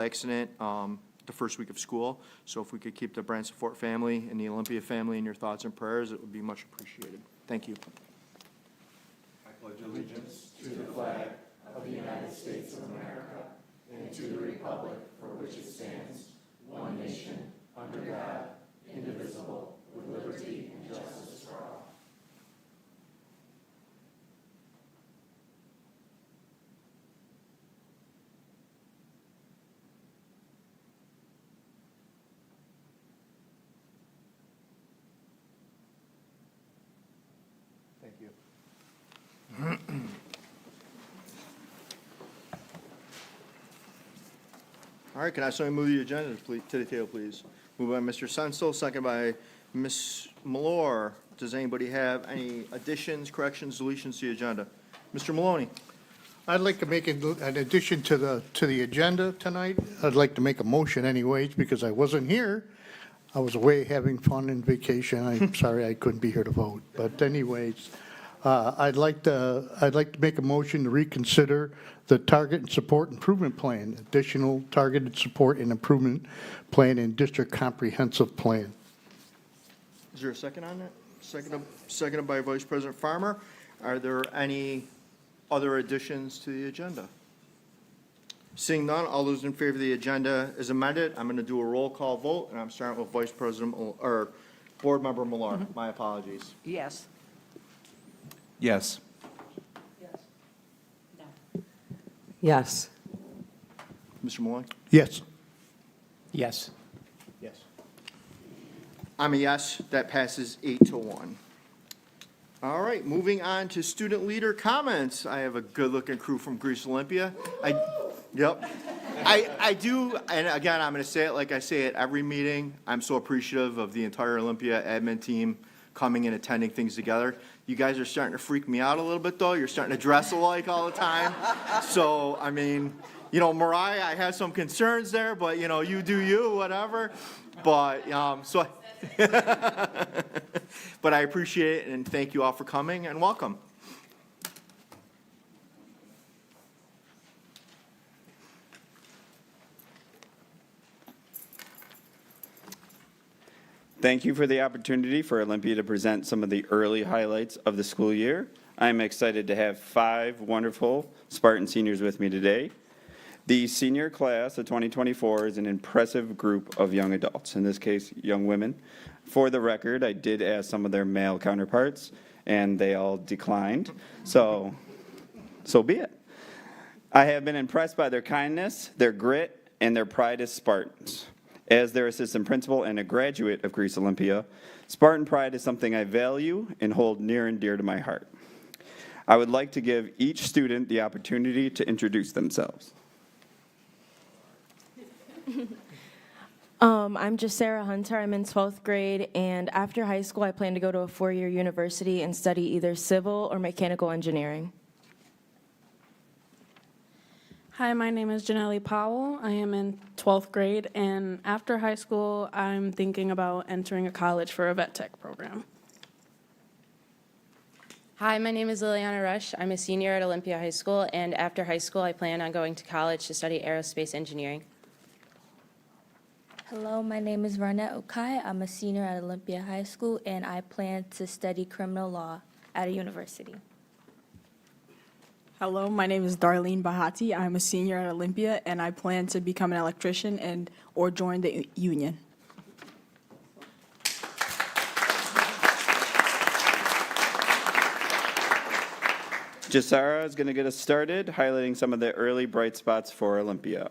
accident the first week of school. So if we could keep the Branson Fort family and the Olympia family in your thoughts and prayers, it would be much appreciated. Thank you. I pledge allegiance to the flag of the United States of America and to the republic for which it stands, one nation, under God, indivisible, with liberty and justice for all. Thank you. All right, can I have someone move the agenda to the table, please? Moved by Mr. Senzel, second by Ms. Malore. Does anybody have any additions, corrections, deletions to the agenda? Mr. Maloney? I'd like to make an addition to the agenda tonight. I'd like to make a motion anyways, because I wasn't here. I was away having fun and vacation. I'm sorry I couldn't be here to vote. But anyways, I'd like to make a motion to reconsider the target and support improvement plan, additional targeted support and improvement plan and district comprehensive plan. Is there a second on that? Seconded by Vice President Farmer. Are there any other additions to the agenda? Seeing none, all those in favor of the agenda is amended. I'm going to do a roll call vote, and I'm starting with Vice President, or Board Member Millar. My apologies. Yes. Yes. Yes. Mr. Malloy? Yes. Yes. Yes. I'm a yes. That passes 8-1. All right, moving on to student leader comments. I have a good-looking crew from Greece Olympia. Yep. I do, and again, I'm going to say it like I say at every meeting. I'm so appreciative of the entire Olympia admin team coming and attending things together. You guys are starting to freak me out a little bit, though. You're starting to dress alike all the time. So, I mean, Mariah, I have some concerns there, but, you do you, whatever. But, but I appreciate it, and thank you all for coming, and welcome. Thank you for the opportunity for Olympia to present some of the early highlights of the school year. I'm excited to have 5 wonderful Spartan seniors with me today. The senior class of 2024 is an impressive group of young adults, in this case, young women. For the record, I did ask some of their male counterparts, and they all declined, so be it. I have been impressed by their kindness, their grit, and their pride as Spartans. As their assistant principal and a graduate of Greece Olympia, Spartan pride is something I value and hold near and dear to my heart. I would like to give each student the opportunity to introduce themselves. I'm Sarah Hunter. I'm in 12th grade, and after high school, I plan to go to a 4-year university and study either civil or mechanical engineering. Hi, my name is Janelle Powell. I am in 12th grade, and after high school, I'm thinking about entering a college for a vet tech program. Hi, my name is Liliana Rush. I'm a senior at Olympia High School, and after high school, I plan on going to college to study aerospace engineering. Hello, my name is Varnette Okai. I'm a senior at Olympia High School, and I plan to study criminal law at a university. Hello, my name is Darlene Bahati. I'm a senior at Olympia, and I plan to become an electrician or join the union. Jasara is going to get us started, highlighting some of the early bright spots for Olympia.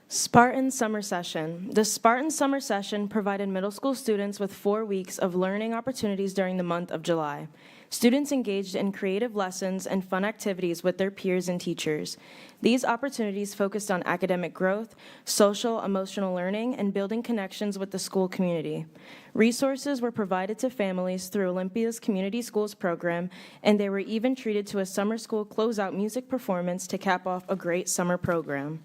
Spartan Summer Session. The Spartan Summer Session provided middle school students with 4 weeks of learning opportunities during the month of July. Students engaged in creative lessons and fun activities with their peers and teachers. These opportunities focused on academic growth, social, emotional learning, and building connections with the school community. Resources were provided to families through Olympia's Community Schools program, and they were even treated to a summer school closeout music performance to cap off a great summer program.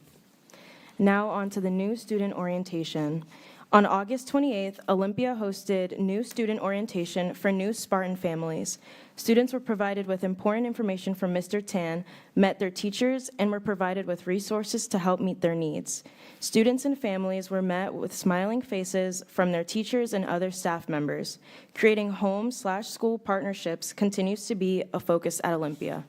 Now on to the new student orientation. On August 28th, Olympia hosted new student orientation for new Spartan families. Students were provided with important information from Mr. Tan, met their teachers, and were provided with resources to help meet their needs. Students and families were met with smiling faces from their teachers and other staff members. Creating home/school partnerships continues to be a focus at Olympia.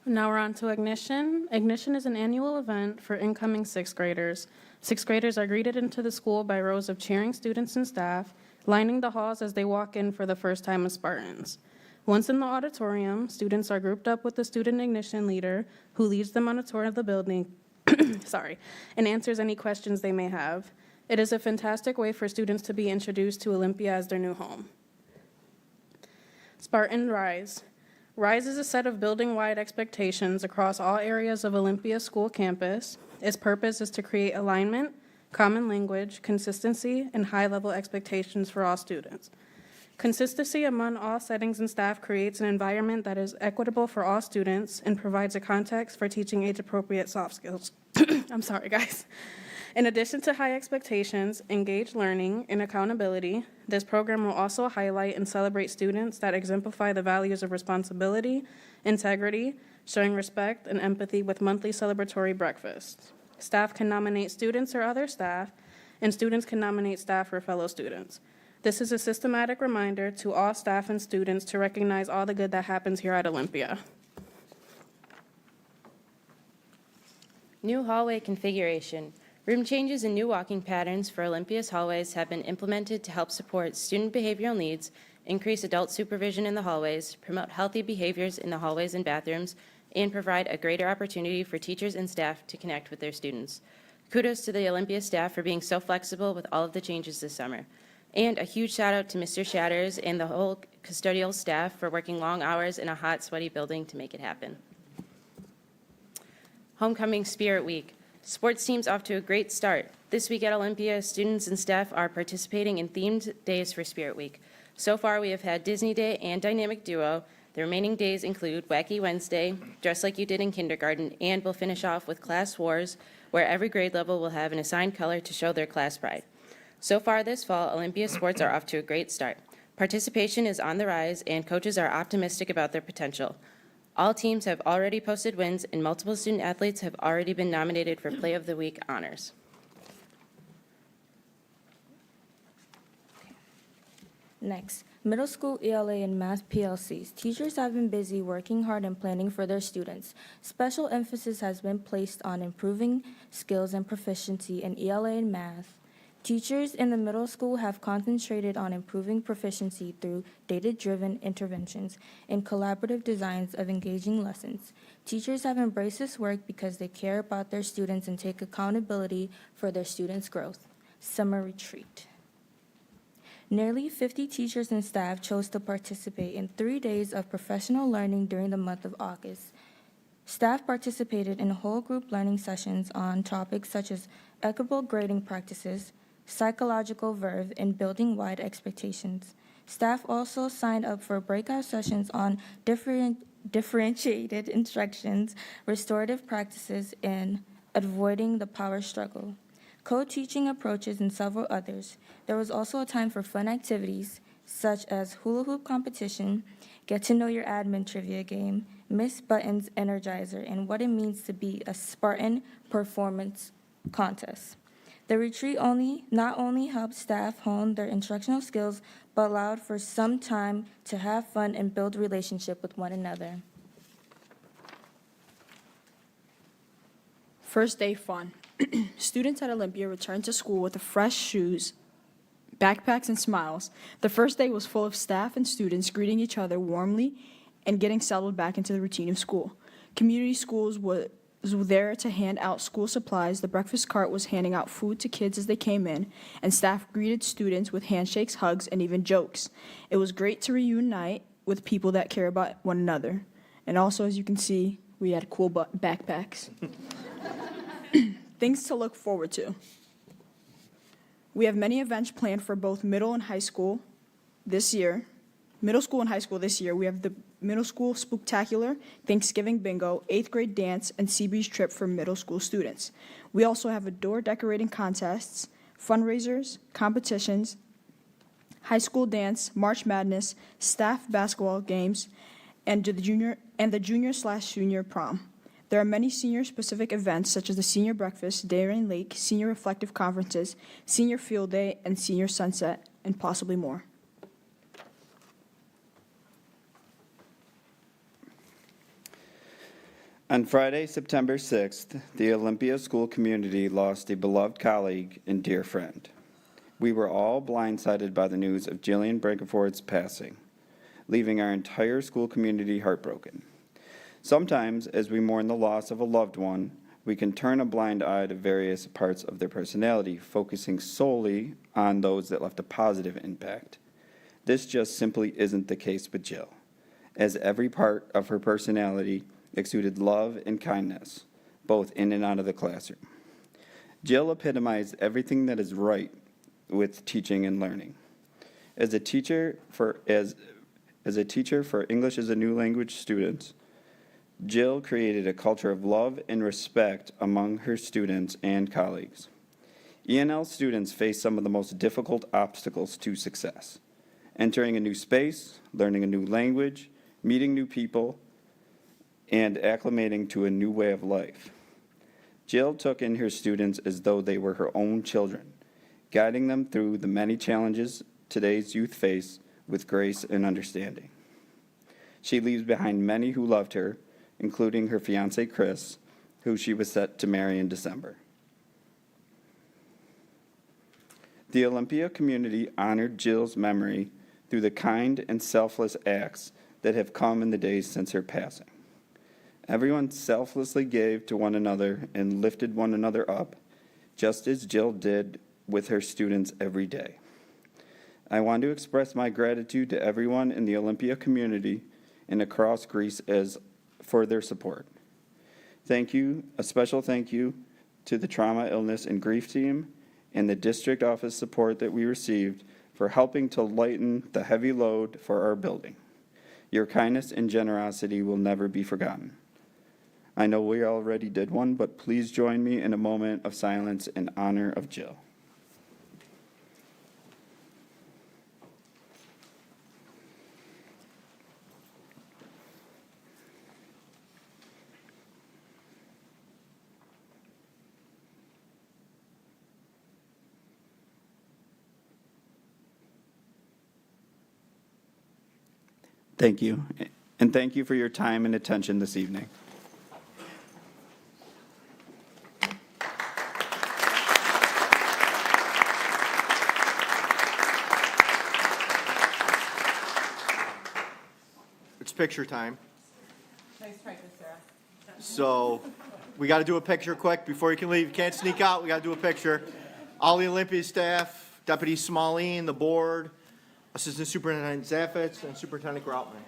Now we're on to Ignition. Ignition is an annual event for incoming sixth graders. Sixth graders are greeted into the school by rows of cheering students and staff, lining the halls as they walk in for the first time as Spartans. Once in the auditorium, students are grouped up with the student Ignition leader, who leads them on a tour of the building, and answers any questions they may have. It is a fantastic way for students to be introduced to Olympia as their new home. Spartan Rise. Rise is a set of building-wide expectations across all areas of Olympia School campus. Its purpose is to create alignment, common language, consistency, and high-level expectations for all students. Consistency among all settings and staff creates an environment that is equitable for all students and provides a context for teaching age-appropriate soft skills. I'm sorry, guys. In addition to high expectations, engaged learning, and accountability, this program will also highlight and celebrate students that exemplify the values of responsibility, integrity, showing respect, and empathy with monthly celebratory breakfasts. Staff can nominate students or other staff, and students can nominate staff or fellow students. This is a systematic reminder to all staff and students to recognize all the good that happens here at Olympia. New hallway configuration. Room changes and new walking patterns for Olympia's hallways have been implemented to help support student behavioral needs, increase adult supervision in the hallways, promote healthy behaviors in the hallways and bathrooms, and provide a greater opportunity for teachers and staff to connect with their students. Kudos to the Olympia staff for being so flexible with all of the changes this summer. And a huge shout out to Mr. Shatters and the whole custodial staff for working long hours in a hot, sweaty building to make it happen. Homecoming Spirit Week. Sports teams off to a great start. This week at Olympia, students and staff are participating in themed days for Spirit Week. So far, we have had Disney Day and Dynamic Duo. The remaining days include Wacky Wednesday, Dress Like You Did in Kindergarten, and we'll finish off with Class Wars, where every grade level will have an assigned color to show their class pride. So far this fall, Olympia sports are off to a great start. Participation is on the rise, and coaches are optimistic about their potential. All teams have already posted wins, and multiple student athletes have already been nominated for Play of the Week honors. Next, middle school ELA and math PLCs. Teachers have been busy working hard and planning for their students. Special emphasis has been placed on improving skills and proficiency in ELA and math. Teachers in the middle school have concentrated on improving proficiency through data-driven interventions and collaborative designs of engaging lessons. Teachers have embraced this work because they care about their students and take accountability for their students' growth. Summer retreat. Nearly 50 teachers and staff chose to participate in 3 days of professional learning during the month of August. Staff participated in whole group learning sessions on topics such as equitable grading practices, psychological verve, and building wide expectations. Staff also signed up for breakout sessions on differentiated instructions, restorative practices, and avoiding the power struggle, co-teaching approaches, and several others. There was also a time for fun activities such as hula hoop competition, get to know your admin trivia game, Miss Button's Energizer, and what it means to be a Spartan performance contest. The retreat not only helped staff hone their instructional skills, but allowed for some time to have fun and build relationship with one another. First day fun. Students at Olympia returned to school with fresh shoes, backpacks, and smiles. The first day was full of staff and students greeting each other warmly and getting settled back into the routine of school. Community schools was there to hand out school supplies. The breakfast cart was handing out food to kids as they came in, and staff greeted students with handshakes, hugs, and even jokes. It was great to reunite with people that care about one another. And also, as you can see, we had cool backpacks. Things to look forward to. We have many events planned for both middle and high school this year. Middle school and high school this year. We have the Middle School Spooktacular, Thanksgiving Bingo, 8th grade dance, and Seabreeze trip for middle school students. We also have door decorating contests, fundraisers, competitions, high school dance, March Madness, staff basketball games, and the junior/senior prom. There are many senior-specific events such as the Senior Breakfast, Darien Lake, Senior Reflective Conferences, Senior Field Day, and Senior Sunset, and possibly more. On Friday, September 6th, the Olympia school community lost a beloved colleague and dear friend. We were all blindsided by the news of Jillian Brankeford's passing, leaving our entire school community heartbroken. Sometimes, as we mourn the loss of a loved one, we can turn a blind eye to various parts of their personality, focusing solely on those that left a positive impact. This just simply isn't the case with Jill, as every part of her personality exuded love and kindness, both in and out of the classroom. Jill epitomized everything that is right with teaching and learning. As a teacher for English as a new language students, Jill created a culture of love and respect among her students and colleagues. ENL students face some of the most difficult obstacles to success: entering a new space, learning a new language, meeting new people, and acclimating to a new way of life. Jill took in her students as though they were her own children, guiding them through the many challenges today's youth face with grace and understanding. She leaves behind many who loved her, including her fiancé Chris, who she was set to marry in December. The Olympia community honored Jill's memory through the kind and selfless acts that have come in the days since her passing. Everyone selflessly gave to one another and lifted one another up, just as Jill did with her students every day. I want to express my gratitude to everyone in the Olympia community and across Greece for their support. Thank you, a special thank you to the Trauma, Illness, and Grief team and the district office support that we received for helping to lighten the heavy load for our building. Your kindness and generosity will never be forgotten. I know we already did one, but please join me in a moment of silence in honor of Jill. Thank you, and thank you for your time and attention this evening. It's picture time. Nice practice, Sarah. So we got to do a picture quick before you can leave. You can't sneak out. We got to do a picture. All the Olympia staff, Deputy Smallene, the board, Assistant Superintendent Zaffitz, and Superintendent Groutman.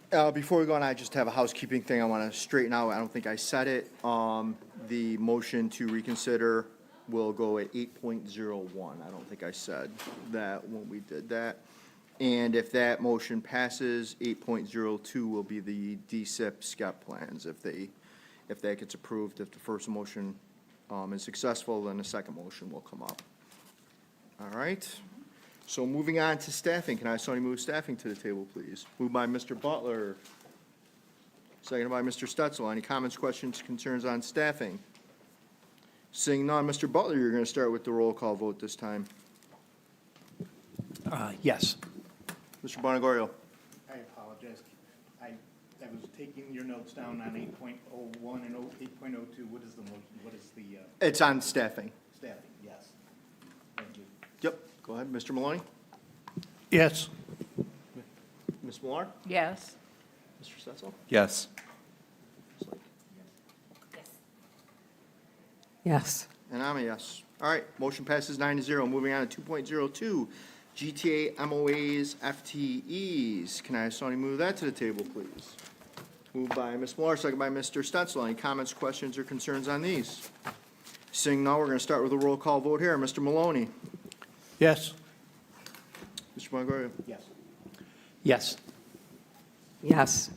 Before we go on, I just have a housekeeping thing I want to straighten out. I don't think I said it. The motion to reconsider will go at 8.01. I don't think I said that when we did that. And if that motion passes, 8.02 will be the DSIP SCEP plans. If that gets approved, if the first motion is successful, then the second motion will come up. All right. So moving on to staffing, can I have somebody move staffing to the table, please? Moved by Mr. Butler, seconded by Mr. Stetzel. Any comments, questions, concerns on staffing? Seeing none, Mr. Butler, you're going to start with the roll call vote this time. Yes. Mr. Bonnegorio. I apologize. I was taking your notes down on 8.01 and 8.02. What is the motion? What is the It's on staffing. staffing? Yes. Thank you. Yep, go ahead, Mr. Maloney. Yes. Ms. Millar? Yes. Mr. Stetzel? Yes. Yes. And I'm a yes. All right, motion passes 9-0. Moving on to 2.02, GTA MOAs FTEs. Can I have somebody move that to the table, please? Moved by Ms. Millar, second by Mr. Stetzel. Any comments, questions, or concerns on these? Seeing none, we're going to start with a roll call vote here. Mr. Maloney? Yes. Mr. Bonnegorio? Yes. Yes. Yes.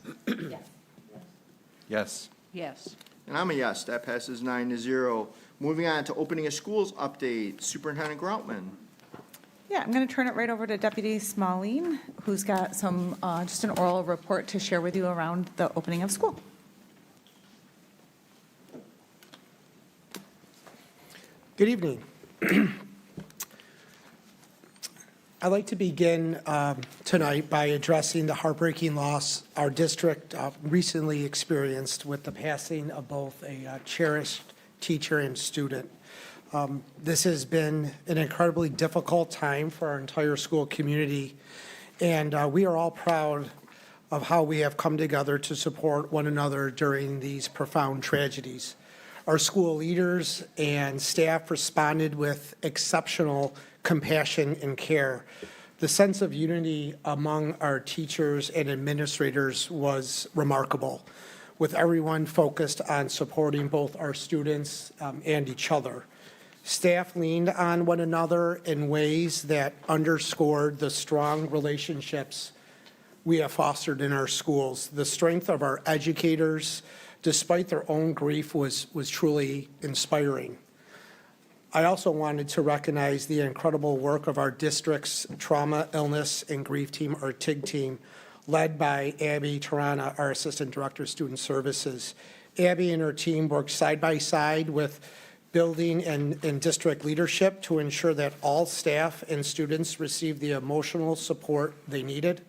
Yes. Yes. And I'm a yes. That passes 9-0. Moving on to opening of schools update. Superintendent Groutman. Yeah, I'm going to turn it right over to Deputy Smalling, who's got some, just an oral report to share with you around the opening of school. Good evening. I'd like to begin tonight by addressing the heartbreaking loss our district recently experienced with the passing of both a cherished teacher and student. This has been an incredibly difficult time for our entire school community, and we are all proud of how we have come together to support one another during these profound tragedies. Our school leaders and staff responded with exceptional compassion and care. The sense of unity among our teachers and administrators was remarkable, with everyone focused on supporting both our students and each other. Staff leaned on one another in ways that underscored the strong relationships we have fostered in our schools. The strength of our educators, despite their own grief, was truly inspiring. I also wanted to recognize the incredible work of our district's trauma, illness, and grief team, our TIG team, led by Abby Tarana, our Assistant Director of Student Services. Abby and her team worked side by side with building and district leadership to ensure that all staff and students received the emotional support they needed.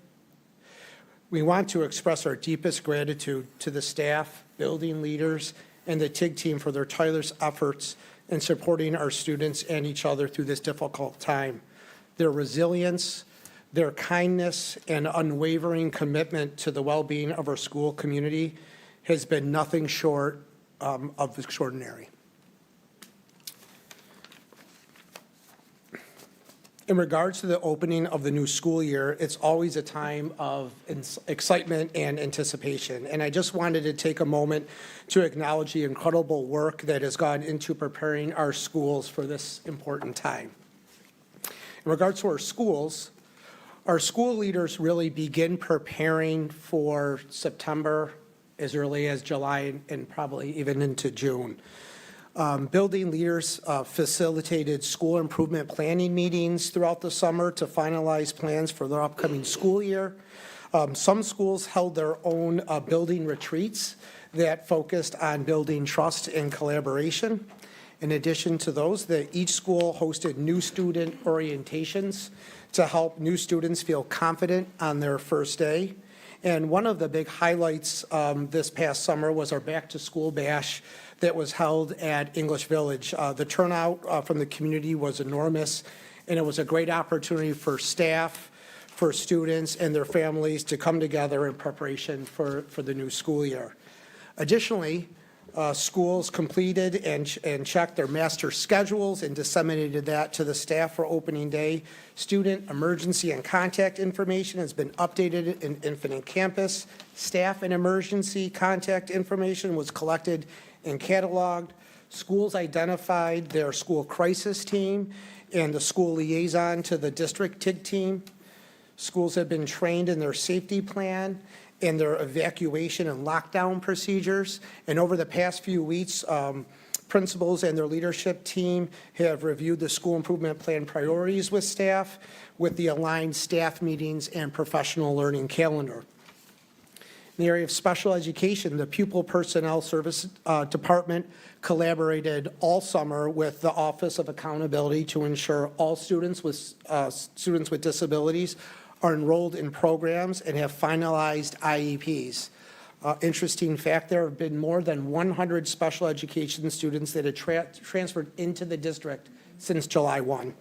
We want to express our deepest gratitude to the staff, building leaders, and the TIG team for their tireless efforts in supporting our students and each other through this difficult time. Their resilience, their kindness, and unwavering commitment to the well-being of our school community has been nothing short of extraordinary. In regards to the opening of the new school year, it's always a time of excitement and anticipation. And I just wanted to take a moment to acknowledge the incredible work that has gone into preparing our schools for this important time. In regards to our school leaders really begin preparing for September as early as July and probably even into June. Building leaders facilitated school improvement planning meetings throughout the summer to finalize plans for their upcoming school year. Some schools held their own building retreats that focused on building trust and collaboration. In addition to those, each school hosted new student orientations to help new students feel confident on their first day. And one of the big highlights this past summer was our back-to-school bash that was held at English Village. The turnout from the community was enormous, and it was a great opportunity for staff, for students, and their families to come together in preparation for the new school year. Additionally, Schools completed and checked their master schedules and disseminated that to the staff for opening day. Student emergency and contact information has been updated in Infinite Campus. Staff and emergency contact information was collected and cataloged. Schools identified their school crisis team and the school liaison to the district TIG team. Schools have been trained in their safety plan and their evacuation and lockdown procedures. And over the past few weeks, principals and their leadership team have reviewed the school improvement plan priorities with staff with the aligned staff meetings and professional learning calendar. In the area of special education, the Pupil Personnel Service Department collaborated all summer with the Office of Accountability to ensure all students with disabilities are enrolled in programs and have finalized IEPs. Interesting fact, there have been more than 100 special education students that have transferred into the district since July 1.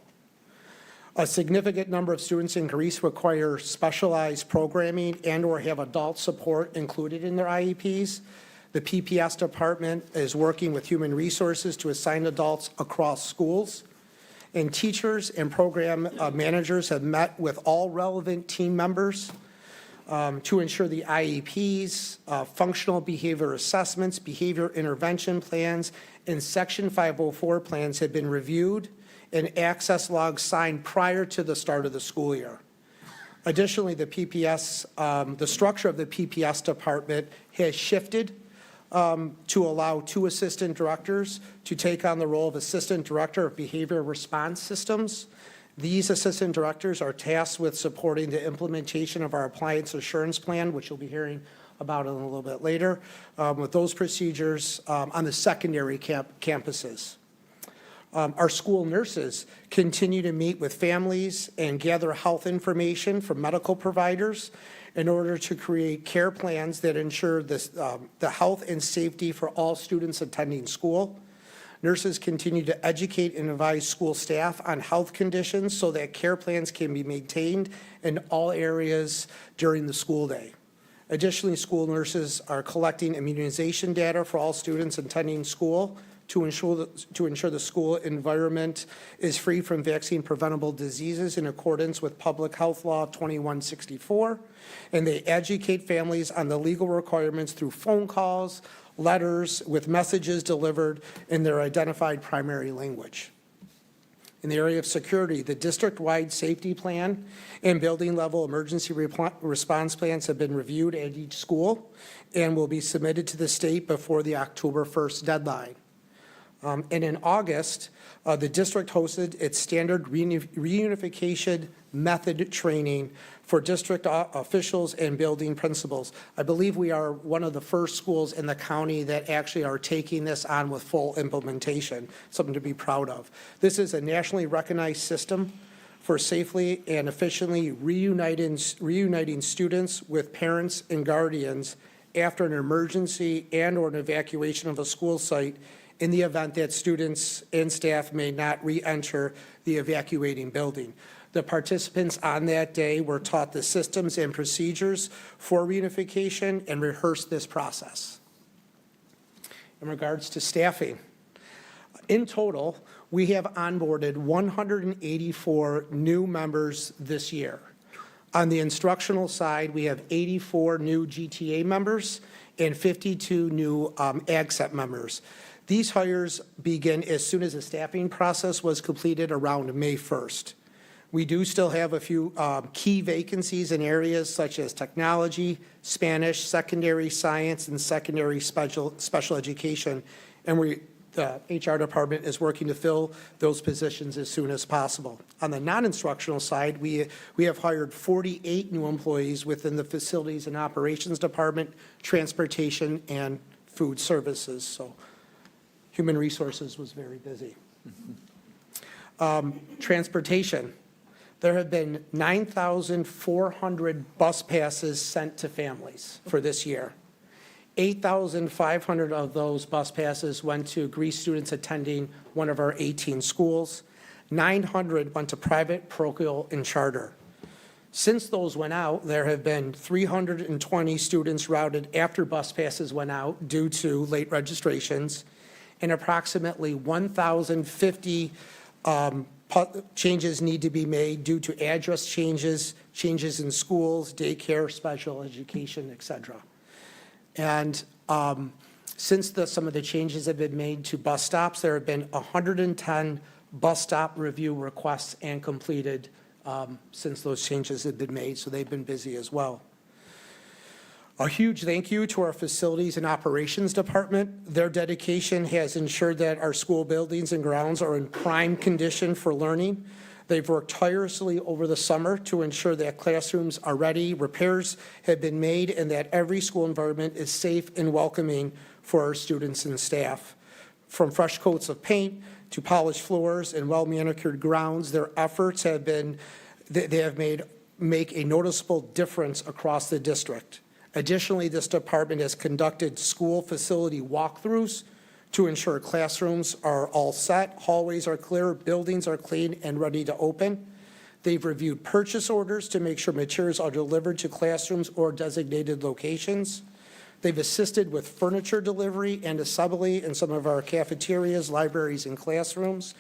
A significant number of students in Greece require specialized programming and/or have adult support included in their IEPs. The PPS department is working with human resources to assign adults across schools. And teachers and program managers have met with all relevant team members to ensure the IEPs, functional behavior assessments, behavior intervention plans, and Section 504 plans have been reviewed and access logs signed prior to the start of the school year. Additionally, the structure of the PPS department has shifted to allow 2 assistant directors to take on the role of Assistant Director of Behavior Response Systems. These assistant directors are tasked with supporting the implementation of our appliance assurance plan, which you'll be hearing about in a little bit later, with those procedures on the secondary campuses. Our school nurses continue to meet with families and gather health information from medical providers in order to create care plans that ensure the health and safety for all students attending school. Nurses continue to educate and advise school staff on health conditions so that care plans can be maintained in all areas during the school day. Additionally, school nurses are collecting immunization data for all students attending school to ensure the school environment is free from vaccine-preventable diseases in accordance with Public Health Law 2164. And they educate families on the legal requirements through phone calls, letters, with messages delivered in their identified primary language. In the area of security, the district-wide safety plan and building-level emergency response plans have been reviewed at each school and will be submitted to the state before the October 1st deadline. And in August, the district hosted its standard reunification method training for district officials and building principals. I believe we are one of the first schools in the county that actually are taking this on with full implementation, something to be proud of. This is a nationally recognized system for safely and efficiently reuniting students with parents and guardians after an emergency and/or an evacuation of a school site in the event that students and staff may not re-enter the evacuating building. The participants on that day were taught the systems and procedures for reunification and rehearsed this process. In regards to staffing, in total, we have onboarded 184 new members this year. On the instructional side, we have 84 new GTA members and 52 new AgSet members. These hires begin as soon as the staffing process was completed around May 1st. We do still have a few key vacancies in areas such as technology, Spanish, secondary science, and secondary special education, and the HR department is working to fill those positions as soon as possible. On the non-instructional side, we have hired 48 new employees within the facilities and operations department, transportation, and food services. So human resources was very busy. Transportation. There have been 9,400 bus passes sent to families for this year. 8,500 of those bus passes went to Greece students attending one of our 18 schools. 900 went to private, parochial, and charter. Since those went out, there have been 320 students routed after bus passes went out due to late registrations, and approximately 1,050 changes need to be made due to address changes, changes in schools, daycare, special education, et cetera. And since some of the changes have been made to bus stops, there have been 110 bus stop review requests and completed since those changes have been made, so they've been busy as well. A huge thank you to our Facilities and Operations Department. Their dedication has ensured that our school buildings and grounds are in prime condition for learning. They've worked tirelessly over the summer to ensure that classrooms are ready, repairs have been made, and that every school environment is safe and welcoming for our students and staff. From fresh coats of paint to polished floors and well-manicured grounds, their efforts have been, they have make a noticeable difference across the district. Additionally, this department has conducted school facility walkthroughs to ensure classrooms are all set, hallways are clear, buildings are clean and ready to open. They've reviewed purchase orders to make sure materials are delivered to classrooms or designated locations. They've assisted with furniture delivery and assembly in some of our cafeterias, libraries, and classrooms.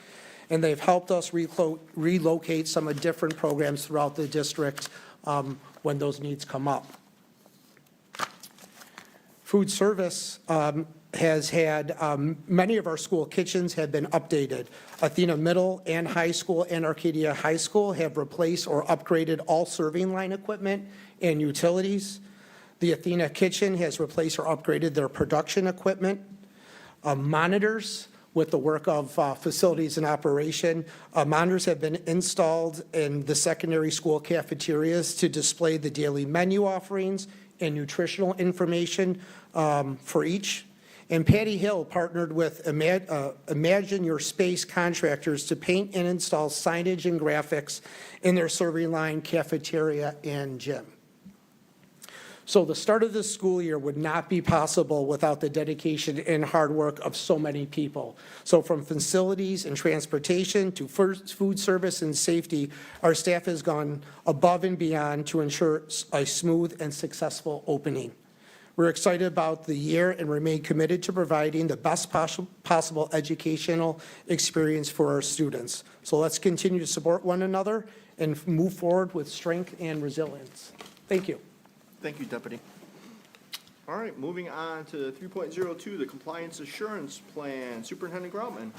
And they've helped us relocate some of different programs throughout the district when those needs come up. Food service has had, many of our school kitchens have been updated. Athena Middle and High School and Arcadia High School have replaced or upgraded all serving line equipment and utilities. The Athena Kitchen has replaced or upgraded their production equipment. Monitors with the work of Facilities and Operation. Monitors have been installed in the secondary school cafeterias to display the daily menu offerings and nutritional information for each. And Patty Hill partnered with Imagine Your Space contractors to paint and install signage and graphics in their serving line, cafeteria, and gym. So the start of this school year would not be possible without the dedication and hard work of so many people. So from facilities and transportation to food service and safety, our staff has gone above and beyond to ensure a smooth and successful opening. We're excited about the year and remain committed to providing the best possible educational experience for our students. So let's continue to support one another and move forward with strength and resilience. Thank you. Thank you, Deputy. All right, moving on to 3.02, the Compliance Assurance Plan. Superintendent Groutman.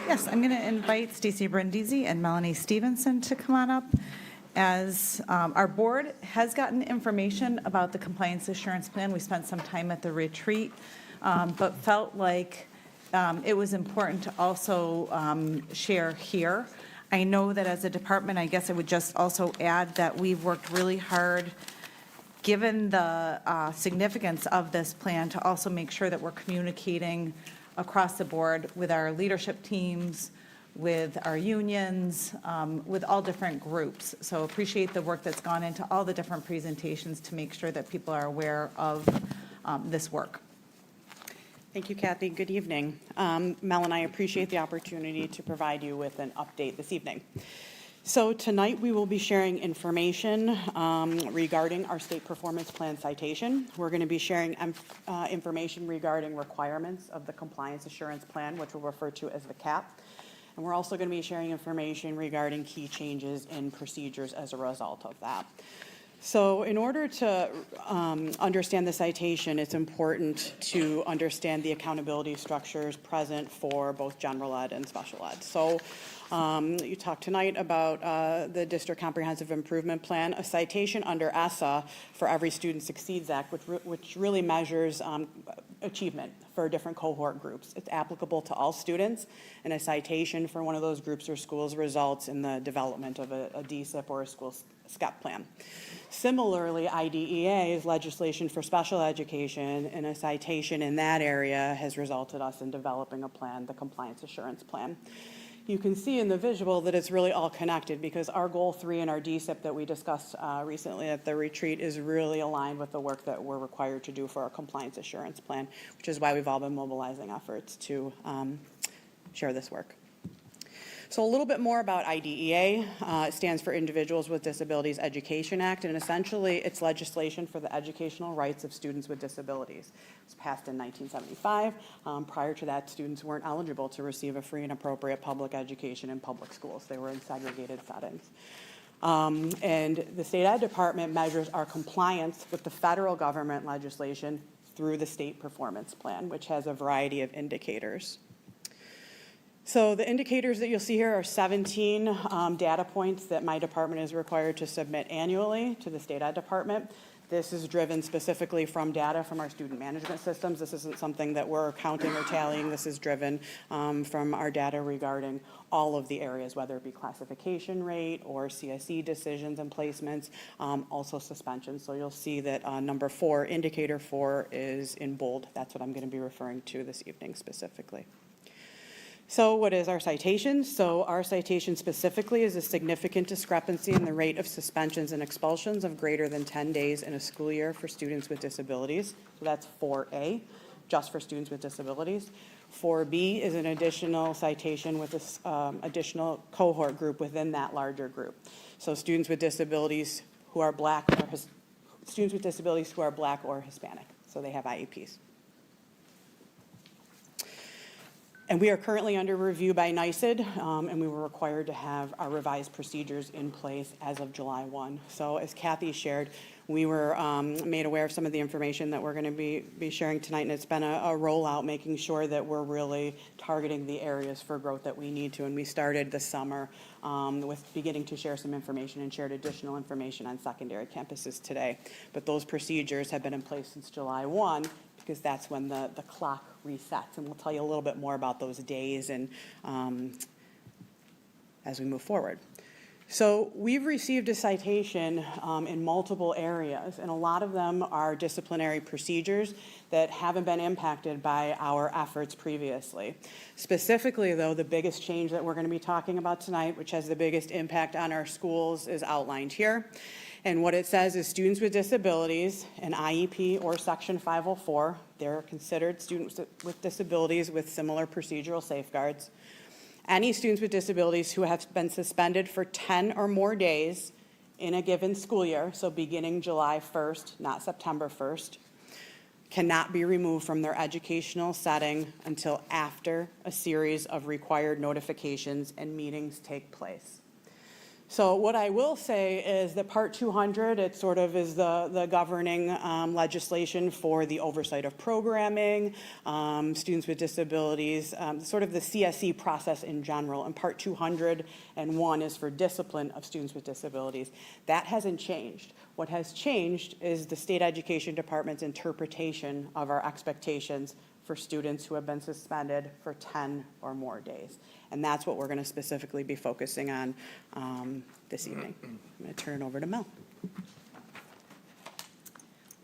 Yes, I'm going to invite Stacy Brindisi and Melanie Stevenson to come on up. As our board has gotten information about the Compliance Assurance Plan, we spent some time at the retreat, but felt like it was important to also share here. I know that as a department, I guess I would just also add that we've worked really hard, given the significance of this plan, to also make sure that we're communicating across the board with our leadership teams, with our unions, with all different groups. So appreciate the work that's gone into all the different presentations to make sure that people are aware of this work. Thank you, Kathy. Good evening. Mel and I appreciate the opportunity to provide you with an update this evening. So tonight we will be sharing information regarding our state performance plan citation. We're going to be sharing information regarding requirements of the compliance assurance plan, which we'll refer to as the CAP. And we're also going to be sharing information regarding key changes in procedures as a result of that. So in order to understand the citation, it's important to understand the accountability structures present for both general ed and special ed. So you talked tonight about the District Comprehensive Improvement Plan. A citation under ESSA for Every Student Succeeds Act, which really measures achievement for different cohort groups. It's applicable to all students, and a citation for one of those groups or schools results in the development of a DSIP or a school SCEP plan. Similarly, IDEA is legislation for special education, and a citation in that area has resulted us in developing a plan, the Compliance Assurance Plan. You can see in the visual that it's really all connected, because our goal 3 in our DSIP that we discussed recently at the retreat is really aligned with the work that we're required to do for our compliance assurance plan, which is why we've all been mobilizing efforts to share this work. So a little bit more about IDEA. It stands for Individuals with Disabilities Education Act, and essentially it's legislation for the educational rights of students with disabilities. It was passed in 1975. Prior to that, students weren't eligible to receive a free and appropriate public education in public schools. They were in segregated settings. And the State Ed Department measures our compliance with the federal government legislation through the State Performance Plan, which has a variety of indicators. So the indicators that you'll see here are 17 data points that my department is required to submit annually to the State Ed Department. This is driven specifically from data from our student management systems. This isn't something that we're counting or tallying. This is driven from our data regarding all of the areas, whether it be classification rate or CSE decisions and placements, also suspensions. So you'll see that number 4, indicator 4, is in bold. That's what I'm going to be referring to this evening specifically. So what is our citation? So our citation specifically is a significant discrepancy in the rate of suspensions and expulsions of greater than 10 days in a school year for students with disabilities. So that's 4A, just for students with disabilities. 4B is an additional citation with this additional cohort group within that larger group. So students with disabilities who are Black or students with disabilities who are Black or Hispanic. So they have IEPs. And we are currently under review by NYSED, and we were required to have our revised procedures in place as of July 1. So as Kathy shared, we were made aware of some of the information that we're going to be sharing tonight, and it's been a rollout, making sure that we're really targeting the areas for growth that we need to. And we started this summer with beginning to share some information and shared additional information on secondary campuses today. But those procedures have been in place since July 1, because that's when the clock resets. And we'll tell you a little bit more about those days and as we move forward. So we've received a citation in multiple areas, and a lot of them are disciplinary procedures that haven't been impacted by our efforts previously. Specifically, though, the biggest change that we're going to be talking about tonight, which has the biggest impact on our schools, is outlined here. And what it says is students with disabilities, an IEP or Section 504, they're considered students with disabilities with similar procedural safeguards. Any students with disabilities who have been suspended for 10 or more days in a given school year, so beginning July 1st, not September 1st, cannot be removed from their educational setting until after a series of required notifications and meetings take place. So what I will say is that Part 200, it sort of is the governing legislation for the oversight of programming, students with disabilities, sort of the CSE process in general. And Part 201 is for discipline of students with disabilities. That hasn't changed. What has changed is the State Education Department's interpretation of our expectations for students who have been suspended for 10 or more days. And that's what we're going to specifically be focusing on this evening. I'm going to turn it over to Mel.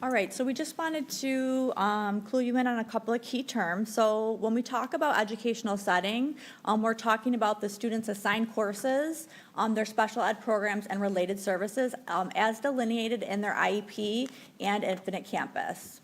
All right, so we just wanted to clue you in on a couple of key terms. So when we talk about educational setting, we're talking about the students' assigned courses, their special ed programs and related services as delineated in their IEP and Infinite Campus.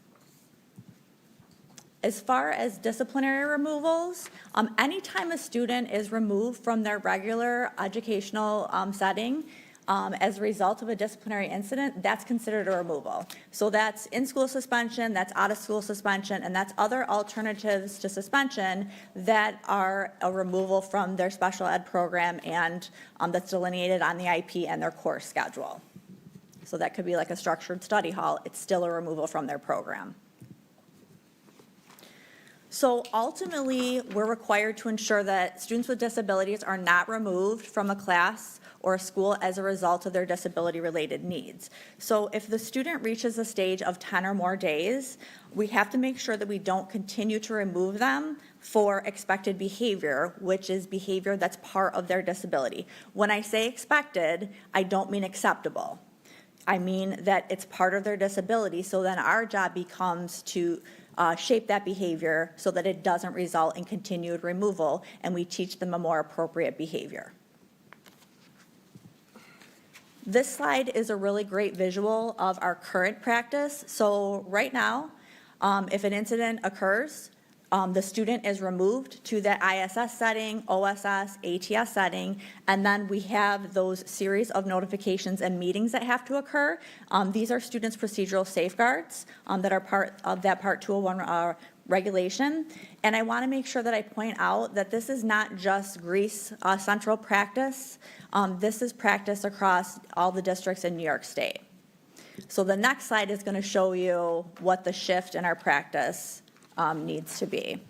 As far as disciplinary removals, anytime a student is removed from their regular educational setting as a result of a disciplinary incident, that's considered a removal. So that's in-school suspension, that's out-of-school suspension, and that's other alternatives to suspension that are a removal from their special ed program and that's delineated on the IEP and their course schedule. So that could be like a structured study hall. It's still a removal from their program. So ultimately, we're required to ensure that students with disabilities are not removed from a class or a school as a result of their disability-related needs. So if the student reaches a stage of 10 or more days, we have to make sure that we don't continue to remove them for expected behavior, which is behavior that's part of their disability. When I say expected, I don't mean acceptable. I mean that it's part of their disability, so then our job becomes to shape that behavior so that it doesn't result in continued removal, and we teach them a more appropriate behavior. This slide is a really great visual of our current practice. So right now, if an incident occurs, the student is removed to that ISS setting, OSS, ATS setting, and then we have those series of notifications and meetings that have to occur. These are students' procedural safeguards that are part of that Part 201 regulation. And I want to make sure that I point out that this is not just Greece Central practice. This is practice across all the districts in New York State. So the next slide is going to show you what the shift in our practice needs to be.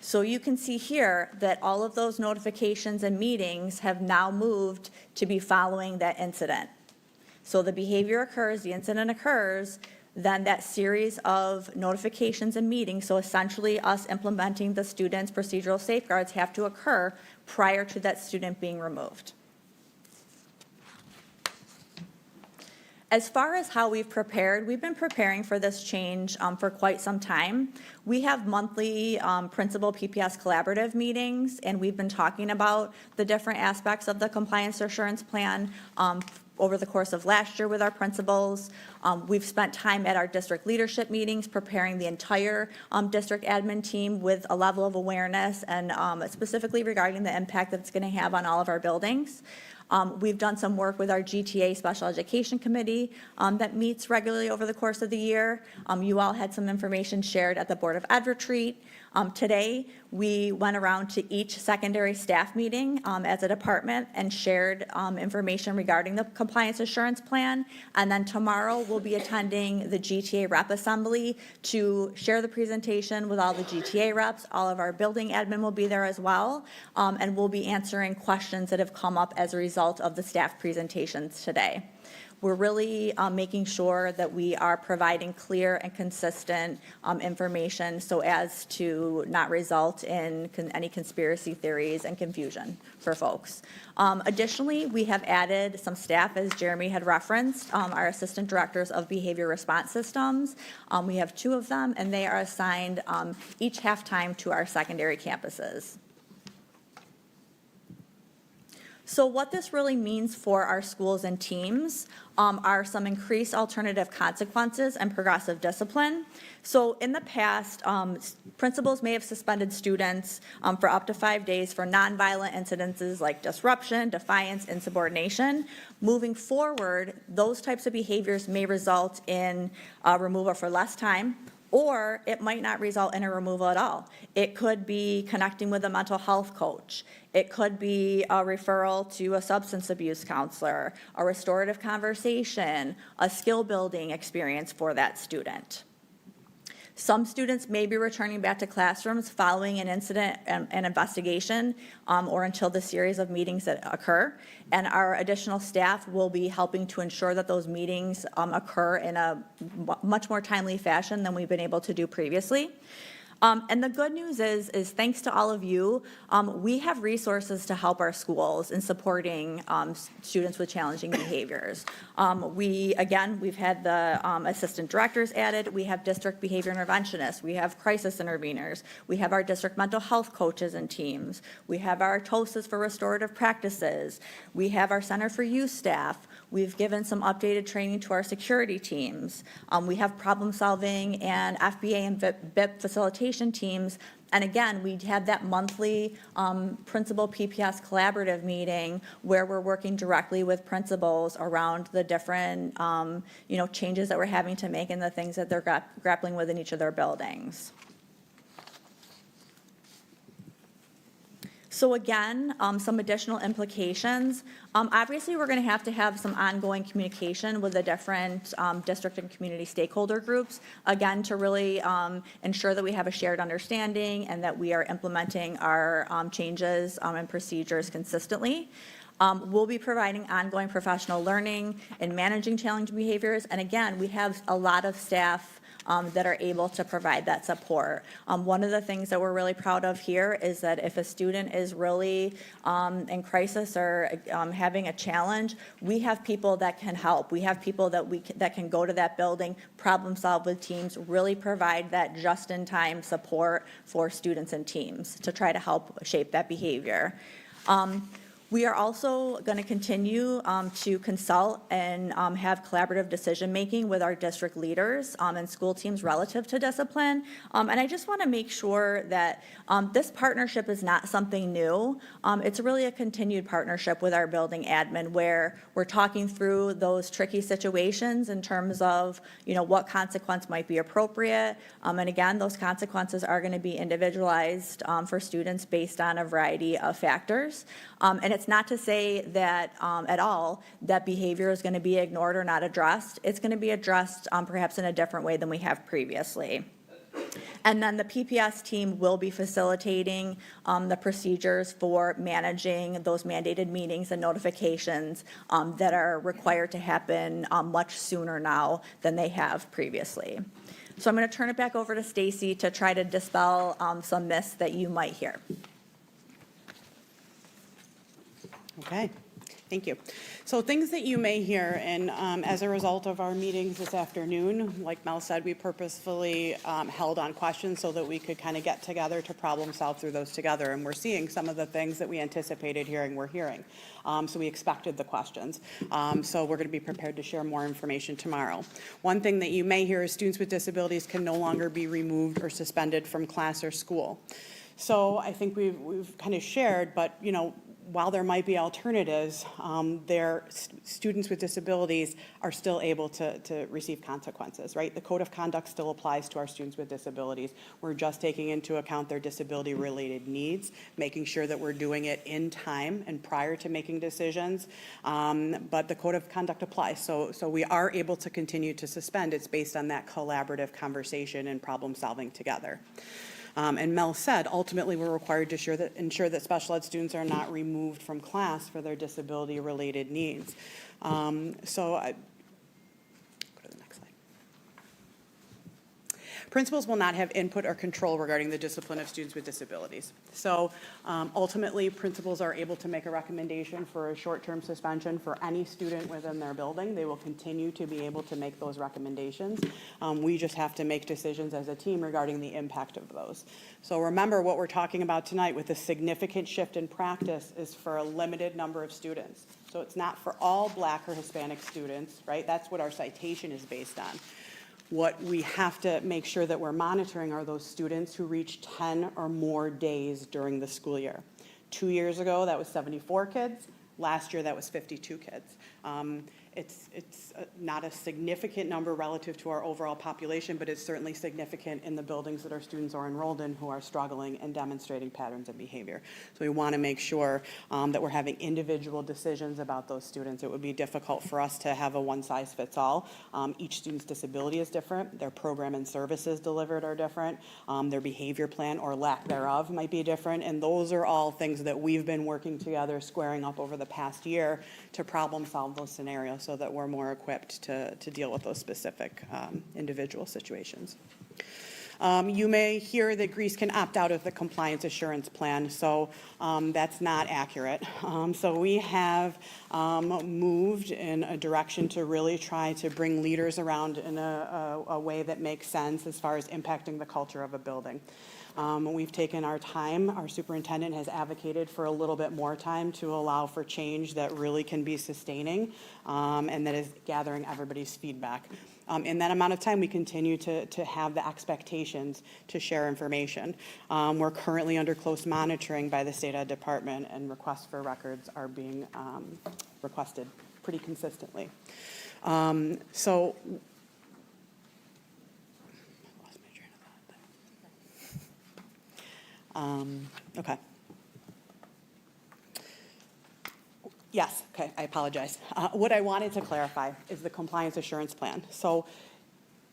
So you can see here that all of those notifications and meetings have now moved to be following that incident. So the behavior occurs, the incident occurs, then that series of notifications and meetings, so essentially us implementing the student's procedural safeguards, have to occur prior to that student being removed. As far as how we've been preparing for this change for quite some time. We have monthly principal PPS collaborative meetings, and we've been talking about the different aspects of the compliance assurance plan over the course of last year with our principals. We've spent time at our district leadership meetings preparing the entire district admin team with a level of awareness and specifically regarding the impact that it's going to have on all of our buildings. We've done some work with our GTA Special Education Committee that meets regularly over the course of the year. You all had some information shared at the Board of Ed retreat. Today, we went around to each secondary staff meeting as a department and shared information regarding the compliance assurance plan. And then tomorrow, we'll be attending the GTA rep assembly to share the presentation with all the GTA reps. All of our building admin will be there as well. And we'll be answering questions that have come up as a result of the staff presentations today. We're really making sure that we are providing clear and consistent information so as to not result in any conspiracy theories and confusion for folks. Additionally, we have added some staff, as Jeremy had referenced, our assistant directors of behavior response systems. We have 2 of them, and they are assigned each half-time to our secondary campuses. So what this really means for our schools and teams are some increased alternative consequences and progressive discipline. So in the past, principals may have suspended students for up to 5 days for nonviolent incidences like disruption, defiance, insubordination. Moving forward, those types of behaviors may result in removal for less time, or it might not result in a removal at all. It could be connecting with a mental health coach. It could be a referral to a substance abuse counselor, a restorative conversation, a skill building experience for that student. Some students may be returning back to classrooms following an incident and investigation or until the series of meetings that occur. And our additional staff will be helping to ensure that those meetings occur in a much more timely fashion than we've been able to do previously. And the good news is thanks to all of you, we have resources to help our schools in supporting students with challenging behaviors. We've had the assistant directors added. We have district behavior interventionists. We have crisis interveners. We have our district mental health coaches and teams. We have our TOSAs for restorative practices. We have our Center for Youth staff. We've given some updated training to our security teams. We have problem solving and FBA and BIP facilitation teams. And again, we have that monthly principal PPS collaborative meeting where we're working directly with principals around the different changes that we're having to make and the things that they're grappling with in each of their buildings. So again, some additional implications. Obviously, we're going to have some ongoing communication with the different district and community stakeholder groups, again, to really ensure that we have a shared understanding and that we are implementing our changes and procedures consistently. We'll be providing ongoing professional learning and managing challenging behaviors. And again, we have a lot of staff that are able to provide that support. One of the things that we're really proud of here is that if a student is really in crisis or having a challenge, we have people that can help. We have people that can go to that building, problem solve with teams, really provide that just-in-time support for students and teams to try to help shape that behavior. We are also going to continue to consult and have collaborative decision-making with our district leaders and school teams relative to discipline. And I just want to make sure that this partnership is not something new. It's really a continued partnership with our building admin where we're talking through those tricky situations in terms of, what consequence might be appropriate. And again, those consequences are going to be individualized for students based on a variety of factors. And it's not to say that at all that behavior is going to be ignored or not addressed. It's going to be addressed perhaps in a different way than we have previously. And then the PPS team will be facilitating the procedures for managing those mandated meetings and notifications that are required to happen much sooner now than they have previously. So I'm going to turn it back over to Stacy to try to dispel some myths that you might hear. Okay, thank you. So things that you may hear, and as a result of our meetings this afternoon, like Mel said, we purposefully held on questions so that we could kind of get together to problem solve through those together. And we're seeing some of the things that we anticipated hearing, we're hearing. So we expected the questions. So we're going to be prepared to share more information tomorrow. One thing that you may hear is students with disabilities can no longer be removed or suspended from class or school. So I think we've kind of shared, but while there might be alternatives, students with disabilities are still able to receive consequences, right? The code of conduct still applies to our students with disabilities. We're just taking into account their disability-related needs, making sure that we're doing it in time and prior to making decisions. But the code of conduct applies, so we are able to continue to suspend. It's based on that collaborative conversation and problem solving together. And Mel said, ultimately, we're required to ensure that special ed students are not removed from class for their disability-related needs. Go to the next slide. Principals will not have input or control regarding the discipline of students with disabilities. So ultimately, principals are able to make a recommendation for a short-term suspension for any student within their building. They will continue to be able to make those recommendations. We just have to make decisions as a team regarding the impact of those. So remember, what we're talking about tonight with a significant shift in practice is for a limited number of students. So it's not for all Black or Hispanic students, right? That's what our citation is based on. What we have to make sure that we're monitoring are those students who reach 10 or more days during the school year. 2 years ago, that was 74 kids. Last year, that was 52 kids. It's not a significant number relative to our overall population, but it's certainly significant in the buildings that our students are enrolled in who are struggling and demonstrating patterns of behavior. So we want to make sure that we're having individual decisions about those students. It would be difficult for us to have a one-size-fits-all. Each student's disability is different. Their program and services delivered are different. Their behavior plan or lack thereof might be different. And those are all things that we've been working together, squaring up over the past year to problem solve those scenarios so that we're more equipped to deal with those specific individual situations. You may hear that Greece can opt out of the compliance assurance plan, so that's not accurate. So we have moved in a direction to really try to bring leaders around in a way that makes sense as far as impacting the culture of a building. We've taken our time. Our superintendent has advocated for a little bit more time to allow for change that really can be sustaining and that is gathering everybody's feedback. In that amount of time, we continue to have the expectations to share information. We're currently under close monitoring by the State Ed Department, and requests for records are being requested pretty consistently. Okay. Yes, okay, I apologize. What I wanted to clarify is the compliance assurance plan. So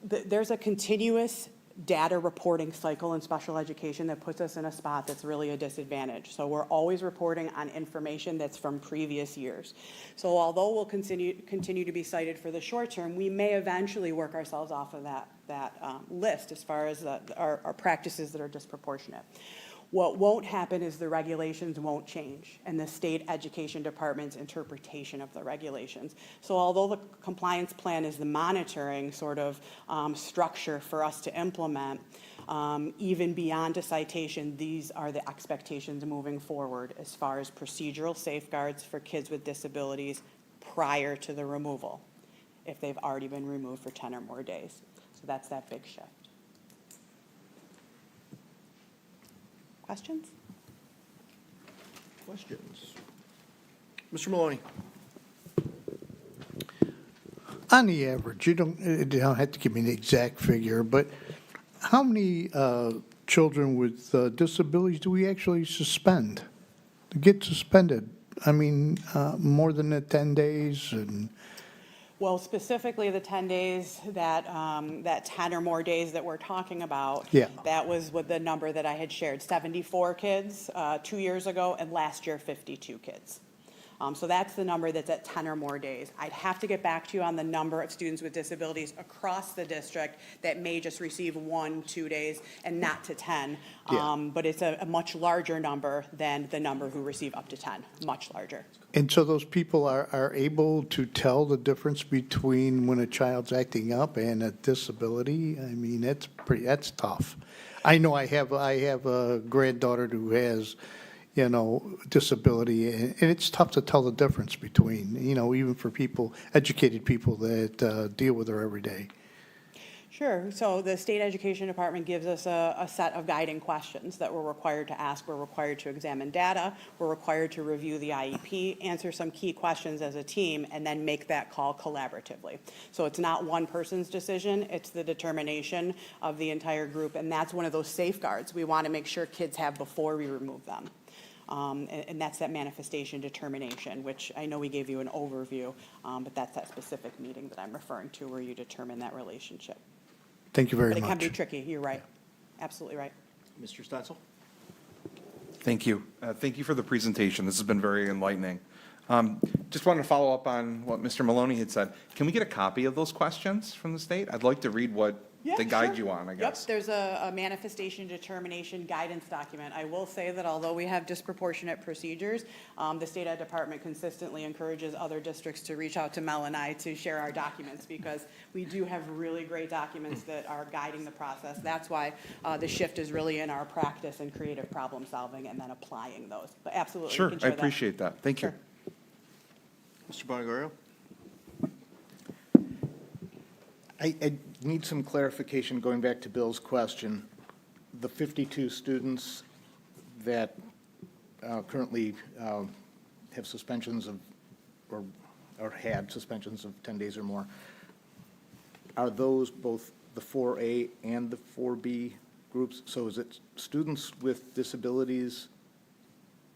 there's a continuous data reporting cycle in special education that puts us in a spot that's really a disadvantage. So we're always reporting on information that's from previous years. So although we'll continue to be cited for the short term, we may eventually work ourselves off of that list as far as our practices that are disproportionate. What won't happen is the regulations won't change and the state education department's interpretation of the regulations. So although the compliance plan is the monitoring sort of structure for us to implement, Even beyond a citation, these are the expectations moving forward as far as procedural safeguards for kids with disabilities prior to the removal, if they've already been removed for 10 or more days. So that's that big shift. Questions? Questions? Mr. Maloney? On the average, you don't have to give me the exact figure, but how many children with disabilities do we actually suspend? Get suspended? I mean, more than the 10 days and... Well, specifically the 10 days that 10 or more days that we're talking about, Yeah. that was with the number that I had shared, 74 kids 2 years ago, and last year 52 kids. So that's the number that's at 10 or more days. I'd have to get back to you on the number of students with disabilities across the district that may just receive 1-2 days and not to 10. Yeah. But it's a much larger number than the number who receive up to 10, much larger. And so those people are able to tell the difference between when a child's acting up and a disability? I mean, that's tough. I know I have a granddaughter who has, disability, and it's tough to tell the difference between, even for educated people that deal with her every day. Sure. So the state education department gives us a set of guiding questions that we're required to ask. We're required to examine data. We're required to review the IEP, answer some key questions as a team, and then make that call collaboratively. So it's not one person's decision. It's the determination of the entire group. And that's one of those safeguards we want to make sure kids have before we remove them. And that's that manifestation determination, which I know we gave you an overview, but that's that specific meeting that I'm referring to where you determine that relationship. Thank you very But it much. can be tricky, you're right. Absolutely right. Mr. Stensel? Thank you. Thank you for the presentation. This has been very enlightening. Just wanted to follow up on what Mr. Maloney had said. Can we get a copy of those questions from the state? I'd like to read what they guide you on, I guess. Yep, there's a manifestation determination guidance document. I will say that although we have disproportionate procedures, the state ed department consistently encourages other districts to reach out to Mel and I to share our documents because we do have really great documents that are guiding the process. That's why the shift is really in our practice and creative problem solving and then applying those. But absolutely, we Sure, can I share that. appreciate that. Thank you. Sure. Mr. Bonagario? I need some clarification going back to Bill's question. The 52 students that currently have suspensions of, or had suspensions of 10 days or more, are those both the 4A and the 4B groups? So is it students with disabilities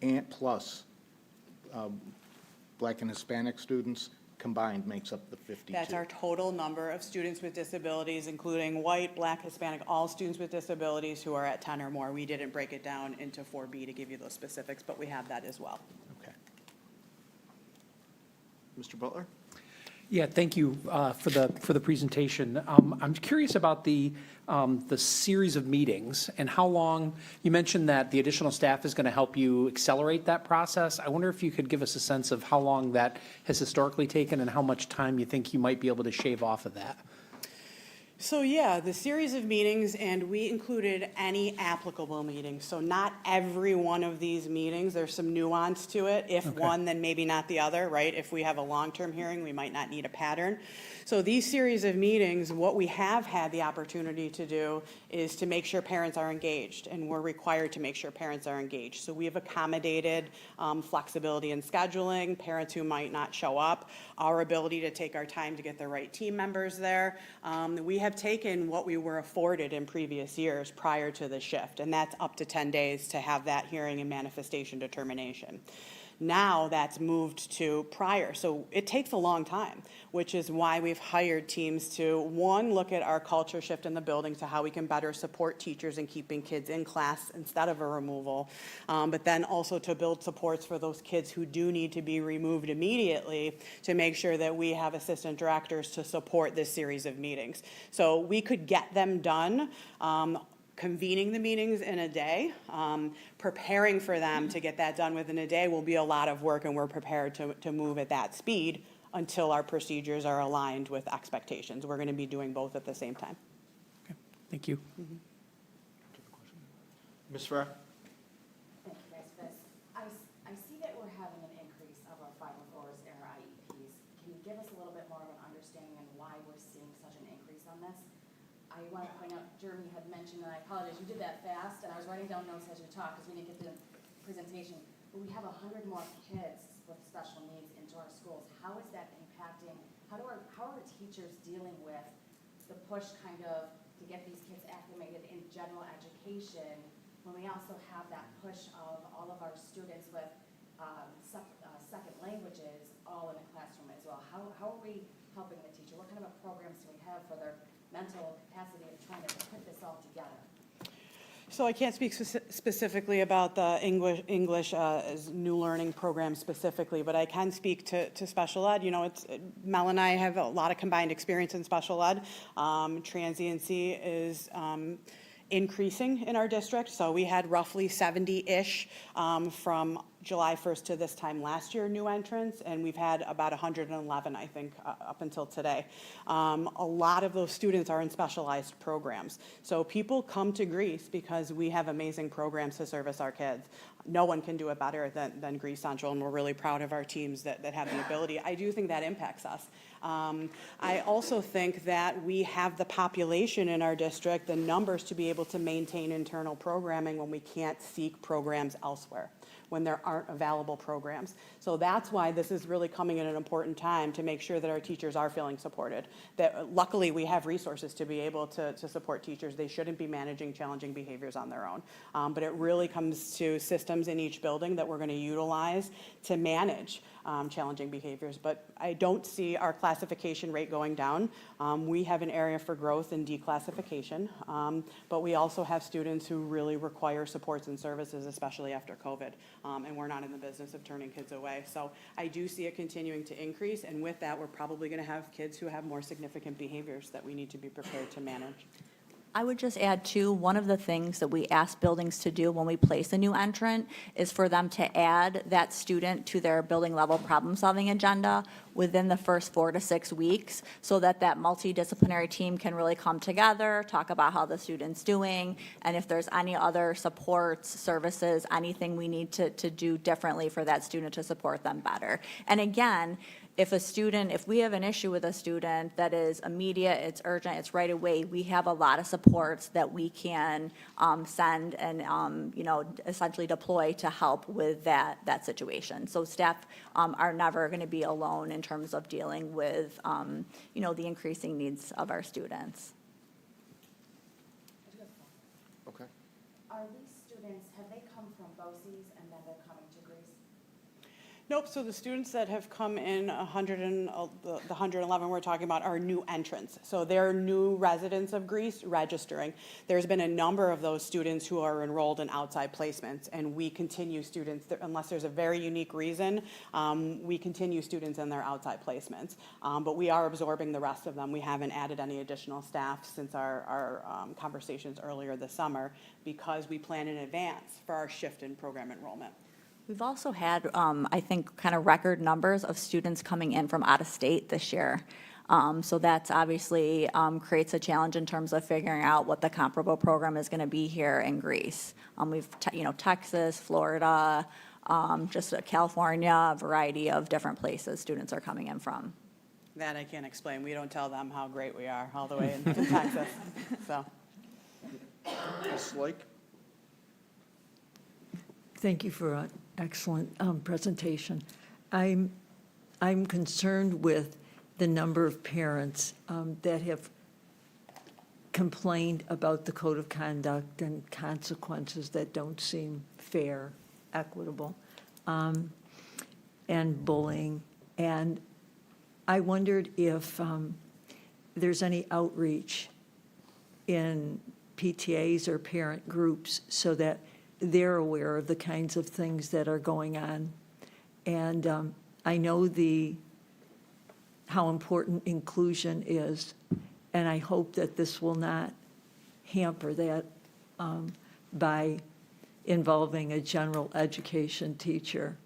and plus Black and Hispanic students combined makes up the 52? That's our total number of students with disabilities, including white, Black, Hispanic, all students with disabilities who are at 10 or more. We didn't break it down into 4B to give you those specifics, but we have that as well. Okay. Mr. Butler? Yeah, thank you for the presentation. I'm curious about the series of meetings and how long, you mentioned that the additional staff is going to help you accelerate that process. I wonder if you could give us a sense of how long that has historically taken and how much time you think you might be able to shave off of that. So yeah, the series of meetings, and we included any applicable meetings. So not every one of these meetings, there's some nuance to it. If one, then maybe not the other, right? If we have a long-term hearing, we might not need a pattern. So these series of meetings, what we have had the opportunity to do is to make sure parents are engaged, and we're required to make sure parents are engaged. So we have accommodated flexibility in scheduling, parents who might not show up, our ability to take our time to get the right team members there. We have taken what we were afforded in previous years prior to the shift, and that's up to 10 days to have that hearing and manifestation determination. Now that's moved to prior, so it takes a long time, which is why we've hired teams to, one, look at our culture shift in the building to how we can better support teachers in keeping kids in class instead of a removal, but then also to build supports for those kids who do need to be removed immediately to make sure that we have assistant directors to support this series of meetings. So we could get them done convening the meetings in a day, preparing for them to get that done within a day will be a lot of work, and we're prepared to move at that speed until our procedures are aligned with expectations. We're going to be doing both at the same time. Okay, thank you. Ms. Farrar? Thank you, guys, for this. I see that we're having an increase of our 504s and our IEPs. Can you give us a little bit more of an understanding on why we're seeing such an increase on this? I want to point out, Jeremy had mentioned, and I apologize, you did that fast, and I was writing down notes as you talked, because we didn't get the presentation, but we have 100 more kids with special needs into our schools. How is that impacting, how are the teachers dealing with the push kind of to get these kids acclimated in general education, when we also have that push of all of our students with second languages all in a classroom as well? How are we helping the teacher? What kind of programs do we have for their mental capacity of trying to put this all together? So I can't speak specifically about the English as new learning program specifically, but I can speak to special ed. You know, Mel and I have a lot of combined experience in special ed. Transiency is increasing in our district. So we had roughly 70-ish from July 1st to this time last year, new entrants, and we've had about 111, I think, up until today. A lot of those students are in specialized programs. So people come to Greece because we have amazing programs to service our kids. No one can do it better than Greece Central, and we're really proud of our teams that have the ability. I do think that impacts us. I also think that we have the population in our district, the numbers to be able to maintain internal programming when we can't seek programs elsewhere, when there aren't available programs. So that's why this is really coming at an important time to make sure that our teachers are feeling supported. That luckily we have resources to be able to support teachers. They shouldn't be managing challenging behaviors on their own. But it really comes to systems in each building that we're going to utilize to manage challenging behaviors. But I don't see our classification rate going down. We have an area for growth in declassification, but we also have students who really require supports and services, especially after COVID, and we're not in the business of turning kids away. So I do see it continuing to increase, and with that, we're probably going to have kids who have more significant behaviors that we need to be prepared to manage. I would just add, too, one of the things that we ask buildings to do when we place a new entrant is for them to add that student to their building level problem-solving agenda within the first 4 to 6 weeks, so that that multidisciplinary team can really come together, talk about how the student's doing, and if there's any other supports, services, anything we need to do differently for that student to support them better. And again, if we have an issue with a student that is immediate, it's urgent, it's right away, we have a lot of supports that we can send and, essentially deploy to help with that situation. So staff are never going to be alone in terms of dealing with, the increasing needs of our students. Okay. Are these students, have they come from BOCES and then they're coming to Greece? Nope, so the students that have come in, the 111 we're talking about are new entrants. So they're new residents of Greece registering. There's been a number of those students who are enrolled in outside placements, and we continue students, unless there's a very unique reason, we continue students in their outside placements. But we are absorbing the rest of them. We haven't added any additional staff since our conversations earlier this summer because we plan in advance for our shift in program enrollment. We've also had, I think, kind of record numbers of students coming in from out of state this year. So that's obviously creates a challenge in terms of figuring out what the comparable program is going to be here in Greece. We've, Texas, Florida, just California, a variety of different places students are coming in from. That I can't explain. We don't tell them how great we are all the way in Texas. So. Ms. Lake? Thank you for an excellent presentation. I'm concerned with the number of parents that have complained about the code of conduct and consequences that don't seem fair, equitable, and bullying. And I wondered if there's any outreach in PTAs or parent groups so that they're aware of the kinds of things that are going on. And I know how important inclusion is, and I hope that this will not hamper that by involving a general education teacher,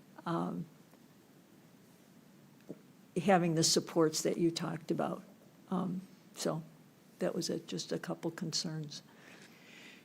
having the supports that you talked about. So that was just a couple concerns.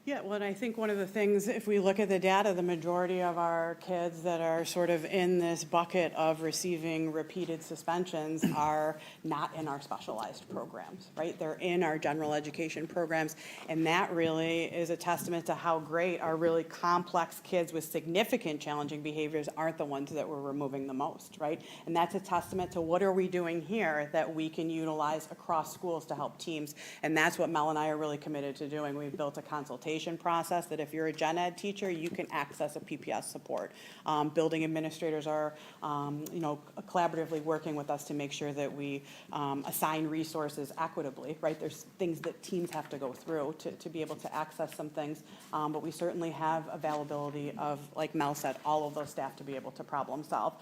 Yeah, well, and I think one of the things, if we look at the data, the majority of our kids that are sort of in this bucket of receiving repeated suspensions are not in our specialized programs, right? They're in our general education programs, and that really is a testament to how great our really complex kids with significant challenging behaviors aren't the ones that we're removing the most, right? And that's a testament to what are we doing here that we can utilize across schools to help teams, and that's what Mel and I are really committed to doing. We've built a consultation process that if you're a gen ed teacher, you can access a PPS support. Building administrators are, collaboratively working with us to make sure that we assign resources equitably, right? There's things that teams have to go through to be able to access some things, but we certainly have availability of, like Mel said, all of those staff to be able to problem solve.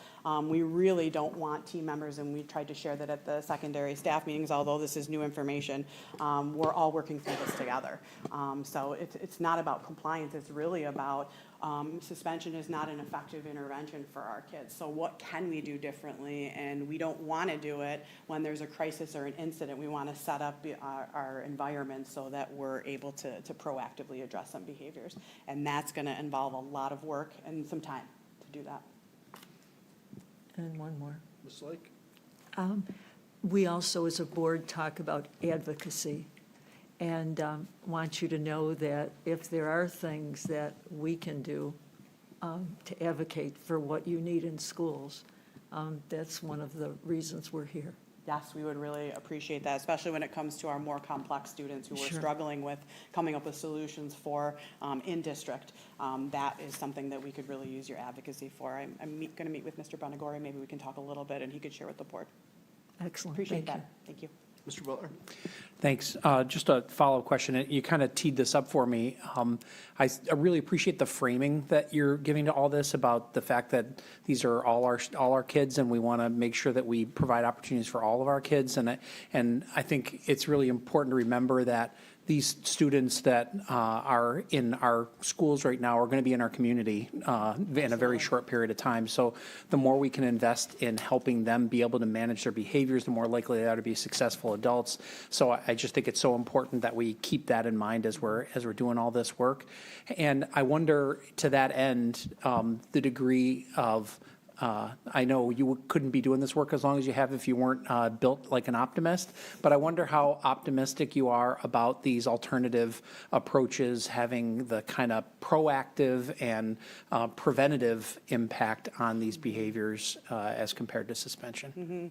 We really don't want team members, and we tried to share that at the secondary staff meetings, although this is new information, we're all working through this together. So it's not about compliance, it's really about suspension is not an effective intervention for our kids. So what can we do differently? And we don't want to do it when there's a crisis or an incident. We want to set up our environment so that we're able to proactively address some behaviors. And that's going to involve a lot of work and some time to do that. And one more. Ms. Lake? We also, as a board, talk about advocacy. And want you to know that if there are things that we can do to advocate for what you need in schools, that's one of the reasons we're here. Yes, we would really appreciate that, especially when it comes to our more complex students who are Sure. struggling with coming up with solutions for in district. That is something that we could really use your advocacy for. I'm going to meet with Mr. Bonagori. Maybe we can talk a little bit and he could share with the board. Excellent. Appreciate Thank that. Thank you. Mr. Butler? Thanks. Just a follow-up question. You kind of teed this up for me. I really appreciate the framing that you're giving to all this about the fact that these are all our kids, and we want to make sure that we provide opportunities for all of our kids. And I think it's really important to remember that these students that are in our schools right now are going to be in our community in a very short period of time. So the more we can invest in helping them be able to manage their behaviors, the more likely they are to be successful adults. So I just think it's so important that we keep that in mind as we're doing all this work. And I wonder, to that end, the degree of I know you couldn't be doing this work as long as you have if you weren't built like an optimist, but I wonder how optimistic you are about these alternative approaches having the kind of proactive and preventative impact on these behaviors as compared to suspension. Mm-hmm.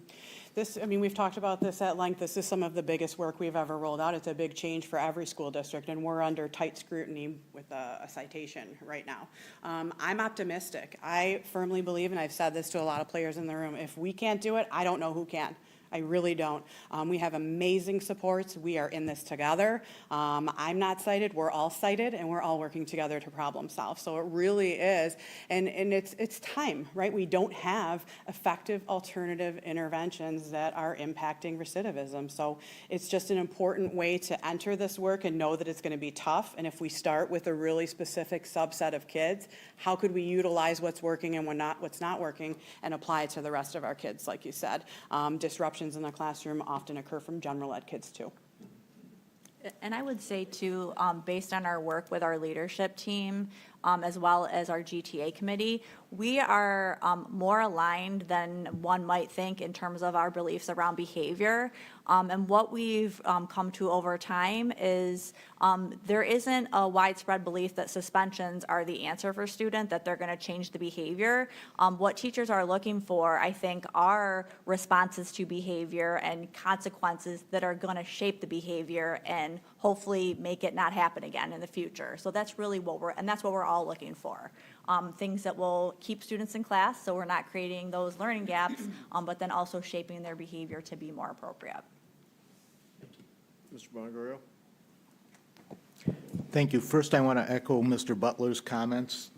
We've talked about this at length. This is some of the biggest work we've ever rolled out. It's a big change for every school district, and we're under tight scrutiny with a citation right now. I'm optimistic. I firmly believe, and I've said this to a lot of players in the room, if we can't do it, I don't know who can. I really don't. We have amazing supports. We are in this together. I'm not cited. We're all cited, and we're all working together to problem solve. So it really is, and it's time, right? We don't have effective alternative interventions that are impacting recidivism. So it's just an important way to enter this work and know that it's going to be tough. And if we start with a really specific subset of kids, how could we utilize what's working and what's not working and apply it to the rest of our kids, like you said? Disruptions in the classroom often occur from general ed kids too. And I would say too, based on our work with our leadership team, as well as our GTA committee, we are more aligned than one might think in terms of our beliefs around behavior. And what we've come to over time is there isn't a widespread belief that suspensions are the answer for students, that they're going to change the behavior. What teachers are looking for, I think, are responses to behavior and consequences that are going to shape the behavior and hopefully make it not happen again in the future. So that's really what we're all looking for. Things that will keep students in class so we're not creating those learning gaps, but then also shaping their behavior to be more appropriate. Mr. Bonagoro? Thank you. First, I want to echo Mr. Butler's comments.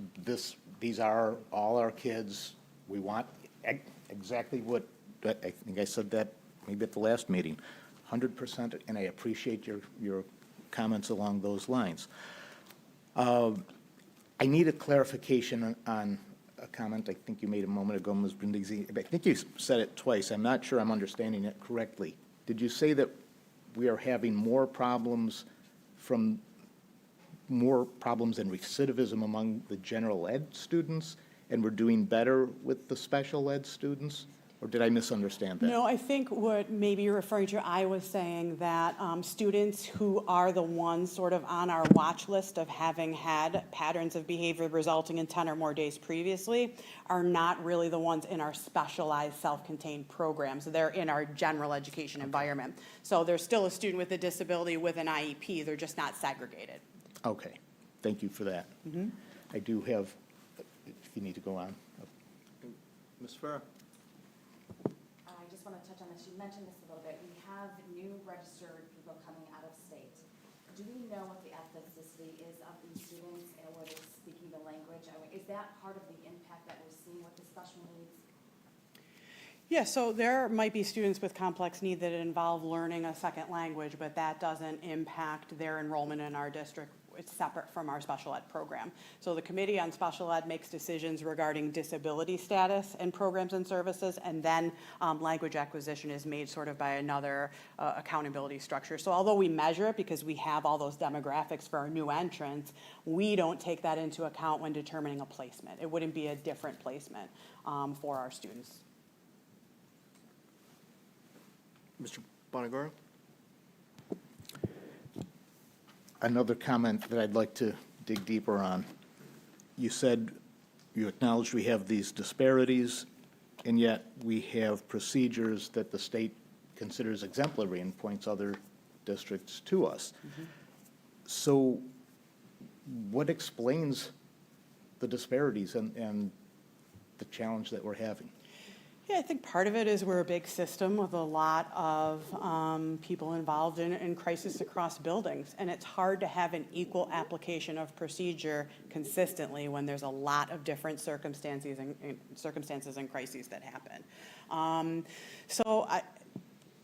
These are all our kids. We want exactly what, I think I said that maybe at the last meeting, 100%, and I appreciate your comments along those lines. I need a clarification on a comment I think you made a moment ago, Ms. Brindisi. I think you said it twice. I'm not sure I'm understanding it correctly. Did you say that we are having more problems from more problems in recidivism among the general ed students, and we're doing better with the special ed students? Or did I misunderstand that? No, I think what maybe you're referring to, I was saying that students who are the ones sort of on our watch list of having had patterns of behavior resulting in 10 or more days previously are not really the ones in our specialized self-contained programs. They're in our general education environment. So there's still a student with a disability with an IEP, they're just not segregated. Okay, thank you for that. I do have, if you need to go on. Ms. Farah? I just want to touch on this. You mentioned this a little bit. We have new registered people coming out of state. Do we know what the ethnicity is of these students and whether they're speaking the language? I mean, is that part of the impact that we're seeing with the special needs? Yeah, so there might be students with complex need that involve learning a second language, but that doesn't impact their enrollment in our district. It's separate from our special ed program. So the Committee on Special Ed makes decisions regarding disability status and programs and services, and then language acquisition is made sort of by another accountability structure. So although we measure it because we have all those demographics for our new entrants, we don't take that into account when determining a placement. It wouldn't be a different placement for our students. Mr. Bonagora? Another comment that I'd like to dig deeper on. You said, you acknowledged we have these disparities, and yet we have procedures that the state considers exemplary and points other districts to us. So what explains the disparities and the challenge that we're having? Yeah, I think part of it is we're a big system with a lot of people involved in crisis across buildings, and it's hard to have an equal application of procedure consistently when there's a lot of different circumstances and crises that happen. So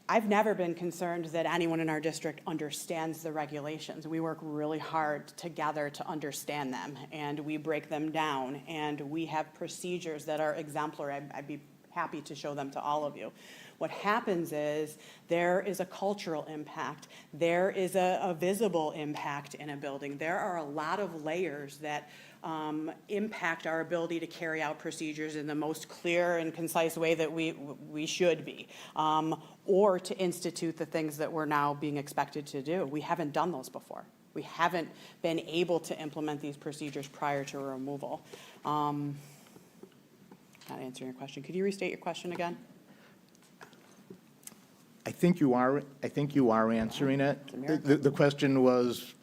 I've never been concerned that anyone in our district understands the regulations. We work really hard together to understand them, and we break them down, and we have procedures that are exemplary. I'd be happy to show them to all of you. What happens is there is a cultural impact. There is a visible impact in a building. There are a lot of layers that impact our ability to carry out procedures in the most clear and concise way that we should be, or to institute the things that we're now being expected to do. We haven't done those before. We haven't been able to implement these procedures prior to removal. Not answering your question. Could you restate your question again? I think you are answering it. The question was,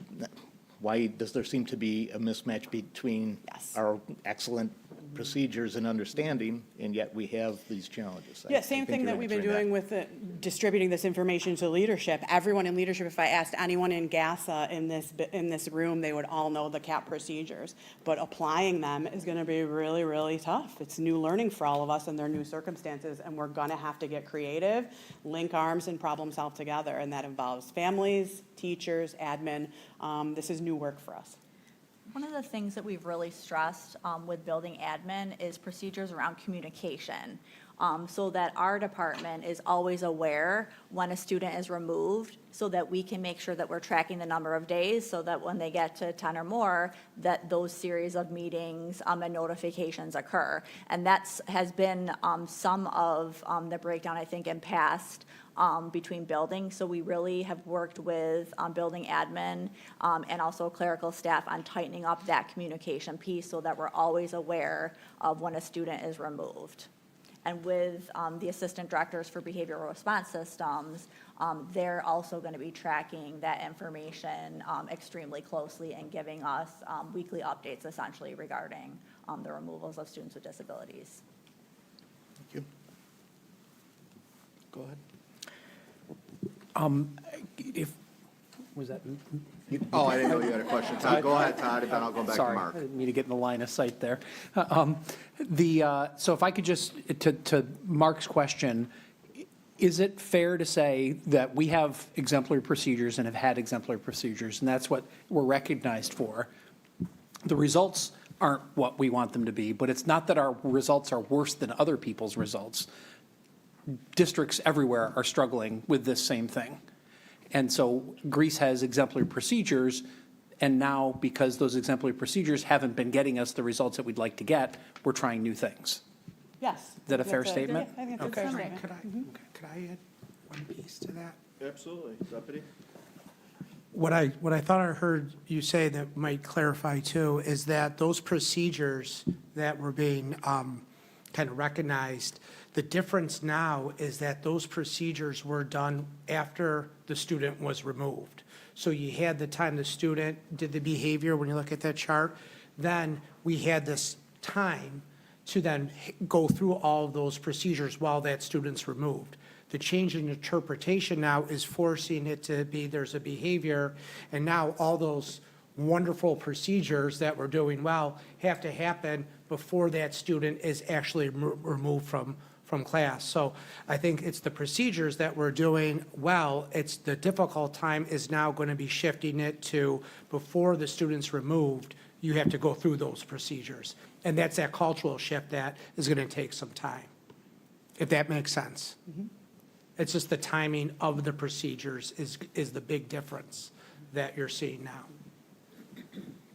why does there seem to be a mismatch between our excellent procedures and understanding, and yet we have these challenges? Yeah, same thing that we've been doing with distributing this information to leadership. Everyone in leadership, if I asked anyone in GASA in this room, they would all know the CAP procedures. But applying them is going to be really, really tough. It's new learning for all of us and their new circumstances, and we're going to have to get creative, link arms, and problem solve together. And that involves families, teachers, admin. This is new work for us. One of the things that we've really stressed with building admin is procedures around communication, so that our department is always aware when a student is removed, so that we can make sure that we're tracking the number of days, so that when they get to 10 or more, that those series of meetings and notifications occur. And that has been some of the breakdown, I think, in past between buildings. So we really have worked with building admin and also clerical staff on tightening up that communication piece, so that we're always aware of when a student is removed. And with the assistant directors for behavioral response systems, they're also going to be tracking that information extremely closely and giving us weekly updates essentially regarding the removals of students with disabilities. Thank you. Go ahead. Was that? Oh, I didn't know you had a question. Todd, go ahead, Todd, and then I'll go back to Mark. Sorry, I didn't mean to get in the line of sight there. So if I could just, to Mark's question, is it fair to say that we have exemplary procedures and have had exemplary procedures, and that's what we're recognized for? The results aren't what we want them to be, but it's not that our results are worse than other people's results. Districts everywhere are struggling with this same thing. And so Greece has exemplary procedures, And now, because those exemplary procedures haven't been getting us the results that we'd like to get, we're trying new things. Yes. Is that a fair That's statement? Yeah, I think that's Okay. a fair statement. Could I add one piece to that? Absolutely. Deputy? What I thought I heard you say that might clarify too is that those procedures that were being kind of recognized, the difference now is that those procedures were done after the student was removed. So you had the time the student did the behavior, when you look at that chart, then we had this time to then go through all of those procedures while that student's removed. The change in interpretation now is forcing it to be, there's a behavior, and now all those wonderful procedures that we're doing well have to happen before that student is actually removed from class. So I think it's the procedures that we're doing well. It's the difficult time is now going to be shifting it to before the student's removed, you have to go through those procedures. And that's that cultural shift that is going to take some time, if that makes sense. It's just the timing of the procedures is the big difference that you're seeing now.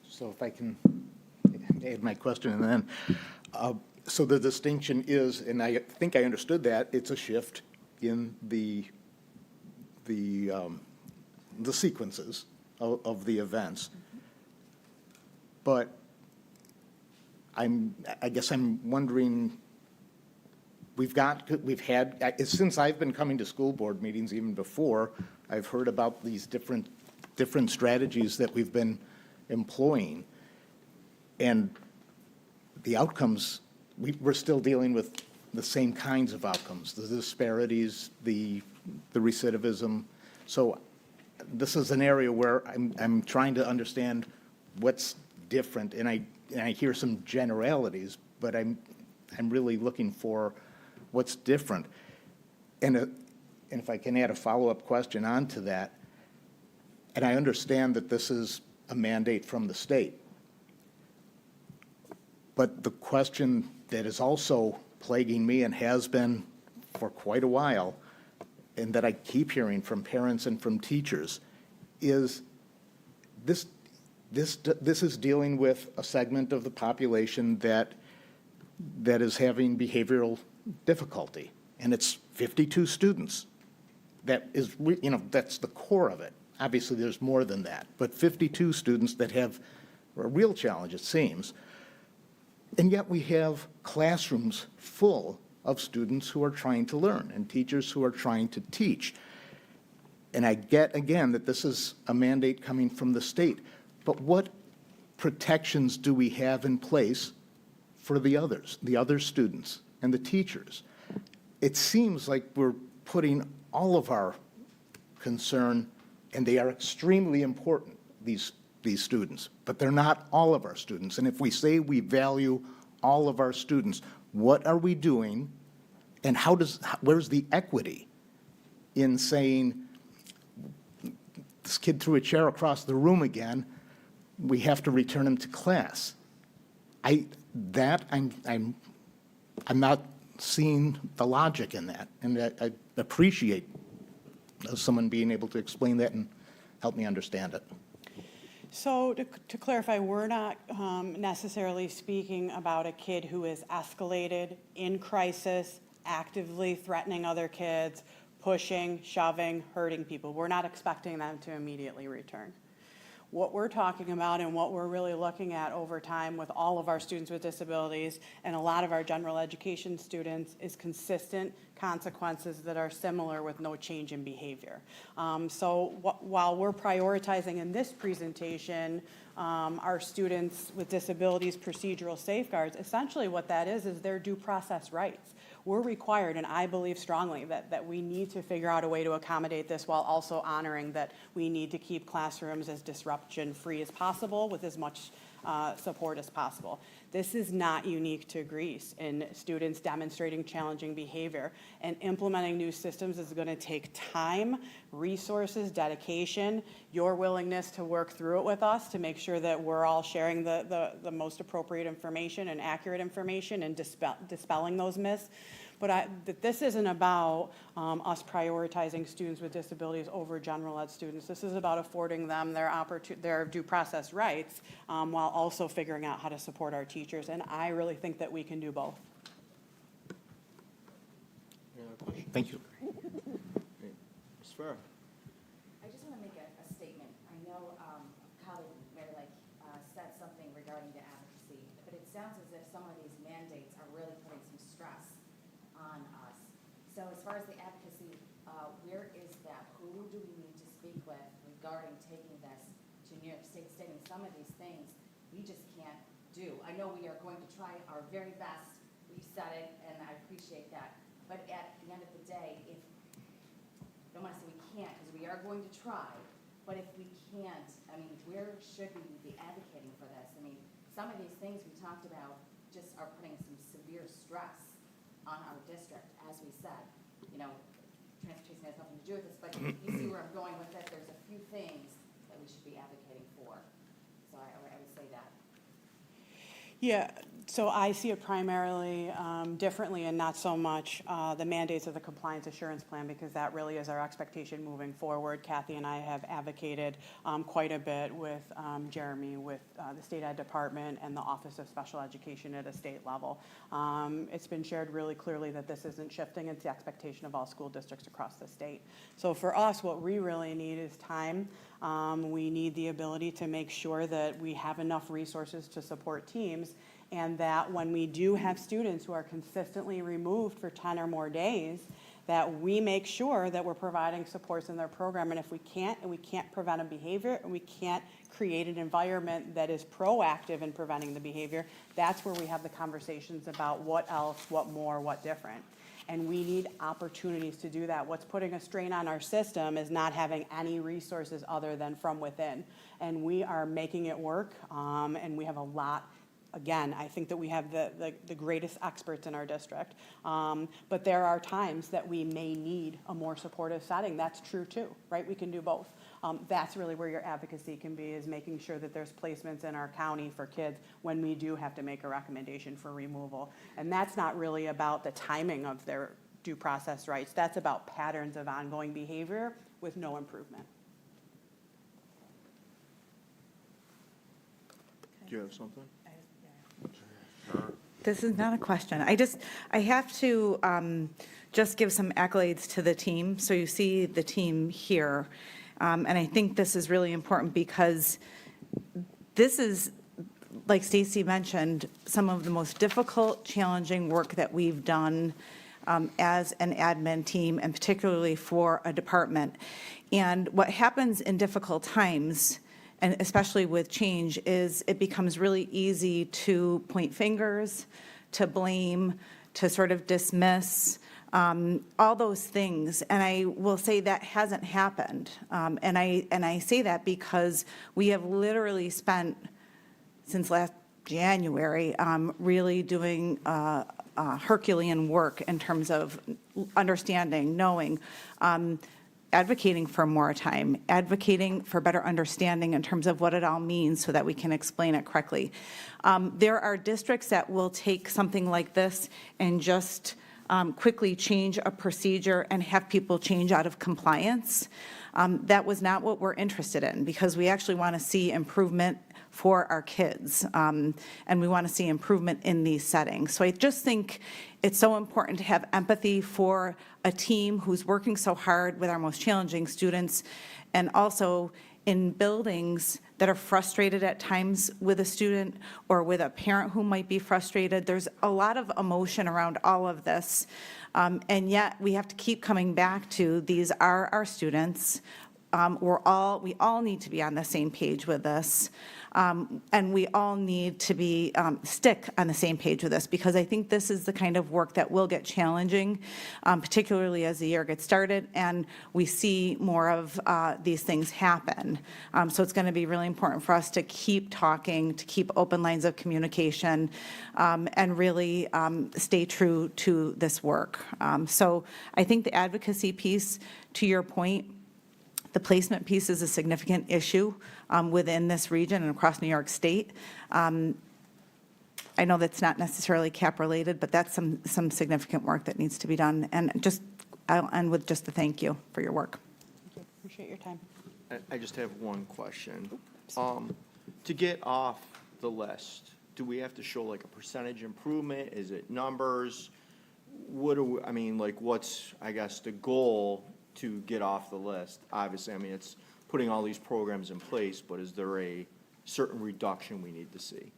So if I can add my question, and then, so the distinction is, and I think I understood that, it's a shift in the sequences of the events. But I guess I'm wondering, we've had, since I've been coming to school board meetings, even before, I've heard about these different strategies that we've been employing. And the outcomes, we're still dealing with the same kinds of outcomes, the disparities, the recidivism. So this is an area where I'm trying to understand what's different, and I hear some generalities, but I'm really looking for what's different. And if I can add a follow-up question onto that, and I understand that this is a mandate from the state, but the question that is also plaguing me and has been for quite a while, and that I keep hearing from parents and from teachers, is this is dealing with a segment of the population that is having behavioral difficulty, and it's 52 students. That is, that's the core of it. Obviously, there's more than that, but 52 students that have a real challenge, it seems. And yet we have classrooms full of students who are trying to learn and teachers who are trying to teach. And I get, again, that this is a mandate coming from the state, but what protections do we have in place for the others, the other students and the teachers? It seems like we're putting all of our concern, and they are extremely important, these students, but they're not all of our students. And if we say we value all of our students, what are we doing, and where's the equity in saying, this kid threw a chair across the room again, we have to return him to class? I'm not seeing the logic in that, and I appreciate someone being able to explain that and help me understand it. So to clarify, we're not necessarily speaking about a kid who is escalated, in crisis, actively threatening other kids, pushing, shoving, hurting people. We're not expecting them to immediately return. What we're talking about and what we're really looking at over time with all of our students with disabilities and a lot of our general education students is consistent consequences that are similar with no change in behavior. While we're prioritizing in this presentation our students with disabilities procedural safeguards, essentially what that is their due process rights. We're required, and I believe strongly that we need to figure out a way to accommodate this while also honoring that we need to keep classrooms as disruption-free as possible with as much support as possible. This is not unique to Greece in students demonstrating challenging behavior, and implementing new systems is going to take time, resources, dedication, your willingness to work through it with us to make sure that we're all sharing the most appropriate information and accurate information and dispelling those myths. That this isn't about us prioritizing students with disabilities over general ed students. This is about affording them their due process rights while also figuring out how to support our teachers. And I really think that we can do both. Thank you. Ms. Farah. I just want to make a statement. I know colleague Mary Lake said something regarding the advocacy, but it sounds as if some of these mandates are really putting some stress on us. So as far as the advocacy, where is that? Who do we need to speak with regarding taking this to New York State, stating some of these things we just can't do? I know we are going to try our very best. We've said it, and I appreciate that. But at the end of the day, I don't want to say we can't, because we are going to try, but if we can't, I mean, where should we be advocating for this? I mean, some of these things we talked about just are putting some severe stress on our district, as we said. You know, transportation has nothing to do with this, but you see where I'm going with it. There's a few things that we should be advocating for. So I would say that. Yeah, so I see it primarily differently and not so much the mandates of the compliance assurance plan, because that really is our expectation moving forward. Kathy and I have advocated quite a bit with Jeremy, with the State Ed Department and the Office of Special Education at a state level. It's been shared really clearly that this isn't shifting. It's the expectation of all school districts across the state. So for us, what we really need is time. We need the ability to make sure that we have enough resources to support teams, and that when we do have students who are consistently removed for 10 or more days, that we make sure that we're providing supports in their program. And if we can't, and we can't prevent a behavior, and we can't create an environment that is proactive in preventing the behavior, that's where we have the conversations about what else, what more, what different. And we need opportunities to do that. What's putting a strain on our system is not having any resources other than from within. And we are making it work, and we have a lot. Again, I think that we have the greatest experts in our district. But there are times that we may need a more supportive setting. That's true too, right? We can do both. That's really where your advocacy can be, is making sure that there's placements in our county for kids when we do have to make a recommendation for removal. And that's not really about the timing of their due process rights. That's about patterns of ongoing behavior with no improvement. Do you have something? This is not a question. I have to just give some accolades to the team. So you see the team here. And I think this is really important, because this is, like Stacy mentioned, some of the most difficult, challenging work that we've done as an admin team, and particularly for a department. And what happens in difficult times, and especially with change, is it becomes really easy to point fingers, to blame, to sort of dismiss, all those things. And I will say that hasn't happened. And I say that because we have literally spent, since last January, really doing Herculean work in terms of understanding, knowing, advocating for more time, advocating for better understanding in terms of what it all means so that we can explain it correctly. There are districts that will take something like this and just quickly change a procedure and have people change out of compliance. That was not what we're interested in, because we actually want to see improvement for our kids, and we want to see improvement in these settings. So I just think it's so important to have empathy for a team who's working so hard with our most challenging students, and also in buildings that are frustrated at times with a student or with a parent who might be frustrated. There's a lot of emotion around all of this, and yet we have to keep coming back to, these are our students. We all need to be on the same page with this. And we all need to be stick on the same page with this, because I think this is the kind of work that will get challenging, particularly as the year gets started and we see more of these things happen. So it's going to be really important for us to keep talking, to keep open lines of communication, and really stay true to this work. So I think the advocacy piece, to your point, the placement piece is a significant issue within this region and across New York State. I know that's not necessarily cap-related, but that's some significant work that needs to be done. And just, I'll end with just a thank you for your work. Appreciate your time. I just have one question. To get off the list, do we have to show like a percentage improvement? Is it numbers? What do we, I mean, like, what's, I guess, the goal to get off the list? Obviously, I mean, it's putting all these programs in place, but is there a certain reduction we need to see?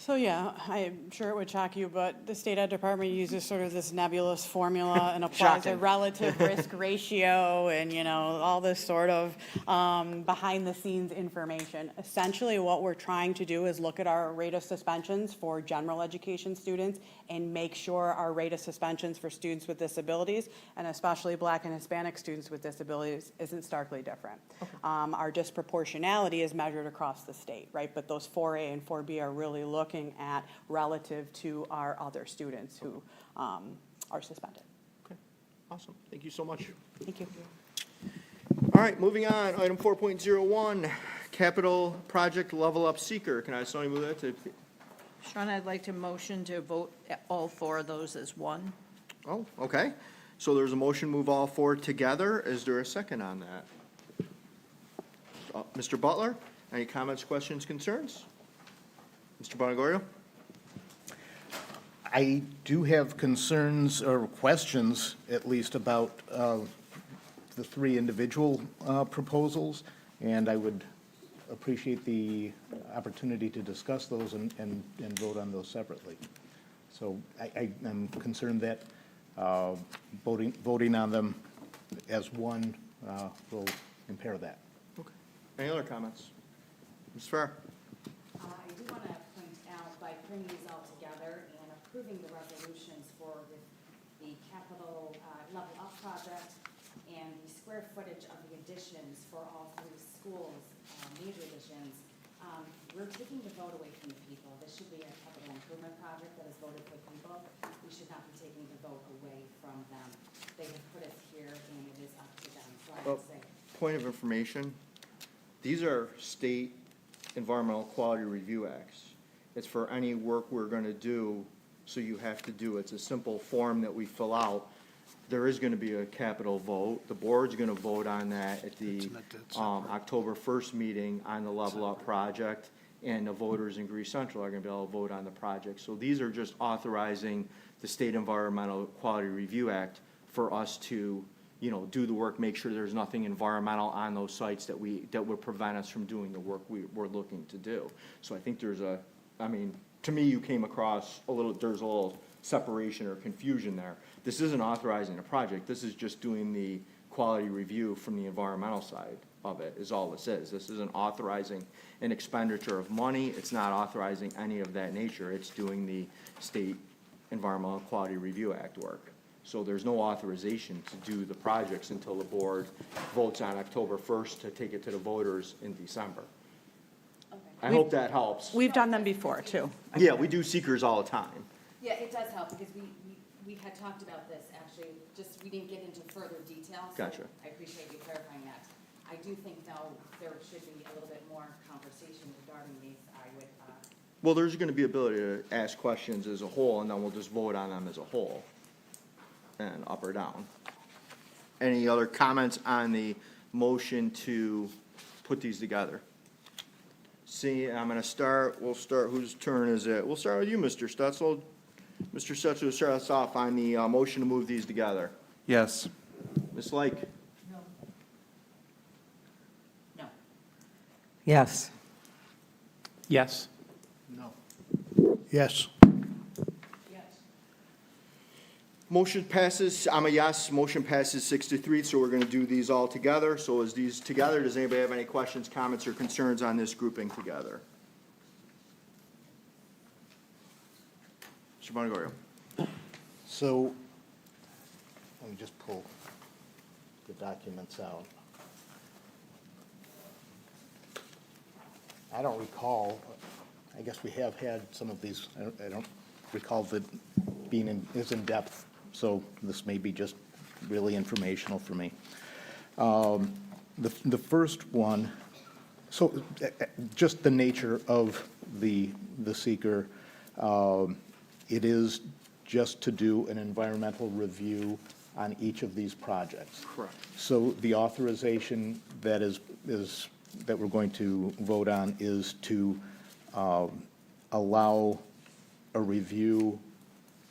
So yeah, I'm sure it would shock you, but the state ed department uses sort of this nebulous formula and applies a Shocking. relative risk ratio and, all this sort of behind the scenes information. Essentially, what we're trying to do is look at our rate of suspensions for general education students and make sure our rate of suspensions for students with disabilities, and especially Black and Hispanic students with disabilities, isn't starkly different. Our disproportionality is measured across the state, right? But those 4A and 4B are really looking at relative to our other students who are suspended. Okay, awesome. Thank you so much. Thank you. All right, moving on. Item 4.01, capital project level up seeker. Can I have somebody move that to? Sean, I'd like to motion to vote all four of those as one. Oh, okay. So there's a motion, move all four together. Is there a second on that? Mr. Butler, any comments, questions, concerns? Mr. Bonnegorio? I do have concerns or questions, at least, about the three individual proposals, and I would appreciate the opportunity to discuss those and vote on those separately. So I am concerned that voting on them as one will impair that. Okay. Any other comments? Ms. Farr? I do want to point out, by putting these all together and approving the resolutions for the capital level up project and the square footage of the additions for all three schools, major additions, we're taking the vote away from the people. This should be a capital improvement project that is voted for people. We should not be taking the vote away from them. They have put us here, and it is up to them. So I would say, Point of information, these are state environmental quality review acts. It's for any work we're going to do, so you have to do, it's a simple form that we fill out. There is going to be a capital vote. The board's going to vote on that at the October 1st meeting on the Level Up project, and the voters in Greece Central are going to be able to vote on the project. So these are just authorizing the State Environmental Quality Review Act for us to, do the work, make sure there's nothing environmental on those sites that would prevent us from doing the work we're looking to do. So I think there's to me, you came across there's a little separation or confusion there. This isn't authorizing a project. This is just doing the quality review from the environmental side of it, is all this is. This isn't authorizing an expenditure of money. It's not authorizing any of that nature. It's doing the State Environmental Quality Review Act work. So there's no authorization to do the projects until the board votes on October 1st to take it to the voters in December. I hope that helps. We've done them before, too. Yeah, we do seekers all the time. yeah, it does help, because we had talked about this, actually, just, we didn't get into further detail. So Gotcha. I appreciate you clarifying that. I do think, though, there should be a little bit more conversation regarding these. I would, Well, there's going to be ability to ask questions as a whole, and then we'll just vote on them as a whole, and up or down. Any other comments on the motion to put these together? See, I'm going to start, we'll start, whose turn is it? We'll start with you, Mr. Stutzel. Mr. Stutzel will start us off on the motion to move these together. Yes. Ms. Lake? no. Yes. Yes. No. Yes. Motion passes, I'm a yes, motion passes 6-3, so we're going to do these all together. So as these together, does anybody have any questions, comments, or concerns on this grouping together? Mr. Bonnegorio. So, let me just pull the documents out. I don't recall, I guess we have had some of these, I don't recall that being as in-depth, so this may be just really informational for me. The first one, so just the nature of the seeker, It is just to do an environmental review on each of these projects. Correct. So the authorization that that we're going to vote on is to allow a review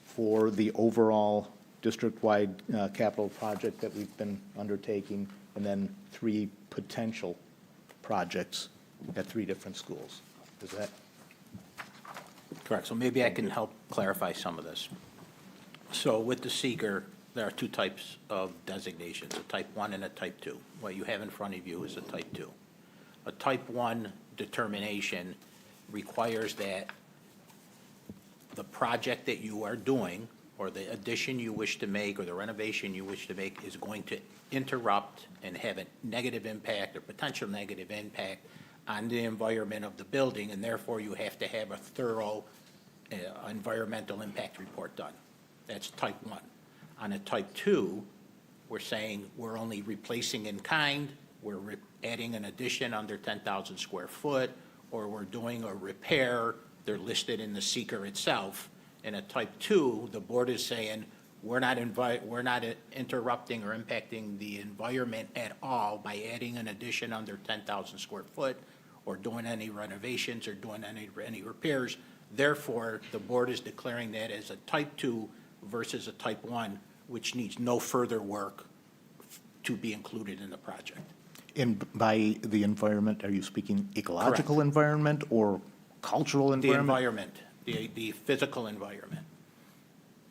for the overall district-wide capital project that we've been undertaking, and then 3 potential projects at 3 different schools. Is that? Correct. So maybe I can help clarify some of this. So with the seeker, there are 2 types of designations, a type 1 and a type 2. What you have in front of you is a type 2. A type 1 determination requires that the project that you are doing, or the addition you wish to make, or the renovation you wish to make, is going to interrupt and have a negative impact or potential negative impact on the environment of the building, and therefore you have to have a thorough environmental impact report done. That's type 1. On a type 2, we're saying we're only replacing in kind, we're adding an addition under 10,000 square foot, or we're doing a repair, they're listed in the seeker itself. In a type 2, the board is saying, we're not interrupting or impacting the environment at all by adding an addition under 10,000 square foot, or doing any renovations, or doing any repairs. Therefore, the board is declaring that as a type 2 versus a type 1, which needs no further work to be included in the project. And by the environment, are you speaking ecological environment or cultural The environment? environment, the physical environment.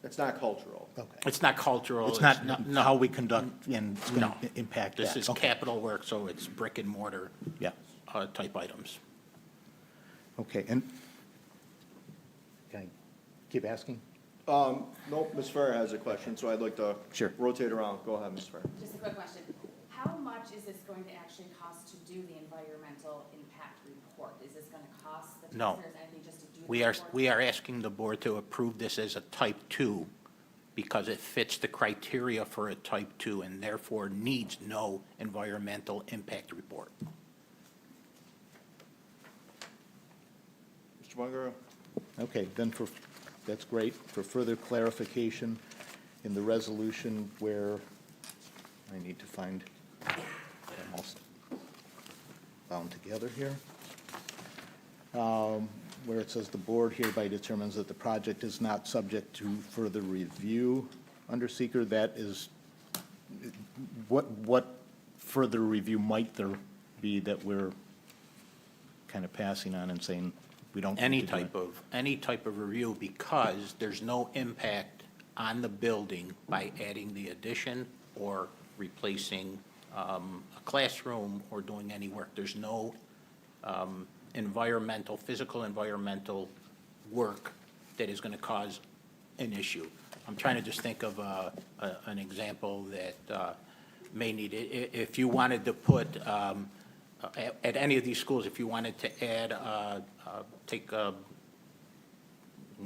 It's not cultural. Okay. It's not cultural. It's not how we conduct and it's going No. to impact that. This is Okay. capital work, so it's brick and mortar Yeah. type items. Okay, and can I keep asking? Nope, Ms. Farah has a question, so I'd like to Sure. rotate around. Go ahead, Ms. Farah. Just a quick question. How much is this going to actually cost to do the environmental impact report? Is this going to cost the No. taxpayers anything just to do the We are, report? we are asking the board to approve this as a type 2 because it fits the criteria for a type 2 and therefore needs no environmental impact report. Mr. Bungaro? Okay, then that's great. For further clarification, in the resolution where I need to find, almost bound together here, where it says the board hereby determines that the project is not subject to further review under seeker, that is, what further review might there be that we're kind of passing on and saying we don't Any need to do it? any type of review, because there's no impact on the building by adding the addition or replacing a classroom or doing any work. There's no physical environmental work that is going to cause an issue. I'm trying to just think of an example that may need it. If you wanted to put, at any of these schools, if you wanted to add, take one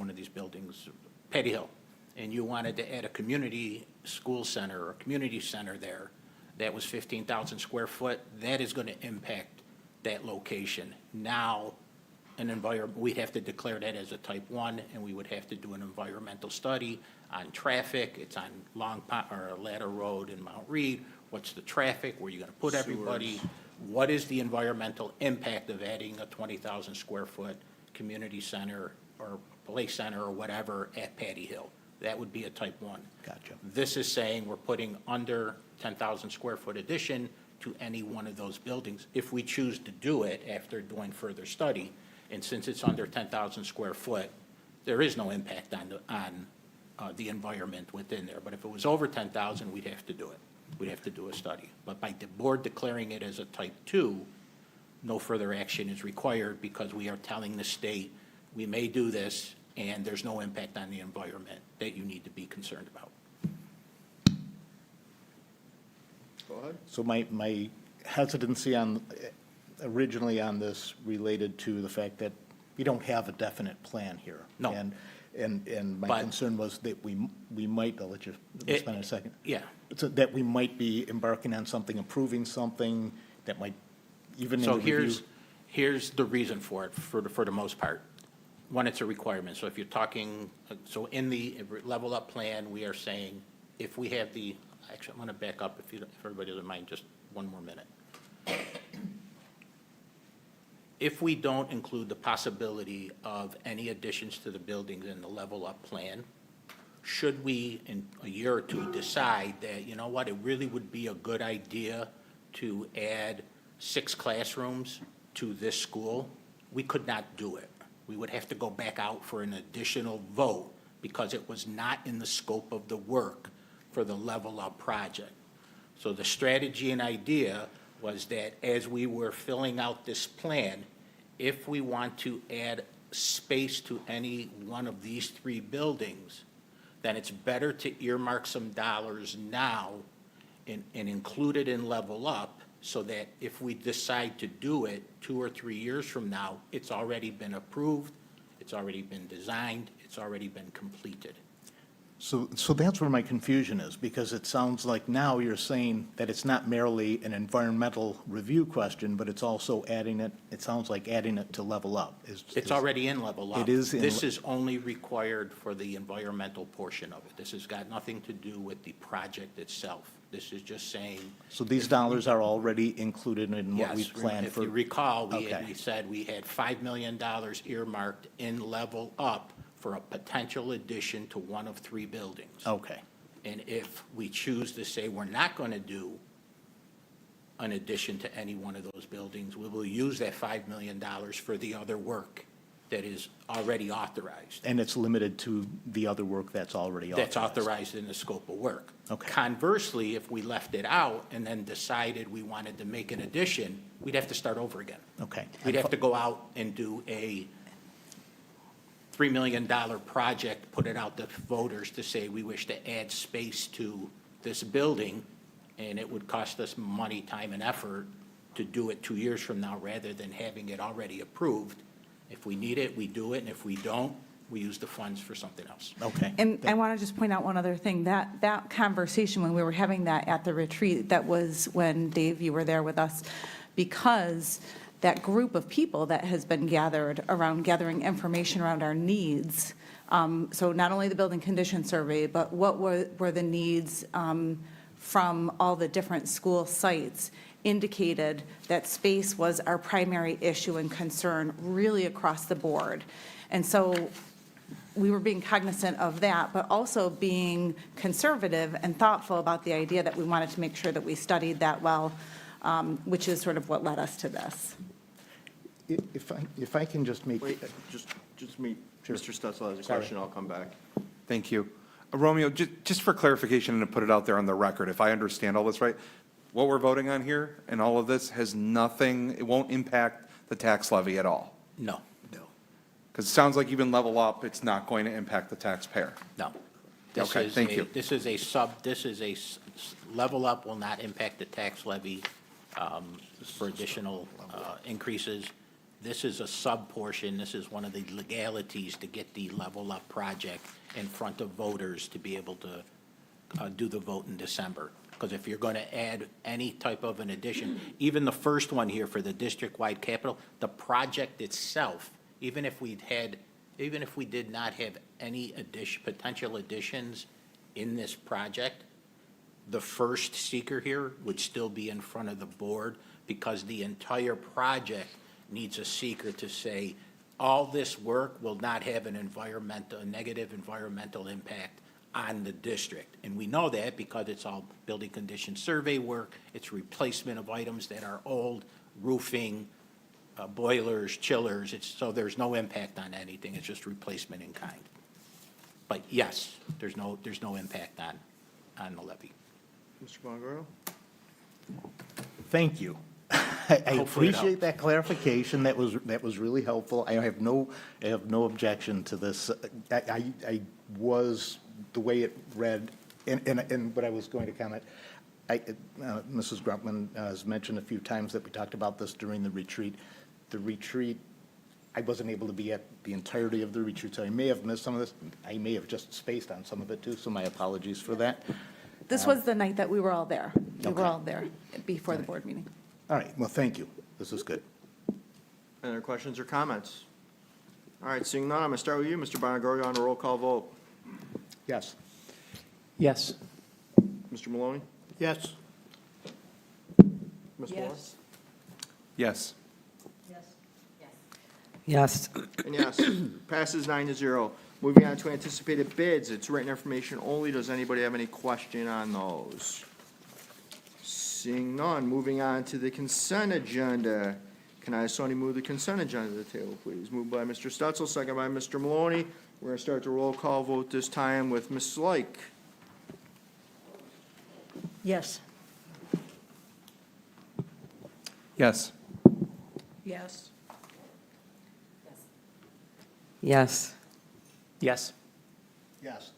of these buildings, Patty Hill, and you wanted to add a community school center or community center there, that was 15,000 square foot, that is going to impact that location. Now, we'd have to declare that as a type 1, and we would have to do an environmental study on traffic. It's on Ladder Road in Mount Reed. What's the traffic? Where are you going to put everybody? What is the environmental impact of adding a 20,000 square foot community center or play center or whatever at Patty Hill? That would be a type 1. Gotcha. This is saying we're putting under 10,000 square foot addition to any one of those buildings if we choose to do it after doing further study. And since it's under 10,000 square foot, there is no impact on the environment within there. But if it was over 10,000, we'd have to do it. We'd have to do a study. But by the board declaring it as a type 2, no further action is required because we are telling the state, we may do this and there's no impact on the environment that you need to be concerned about. Go ahead. So my hesitancy originally on this related to the fact that we don't have a definite plan here. No. And my But- concern was that we might, I'll let you spend a second. Yeah. So that we might be embarking on something, approving something that might, even in the So review. here's the reason for it, for the most part. when it's a requirement. So if you're talking, so in the level up plan, we are saying, if we have the, actually, I'm going to back up if everybody doesn't mind, just one more minute. If we don't include the possibility of any additions to the buildings in the level up plan, should we, in a year or two, decide that, you know what, it really would be a good idea to add 6 classrooms to this school, we could not do it. We would have to go back out for an additional vote because it was not in the scope of the work for the level up project. So the strategy and idea was that as we were filling out this plan, if we want to add space to any one of these 3 buildings, then it's better to earmark some dollars now and include it in level up so that if we decide to do it 2 or 3 years from now, it's already been approved, it's already been designed, it's already been completed. So that's where my confusion is, because it sounds like now you're saying that it's not merely an environmental review question, but it's also adding it, it sounds like adding it to level up. It's already in level up. It is in. This is only required for the environmental portion of it. This has got nothing to do with the project itself. This is just saying. So these dollars are already included in what we Yes, planned for? if you recall, we Okay. said we had $5 million earmarked in level up for a potential addition to one of 3 buildings. Okay. And if we choose to say we're not going to do an addition to any one of those buildings, we will use that $5 million for the other work that is already authorized. And it's limited to the other work that's already authorized? That's authorized in the scope of work. Okay. Conversely, if we left it out and then decided we wanted to make an addition, we'd have to start over again. Okay. We'd have to go out and do a $3 million project, put it out to voters to say we wish to add space to this building, and it would cost us money, time, and effort to do it 2 years from now rather than having it already approved. If we need it, we do it, and if we don't, we use the funds for something else. Okay. And I want to just point out one other thing, that conversation, when we were having that at the retreat, that was when, Dave, you were there with us, because that group of people that has been gathered around gathering information around our needs, so not only the building condition survey, but what were the needs from all the different school sites, indicated that space was our primary issue and concern really across the board. And so we were being cognizant of that, but also being conservative and thoughtful about the idea that we wanted to make sure that we studied that well, which is sort of what led us to this. If I can just make. Wait, just me. Sure. Mr. Stutzel has a Sorry. question, I'll come back. Thank you. Romeo, just for clarification and to put it out there on the record, if I understand all this right, what we're voting on here and all of this has nothing, it won't impact the tax levy at all? No, Because it sounds like even level up, it's not going to impact the taxpayer. no. Okay, thank you. This is a level up will not impact the tax levy for additional increases. This is a sub-portion. This is one of the legalities to get the level up project in front of voters to be able to do the vote in December. Because if you're going to add any type of an addition, even the first one here for the district-wide capital, the project itself, even if we did not have any potential additions in this project, the first seeker here would still be in front of the board because the entire project needs a seeker to say, all this work will not have a negative environmental impact on the district. And we know that because it's all building condition survey work, it's replacement of items that are old, roofing, boilers, chillers, so there's no impact on anything, it's just replacement in kind. But yes, there's no impact on the levy. Mr. Bongaro? Thank you. I appreciate that clarification. That was really helpful. I have no objection to this. I was, the way it read, and what I was going to comment, Mrs. Gruntman has mentioned a few times that we talked about this during the retreat. The retreat, I wasn't able to be at the entirety of the retreat, so I may have missed some of this. I may have just spaced on some of it too, so my apologies for that. This was the night that we were all there. We were Okay. all there before the board meeting. All right, well, thank you. This is good. Any other questions or comments? All right, seeing none, I'm going to start with you, Mr. Bonagoro, on a roll call vote. Yes. Yes. Mr. Maloney? Yes. Ms. Moore? Yes. Yes. And yes, passes 9-0. Moving on to anticipated bids, it's written information only. Does anybody have any question on those? Seeing none, moving on to the consent agenda. Can I have somebody move the consent agenda to the table, please? Moved by Mr. Stutzel, second by Mr. Maloney. We're going to start the roll call vote this time with Ms. Like. Yes. Yes. Yes. Yes. Yes. Yes.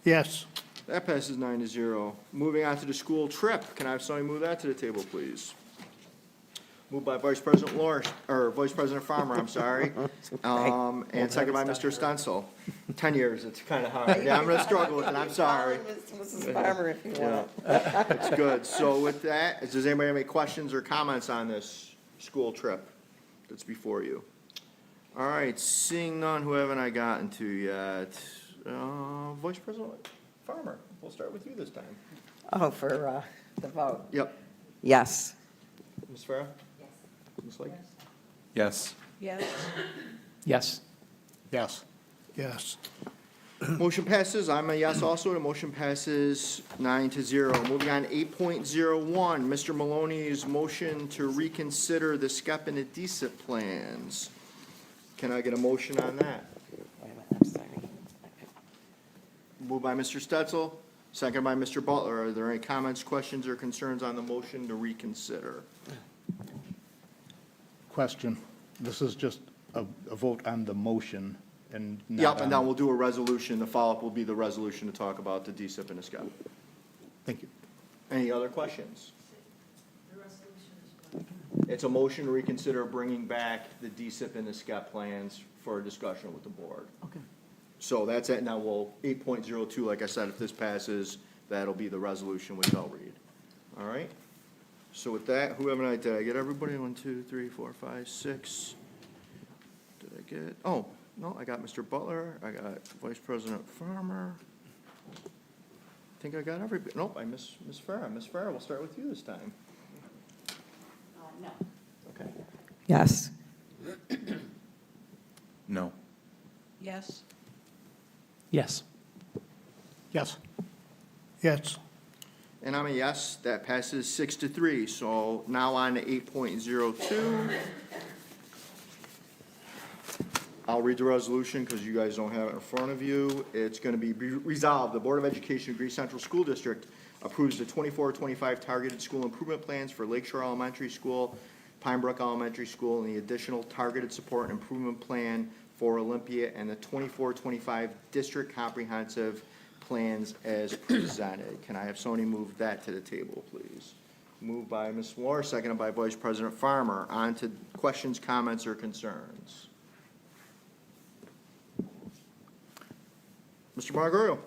Yes. That passes 9-0. Moving on to the school trip. Can I have somebody move that to the table, please? Moved by Vice President Lawrence, or Vice President Farmer, I'm sorry. And second by Mr. Stensel. 10 years, it's kind of hard. Yeah, I'm going to struggle with it, I'm sorry. Mrs. Farmer, if you Yeah, it's good. So with that, does anybody have any questions or comments on this school trip that's before you? All right, seeing none, who haven't I gotten to yet? Vice President Farmer, we'll start with you this time. Oh, for the vote. Yep. Yes. Ms. Farah? Yes. Ms. Lake? Yes. Yes. Yes. Yes. Yes. Motion passes. I'm a yes also. The motion passes 9-0. Moving on, 8.01, Mr. Maloney's motion to reconsider the SCEP and ADCIP plans. Can I get a motion on that? Wait a minute, I'm sorry. Moved by Mr. Stetzel, second by Mr. Butler. Are there any comments, questions, or concerns on the motion to reconsider? Question. This is just a vote on the motion and not Yep, and on- now we'll do a resolution. The follow-up will be the resolution to talk about the DSIP and the SCEP. Thank you. Any other questions? It's a motion to reconsider bringing back the DSIP and the SCEP plans for a discussion with the board. Okay. So that's it. Now we'll, 8.02, like I said, if this passes, that'll be the resolution, which I'll read. All right? So with that, who haven't I, did I get everybody? 1, 2, 3, 4, 5, 6. Did I get, oh, no, I got Mr. Butler, I got Vice President Farmer. I think I got everybody. Nope, I missed Ms. Farah. Ms. Farah, we'll start with you this time. No. Okay. Yes. No. Yes. Yes. Yes. Yes. And I'm a yes, that passes 6-3. So now on to 8.02. I'll read the resolution because you guys don't have it in front of you. It's going to be resolved. The Board of Education of Greece Central School District approves the 24-25 targeted school improvement plans for Lakeshore Elementary School, Pine Brook Elementary School, and the additional targeted support and improvement plan for Olympia, and the 24-25 district comprehensive plans as presented. Can I have somebody move that to the table, please? Moved by Ms. Moore, seconded by Vice President Farmer. On to questions, comments, or concerns. Mr. Margario.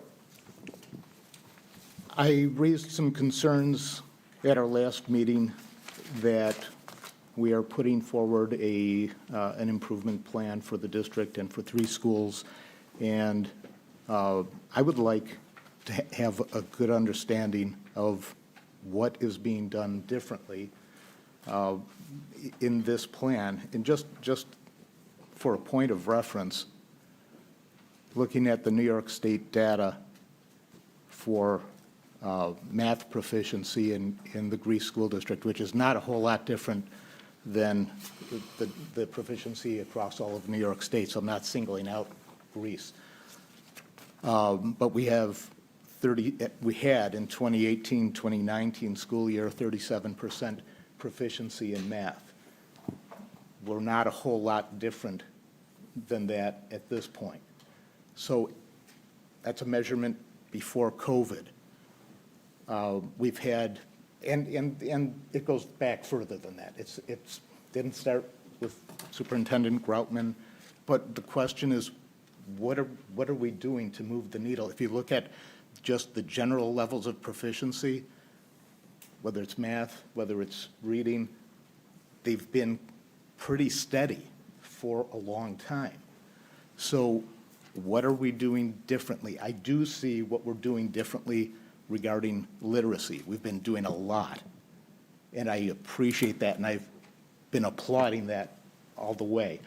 I raised some concerns at our last meeting that we are putting forward an improvement plan for the district and for 3 schools. And I would like to have a good understanding of what is being done differently in this plan. And just for a point of reference, looking at the New York State data for math proficiency in the Greece School District, which is not a whole lot different than the proficiency across all of New York State, so I'm not singling out Greece. But we had in 2018-2019 school year 37% proficiency in math. We're not a whole lot different than that at this point. So that's a measurement before COVID. We've had, and it goes back further than that. It's didn't start with Superintendent Groutman, but the question is, what are we doing to move the needle? If you look at just the general levels of proficiency, whether it's math, whether it's reading, they've been pretty steady for a long time. So what are we doing differently? I do see what we're doing differently regarding literacy. We've been doing a lot, and I appreciate that, and I've been applauding that all the way.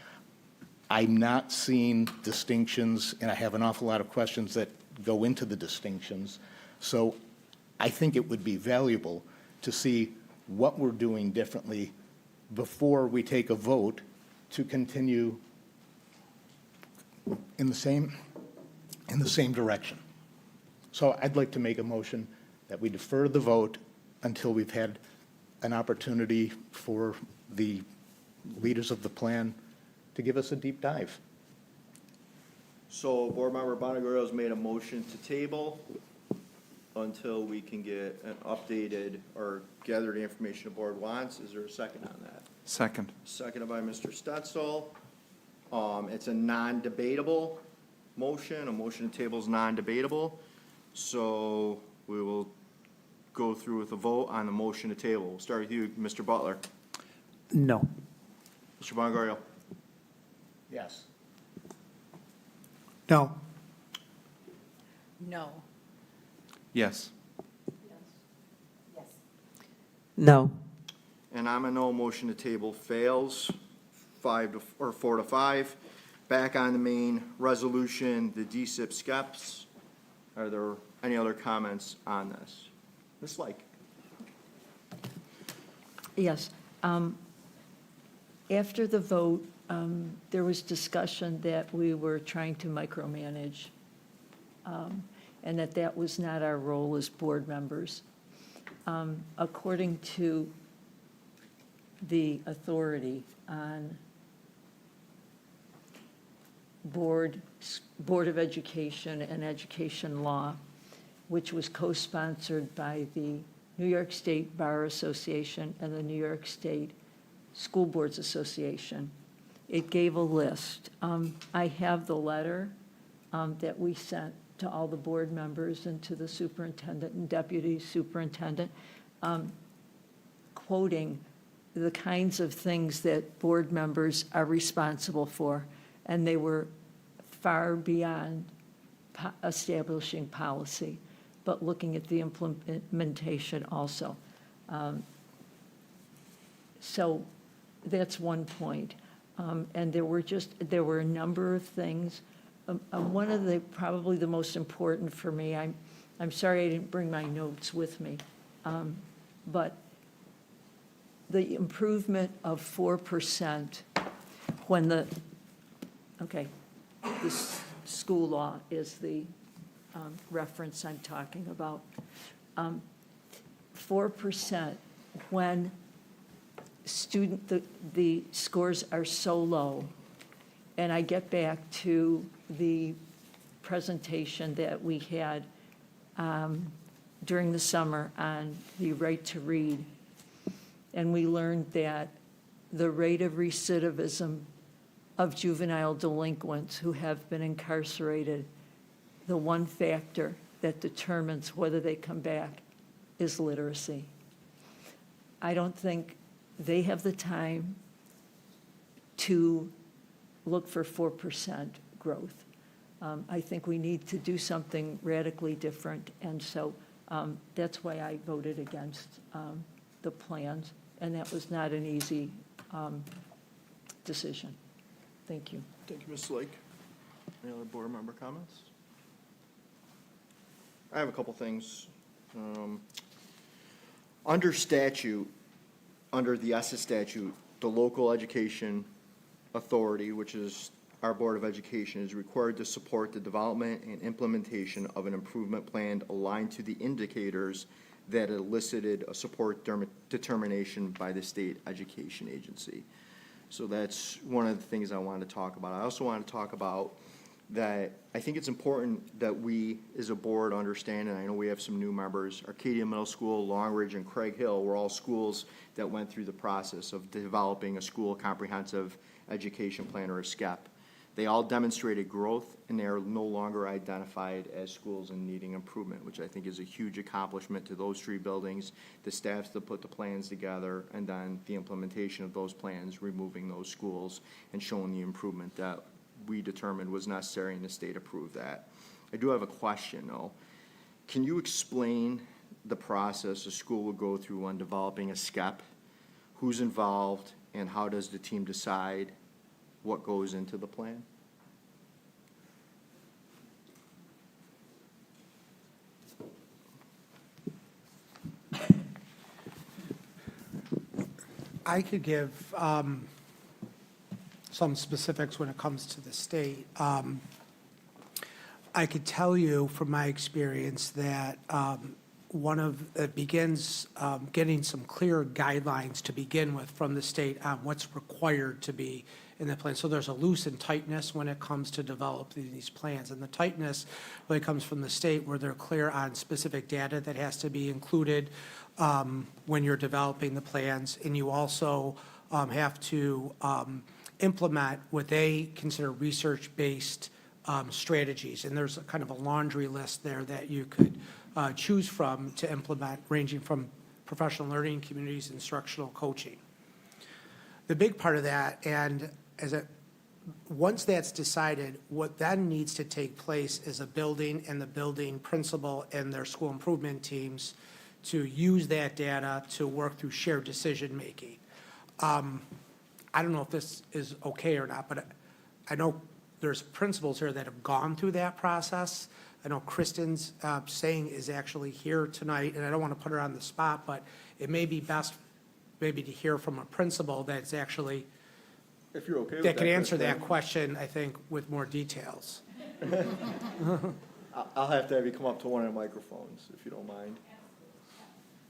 I'm not seeing distinctions, and I have an awful lot of questions that go into the distinctions. So I think it would be valuable to see what we're doing differently before we take a vote to continue in the same direction. So I'd like to make a motion that we defer the vote until we've had an opportunity for the leaders of the plan to give us a deep dive. So Board Member Bonagorio's made a motion to table until we can get an updated or gather the information the board wants. Is there a second on that? Second. Seconded by Mr. Stetzel. It's a non-debatable motion. A motion to table is non-debatable. So we will go through with a vote on the motion to table. We'll start with you, Mr. Butler. No. Mr. Bongorio. Yes. No. No. Yes. No. And I'm a no. Motion to table fails, 4 to 5. Back on the main resolution, the DSIP SCEPs. Are there any other comments on this? Ms. Lake? Yes. After the vote, there was discussion that we were trying to micromanage, and that was not our role as board members. According to the authority on Board of Education and Education Law, which was co-sponsored by the New York State Bar Association and the New York State School Boards Association. It gave a list. I have the letter that we sent to all the board members and to the superintendent and deputy superintendent, quoting the kinds of things that board members are responsible for, and they were far beyond establishing policy, but looking at the implementation also. So that's one point. And there were a number of things. One of probably the most important for me, I'm sorry I didn't bring my notes with me, but the improvement of 4% when this school law is the reference I'm talking about. 4% when the scores are so low. And I get back to the presentation that we had during the summer on the right to read. And we learned that the rate of recidivism of juvenile delinquents who have been incarcerated, the one factor that determines whether they come back is literacy. I don't think they have the time to look for 4% growth. I think we need to do something radically different, and so that's why I voted against the plans, and that was not an easy decision. Thank you. Thank you, Ms. Lake. Any other board member comments? I have a couple things. Under statute, under the ESSA statute, the local education authority, which is our Board of Education, is required to support the development and implementation of an improvement plan aligned to the indicators that elicited a support determination by the state education agency. So that's one of the things I wanted to talk about. I also want to talk about that I think it's important that we, as a board, understand, and I know we have some new members, Arcadia Middle School, Long Ridge, and Craig Hill were all schools that went through the process of developing a school comprehensive education plan, or a SCEP. They all demonstrated growth, and they are no longer identified as schools in needing improvement, which I think is a huge accomplishment to those three buildings, the staffs that put the plans together, and then the implementation of those plans, removing those schools and showing the improvement that we determined was necessary and the state approved that. I do have a question though. Can you explain the process a school will go through on developing a SCEP? Who's involved and how does the team decide what goes into the plan? I could give some specifics when it comes to the state. I could tell you from my experience that it begins getting some clear guidelines to begin with from the state on what's required to be in the plan. So there's a loose and tightness when it comes to developing these plans. And the tightness really comes from the state where they're clear on specific data that has to be included when you're developing the plans. And you also have to implement what they consider research-based strategies. And there's a kind of a laundry list there that you could choose from to implement, ranging from professional learning communities, instructional coaching. The big part of that, and once that's decided, what then needs to take place is a building and the building principal and their school improvement teams to use that data to work through shared decision-making. I don't know if this is okay or not, but I know there's principals here that have gone through that process. I know Kristen's saying is actually here tonight, and I don't want to put her on the spot, but it may be best maybe to hear from a principal that's actually, If you're okay with that can answer Kristen. that question, I think, with more details. I'll have to have you come up to one of the microphones, if you don't mind.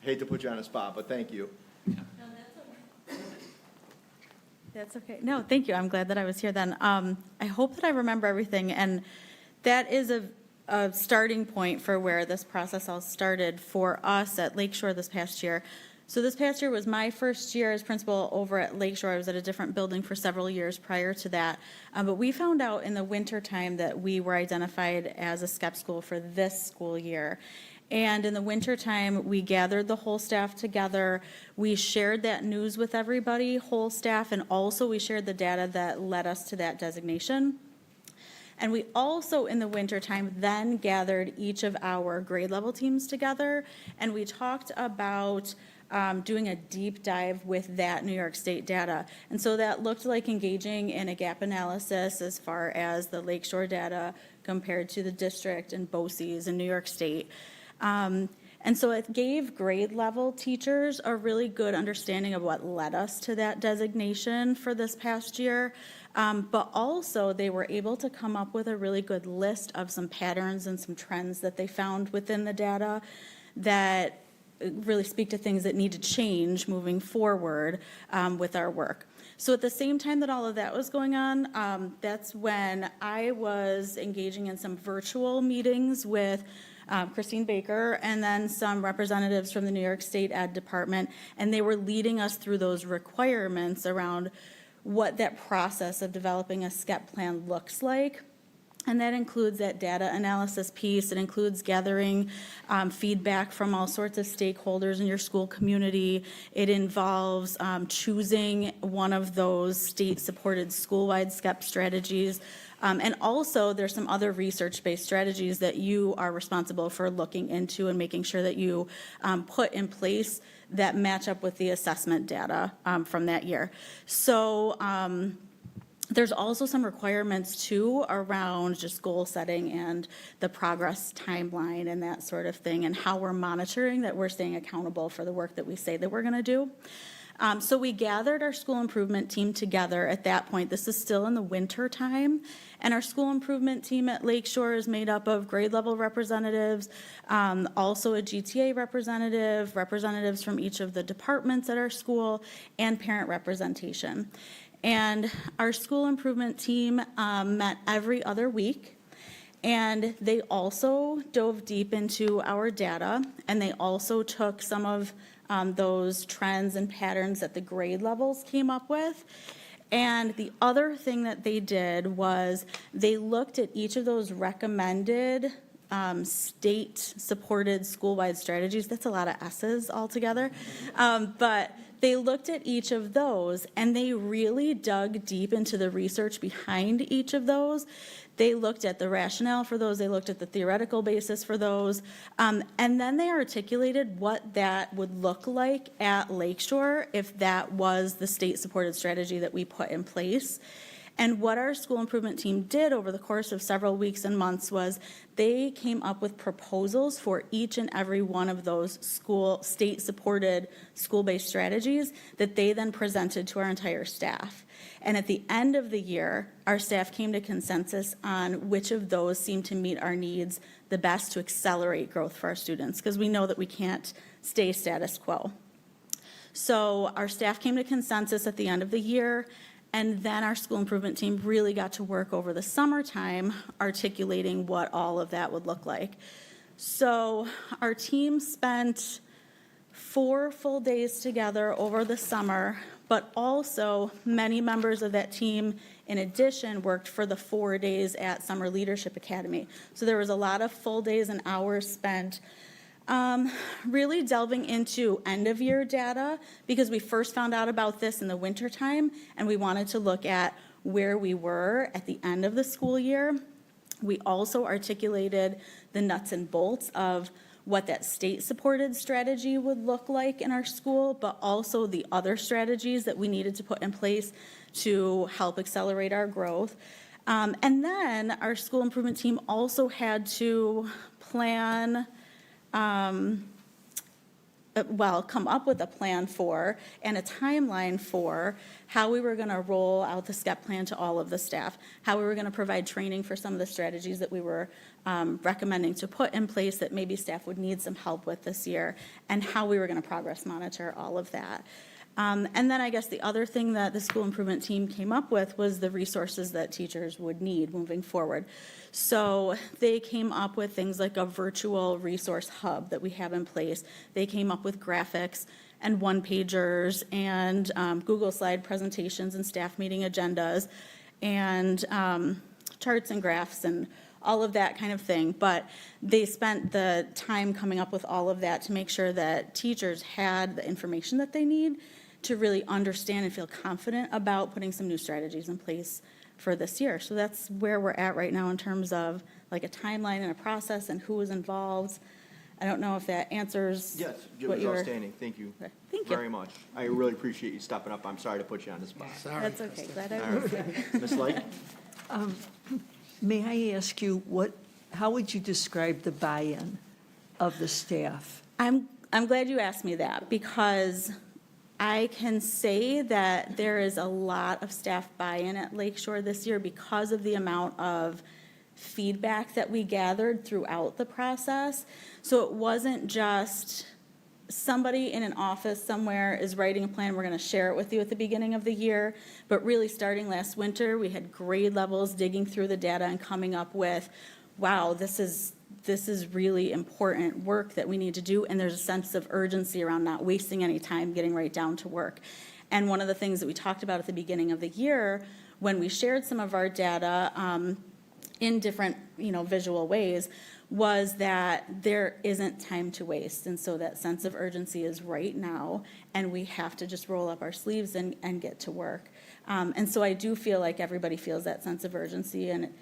Hate to put you on the spot, but thank you. That's okay. No, thank you. I'm glad that I was here then. I hope that I remember everything, and that is a starting point for where this process all started for us at Lakeshore this past year. So this past year was my first year as principal over at Lakeshore. I was at a different building for several years prior to that. But we found out in the winter time that we were identified as a SCEP school for this school year. And in the wintertime, we gathered the whole staff together. We shared that news with everybody, whole staff, and also we shared the data that led us to that designation. And we also, in the wintertime, then gathered each of our grade level teams together, and we talked about doing a deep dive with that New York State data. And so that looked like engaging in a gap analysis as far as the Lakeshore data compared to the district and BOCES in New York State. And so it gave grade level teachers a really good understanding of what led us to that designation for this past year. But also they were able to come up with a really good list of some patterns and some trends that they found within the data that really speak to things that need to change moving forward with our work. So at the same time that all of that was going on, that's when I was engaging in some virtual meetings with Christine Baker and then some representatives from the New York State Ed Department, and they were leading us through those requirements around what that process of developing a SCEP plan looks like. And that includes that data analysis piece. It includes gathering feedback from all sorts of stakeholders in your school community. It involves choosing one of those state-supported school-wide SCEP strategies. And also, there's some other research-based strategies that you are responsible for looking into and making sure that you put in place that match up with the assessment data from that year. So there's also some requirements too around just goal setting and the progress timeline and that sort of thing, and how we're monitoring that we're staying accountable for the work that we say that we're going to do. So we gathered our school improvement team together at that point. This is still in the winter time. And our school improvement team at Lakeshore is made up of grade level representatives, also a GTA representative, representatives from each of the departments at our school, and parent representation. And our school improvement team met every other week. And they also dove deep into our data, and they also took some of those trends and patterns that the grade levels came up with. And the other thing that they did was they looked at each of those recommended state-supported school-wide strategies. That's a lot of S's altogether. But They looked at each of those and they really dug deep into the research behind each of those. They looked at the rationale for those, they looked at the theoretical basis for those, and then they articulated what that would look like at Lakeshore if that was the state-supported strategy that we put in place. And what our school improvement team did over the course of several weeks and months was they came up with proposals for each and every one of those state-supported school-based strategies that they then presented to our entire staff. And at the end of the year, our staff came to consensus on which of those seemed to meet our needs the best to accelerate growth for our students, because we know that we can't stay status quo. So our staff came to consensus at the end of the year, and then our school improvement team really got to work over the summertime articulating what all of that would look like. So our team spent 4 full days together over the summer, but also many members of that team, in addition, worked for the 4 days at Summer Leadership Academy. So there was a lot of full days and hours spent really delving into end-of-year data, because we first found out about this in the wintertime, and we wanted to look at where we were at the end of the school year. We also articulated the nuts and bolts of what that state-supported strategy would look like in our school, but also the other strategies that we needed to put in place to help accelerate our growth. And then our school improvement team also had to plan come up with a plan for and a timeline for how we were going to roll out the SCEP plan to all of the staff, how we were going to provide training for some of the strategies that we were recommending to put in place that maybe staff would need some help with this year, and how we were going to progress monitor all of that. And then I guess the other thing that the school improvement team came up with was the resources that teachers would need moving forward. So they came up with things like a virtual resource hub that we have in place. They came up with graphics and one-pagers and Google slide presentations and staff meeting agendas and charts and graphs and all of that kind of thing. But they spent the time coming up with all of that to make sure that teachers had the information that they need to really understand and feel confident about putting some new strategies in place for this year. So that's where we're at right now in terms of like a timeline and a process and who was involved. I don't know if that answers Yes, it what was you were. outstanding. Thank you. Okay. Thank you. Very much. I really appreciate you stepping up. I'm sorry to put you on the spot. That's okay. Glad I All was. right. Ms. Light? May I ask you, how would you describe the buy-in of the staff? I'm glad you asked me that, because I can say that there is a lot of staff buy-in at Lakeshore this year because of the amount of feedback that we gathered throughout the process. So it wasn't just somebody in an office somewhere is writing a plan, we're going to share it with you at the beginning of the year. But really starting last winter, we had grade levels digging through the data and coming up with, wow, this is really important work that we need to do, and there's a sense of urgency around not wasting any time getting right down to work. And one of the things that we talked about at the beginning of the year, when we shared some of our data in different, visual ways, was that there isn't time to waste. And so that sense of urgency is right now, and we have to just roll up our sleeves and get to work. And so I do feel like everybody feels that sense of urgency, and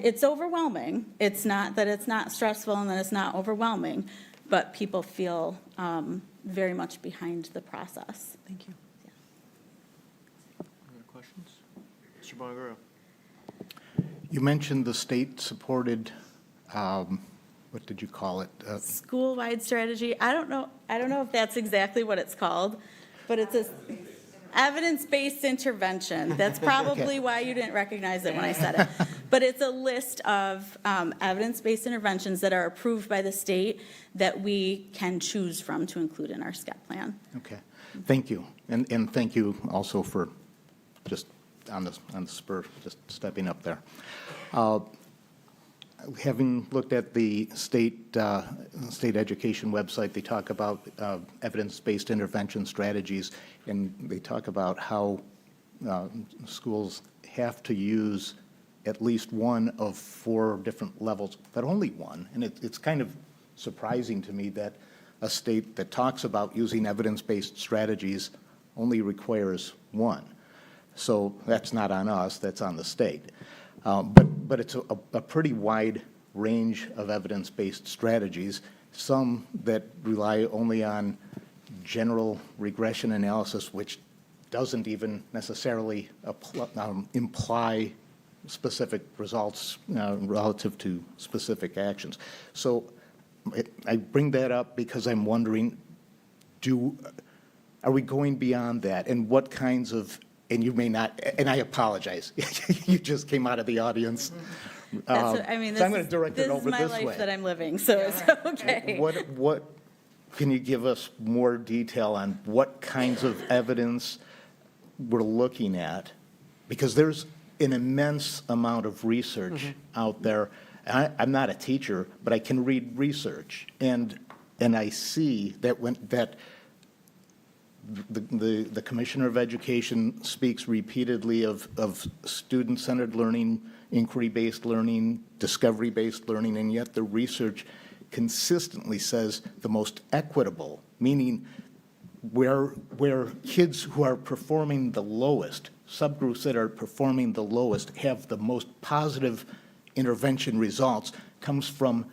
it's overwhelming. It's not that it's not stressful and that it's not overwhelming, but people feel very much behind the process. Thank you. Other questions? Mr. Bonaguro? You mentioned the state-supported, what did you call it? School-wide strategy. I don't know if that's exactly what it's called, but it's a evidence-based intervention. That's probably why you didn't recognize it when I said it. But it's a list of evidence-based interventions that are approved by the state that we can choose from to include in our SCEP plan. Okay, thank you. And thank you also for just on the spur, just stepping up there. Having looked at the state education website, they talk about evidence-based intervention strategies, and they talk about how schools have to use at least one of 4 different levels, but only one. And it's kind of surprising to me that a state that talks about using evidence-based strategies only requires one. So that's not on us, that's on the state. But it's a pretty wide range of evidence-based strategies, some that rely only on general regression analysis, which doesn't even necessarily imply specific results relative to specific actions. So I bring that up because I'm wondering, are we going beyond that? And what kinds of, and you may not, and I apologize, you just came out of the audience. That's, I mean, So I'm going to direct it over this this is my way. life that I'm living, so it's okay. What, can you give us more detail on what kinds of evidence we're looking at? Because there's an immense amount of research out there. I'm not a teacher, but I can read research, and I see that the Commissioner of Education speaks repeatedly of student-centered learning, inquiry-based learning, discovery-based learning, and yet the research consistently says the most equitable, meaning where kids who are performing the lowest, subgroups that are performing the lowest, have the most positive intervention results, comes from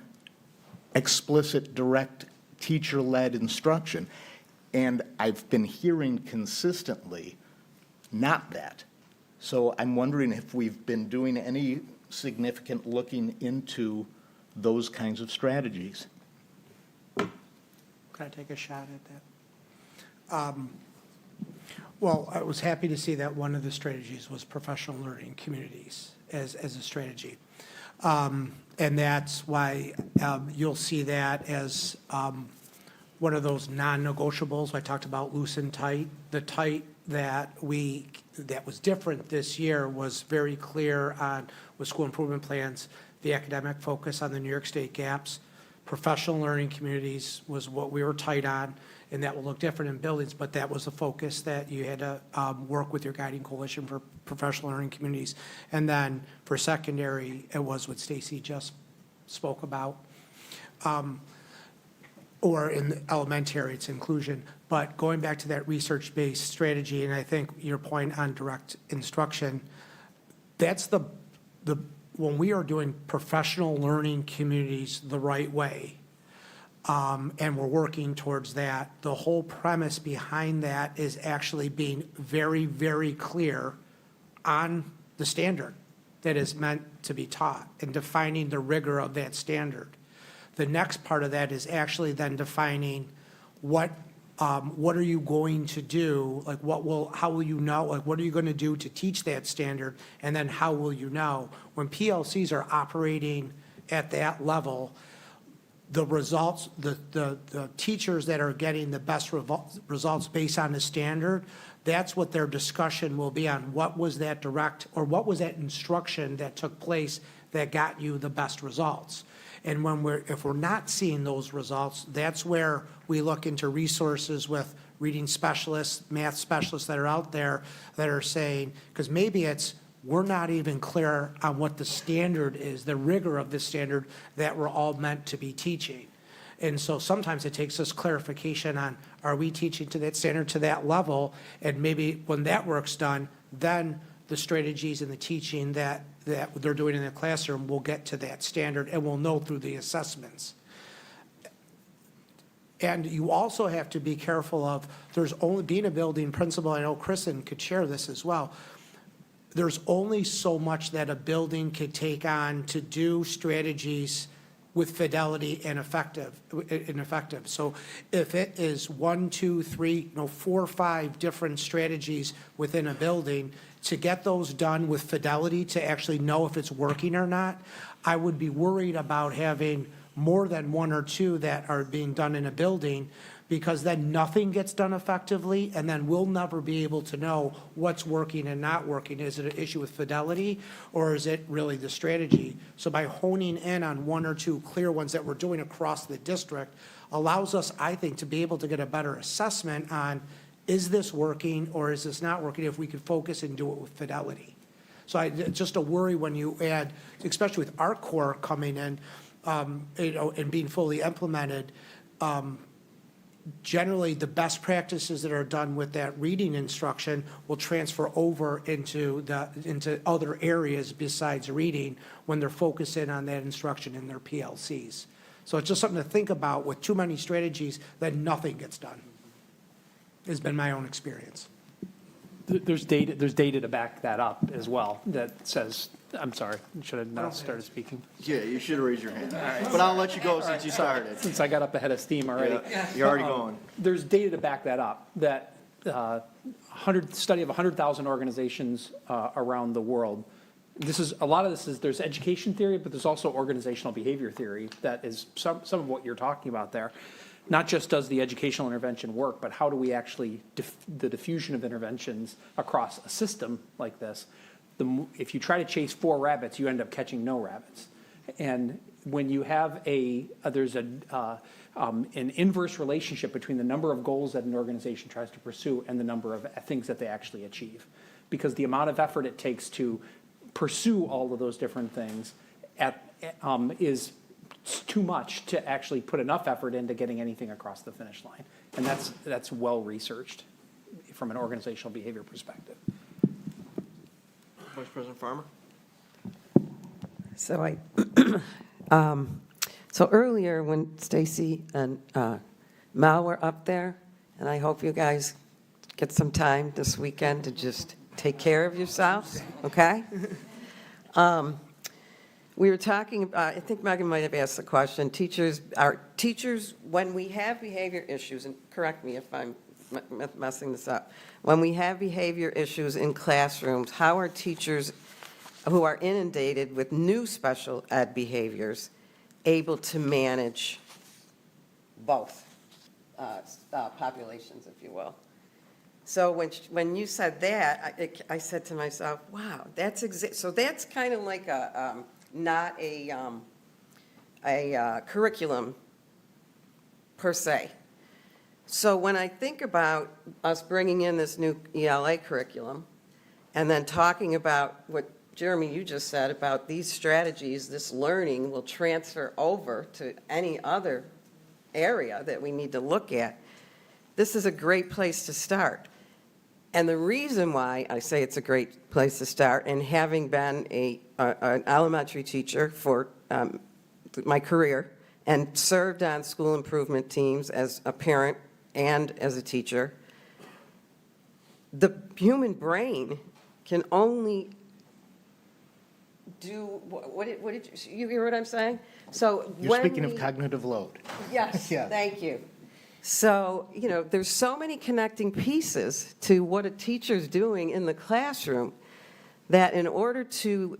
explicit, direct, teacher-led instruction. And I've been hearing consistently not that. So I'm wondering if we've been doing any significant looking into those kinds of strategies. Can I take a shot at that? Well, I was happy to see that one of the strategies was professional learning communities as a strategy. And that's why you'll see that as one of those non-negotiables. I talked about loose and tight. The tight that was different this year was very clear on with school improvement plans, the academic focus on the New York State gaps. Professional learning communities was what we were tight on, and that will look different in buildings, but that was the focus that you had to work with your guiding coalition for professional learning communities. And then for secondary, it was what Stacy just spoke about. Or in elementary, it's inclusion. But going back to that research-based strategy, and I think your point on direct instruction, that's when we are doing professional learning communities the right way, and we're working towards that, the whole premise behind that is actually being very, very clear on the standard that is meant to be taught and defining the rigor of that standard. The next part of that is actually then defining what are you going to do, like how will you know, like what are you going to do to teach that standard, and then how will you know? When PLCs are operating at that level, the results, the teachers that are getting the best results based on the standard, that's what their discussion will be on. What was that direct, or what was that instruction that took place that got you the best results? And if we're not seeing those results, that's where we look into resources with reading specialists, math specialists that are out there that are saying, because maybe we're not even clear on what the standard is, the rigor of the standard that we're all meant to be teaching. And so sometimes it takes us clarification on, are we teaching to that standard, to that level? And maybe when that work's done, then the strategies and the teaching that they're doing in the classroom will get to that standard, and we'll know through the assessments. And you also have to be careful of, there's only, being a building principal, I know Kristen could share this as well, there's only so much that a building could take on to do strategies with fidelity and effective. So if it is 1, 2, 3, 4 or 5 different strategies within a building, to get those done with fidelity to actually know if it's working or not, I would be worried about having more than 1 or 2 that are being done in a building, because then nothing gets done effectively, and then we'll never be able to know what's working and not working. Is it an issue with fidelity, or is it really the strategy? So by honing in on 1 or 2 clear ones that we're doing across the district allows us, I think, to be able to get a better assessment on, is this working or is this not working, if we could focus and do it with fidelity. So just a worry when you add, especially with ArtCore coming in, and being fully implemented, generally, the best practices that are done with that reading instruction will transfer over into other areas besides reading when they're focusing on that instruction in their PLCs. So it's just something to think about. With too many strategies, then nothing gets done, has been my own experience. There's data to back that up as well that says, I'm sorry, should have not started speaking. Yeah, you should have raised your hand. But I'll let you go since you started. Since I got up ahead of steam already. Yeah, you're already going. There's data to back that up, that study of 100,000 organizations around the world. A lot of this is, there's education theory, but there's also organizational behavior theory that is some of what you're talking about there. Not just does the educational intervention work, but how do we actually, the diffusion of interventions across a system like this. If you try to chase 4 rabbits, you end up catching no rabbits. And when you have there's an inverse relationship between the number of goals that an organization tries to pursue and the number of things that they actually achieve. Because the amount of effort it takes to pursue all of those different things is too much to actually put enough effort into getting anything across the finish line. And that's well researched from an organizational behavior perspective. Vice President Farmer? So so earlier when Stacy and Mal were up there, and I hope you guys get some time this weekend to just take care of yourselves, okay? We were talking about, I think Megan might have asked the question, teachers, when we have behavior issues, and correct me if I'm messing this up, when we have behavior issues in classrooms, how are teachers who are inundated with new special ed behaviors able to manage both populations, if you will? So when you said that, I said to myself, wow, so that's kind of like not a curriculum per se. So when I think about us bringing in this new ELA curriculum and then talking about what Jeremy, you just said about these strategies, this learning will transfer over to any other area that we need to look at, this is a great place to start. And the reason why I say it's a great place to start, and having been an elementary teacher for my career and served on school improvement teams as a parent and as a teacher, the human brain can only do, what did you hear what I'm saying? So You're speaking of cognitive load. Yes, Yeah. thank you. So, there's so many connecting pieces to what a teacher's doing in the classroom that in order to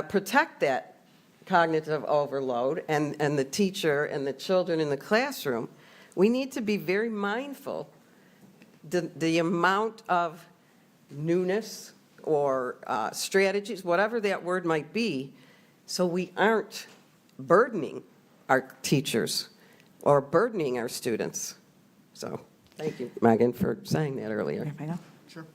protect that cognitive overload and the teacher and the children in the classroom, we need to be very mindful the amount of newness or strategies, whatever that word might be, so we aren't burdening our teachers or burdening our students. So, thank you, Megan, for saying that earlier. Sure.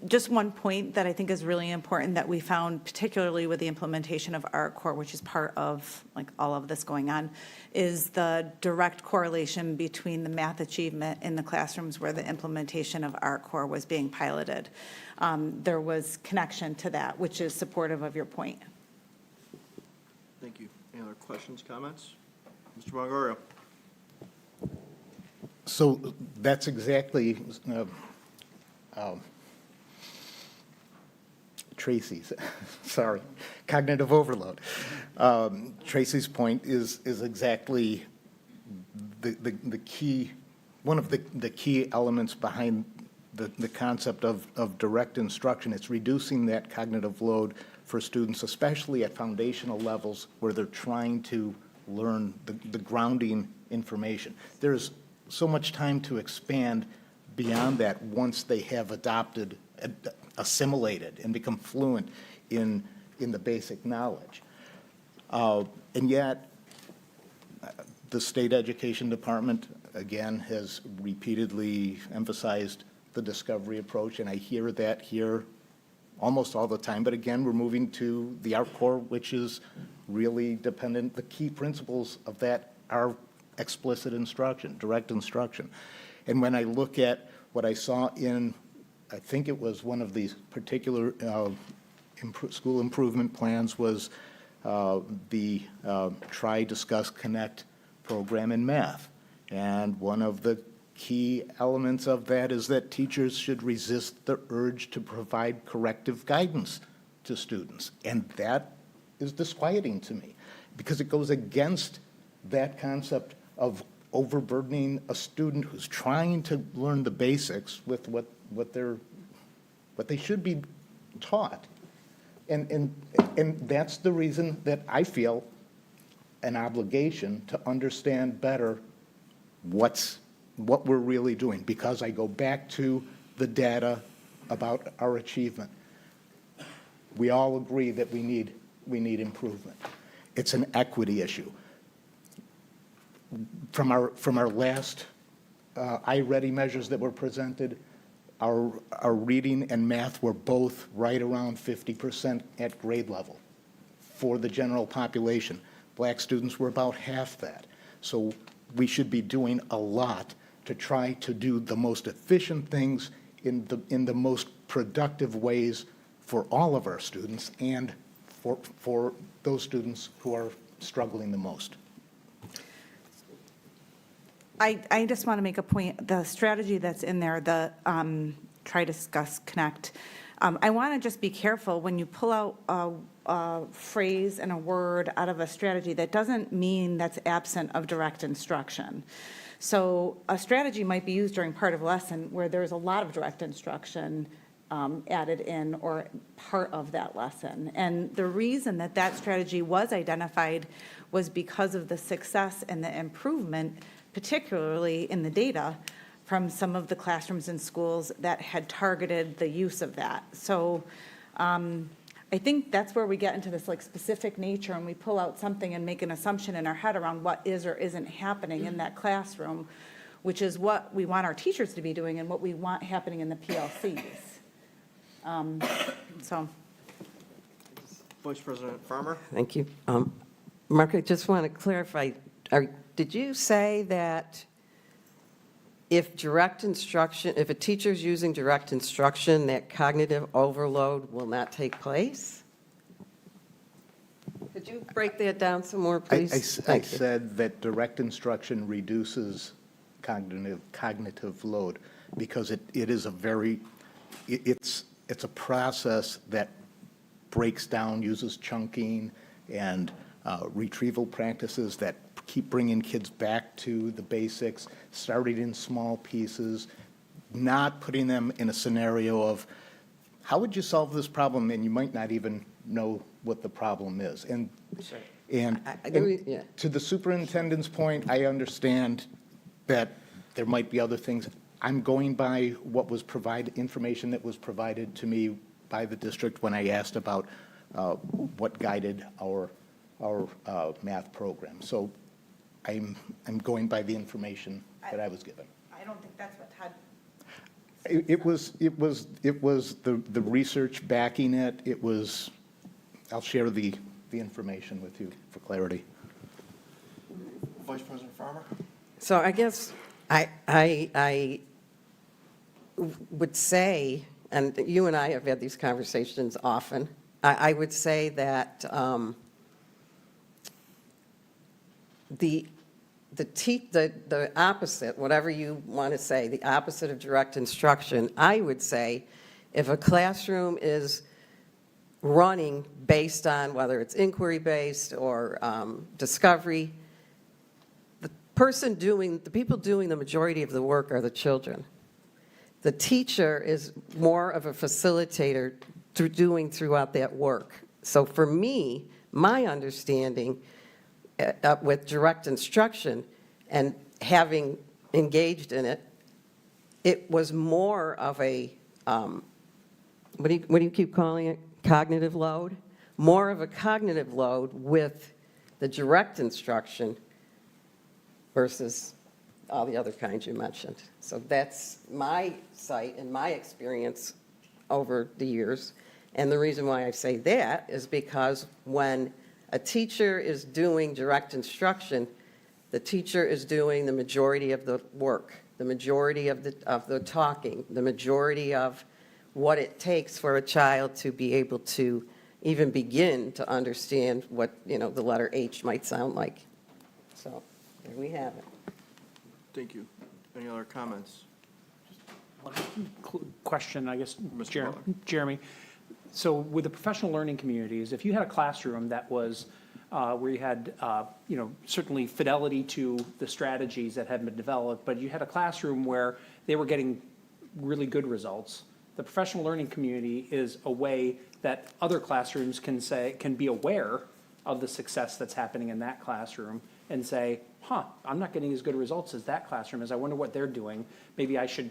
Just one point that I think is really important that we found, particularly with the implementation of ArtCore, which is part of like all of this going on, is the direct correlation between the math achievement in the classrooms where the implementation of ArtCore was being piloted. There was connection to that, which is supportive of your point. Thank you. Any other questions, comments? Mr. Bongorio? So that's exactly Tracy's, sorry, cognitive overload. Tracy's point is exactly the key, one of the key elements behind the concept of direct instruction. It's reducing that cognitive load for students, especially at foundational levels where they're trying to learn the grounding information. There's so much time to expand beyond that once they have adopted, assimilated, and become fluent in the basic knowledge. And yet, the state education department, again, has repeatedly emphasized the discovery approach, and I hear that here almost all the time. But again, we're moving to the ArtCore, which is really dependent. The key principles of that are explicit instruction, direct instruction. And when I look at what I saw in, I think it was one of these particular school improvement plans was the Try, Discuss, Connect program in math. And one of the key elements of that is that teachers should resist the urge to provide corrective guidance to students. And that is disquieting to me because it goes against that concept of overburdening a student who's trying to learn the basics with what they should be taught. And that's the reason that I feel an obligation to understand better what we're really doing, because I go back to the data about our achievement. We all agree that we need improvement. It's an equity issue. From our last iReady measures that were presented, our reading and math were both right around 50% at grade level for the general population. Black students were about half that. So we should be doing a lot to try to do the most efficient things in the most productive ways for all of our students and for those students who are struggling the most. I just want to make a point, the strategy that's in there, the Try, Discuss, Connect, I want to just be careful when you pull out a phrase and a word out of a strategy, that doesn't mean that's absent of direct instruction. So a strategy might be used during part of a lesson where there's a lot of direct instruction added in or part of that lesson. And the reason that that strategy was identified was because of the success and the improvement, particularly in the data, from some of the classrooms and schools that had targeted the use of that. So I think that's where we get into this like specific nature, and we pull out something and make an assumption in our head around what is or isn't happening in that classroom, which is what we want our teachers to be doing and what we want happening in the PLCs. So. Vice President Farmer? Thank you. Mark, I just want to clarify, did you say that if direct instruction, if a teacher's using direct instruction, that cognitive overload will not take place? Could you break that down some more, please? I said that direct instruction reduces cognitive load because it is a very, it's a process that breaks down, uses chunking and retrieval practices that keep bringing kids back to the basics, starting in small pieces, not putting them in a scenario of, how would you solve this problem? And you might not even know what the problem is. And, Sure. and, yeah. To the superintendent's point, I understand that there might be other things. I'm going by what was provided, information that was provided to me by the district when I asked about what guided our math program. So I'm going by the information that I was given. I don't think that's what Todd. It was the research backing it. It was, I'll share the information with you for clarity. Vice President Farmer? So I guess I would say, and you and I have had these conversations often, I would say that the opposite, whatever you want to say, the opposite of direct instruction, I would say if a classroom is running based on whether it's inquiry-based or discovery, the people doing the majority of the work are the children. The teacher is more of a facilitator throughout that work. So for me, my understanding with direct instruction and having engaged in it, it was more of a, what do you keep calling it? Cognitive load? More of a cognitive load with the direct instruction versus all the other kinds you mentioned. So that's my sight and my experience over the years. And the reason why I say that is because when a teacher is doing direct instruction, The teacher is doing the majority of the work, the majority of the talking, the majority of what it takes for a child to be able to even begin to understand what, the letter H might sound like. So, there we have it. Thank you. Any other comments? Question, I guess, Mr. Butler. Jeremy. So with the professional learning communities, if you had a classroom that was, where you had, certainly fidelity to the strategies that had been developed, but you had a classroom where they were getting really good results, the professional learning community is a way that other classrooms can be aware of the success that's happening in that classroom and say, I'm not getting as good results as that classroom as I wonder what they're doing. Maybe I should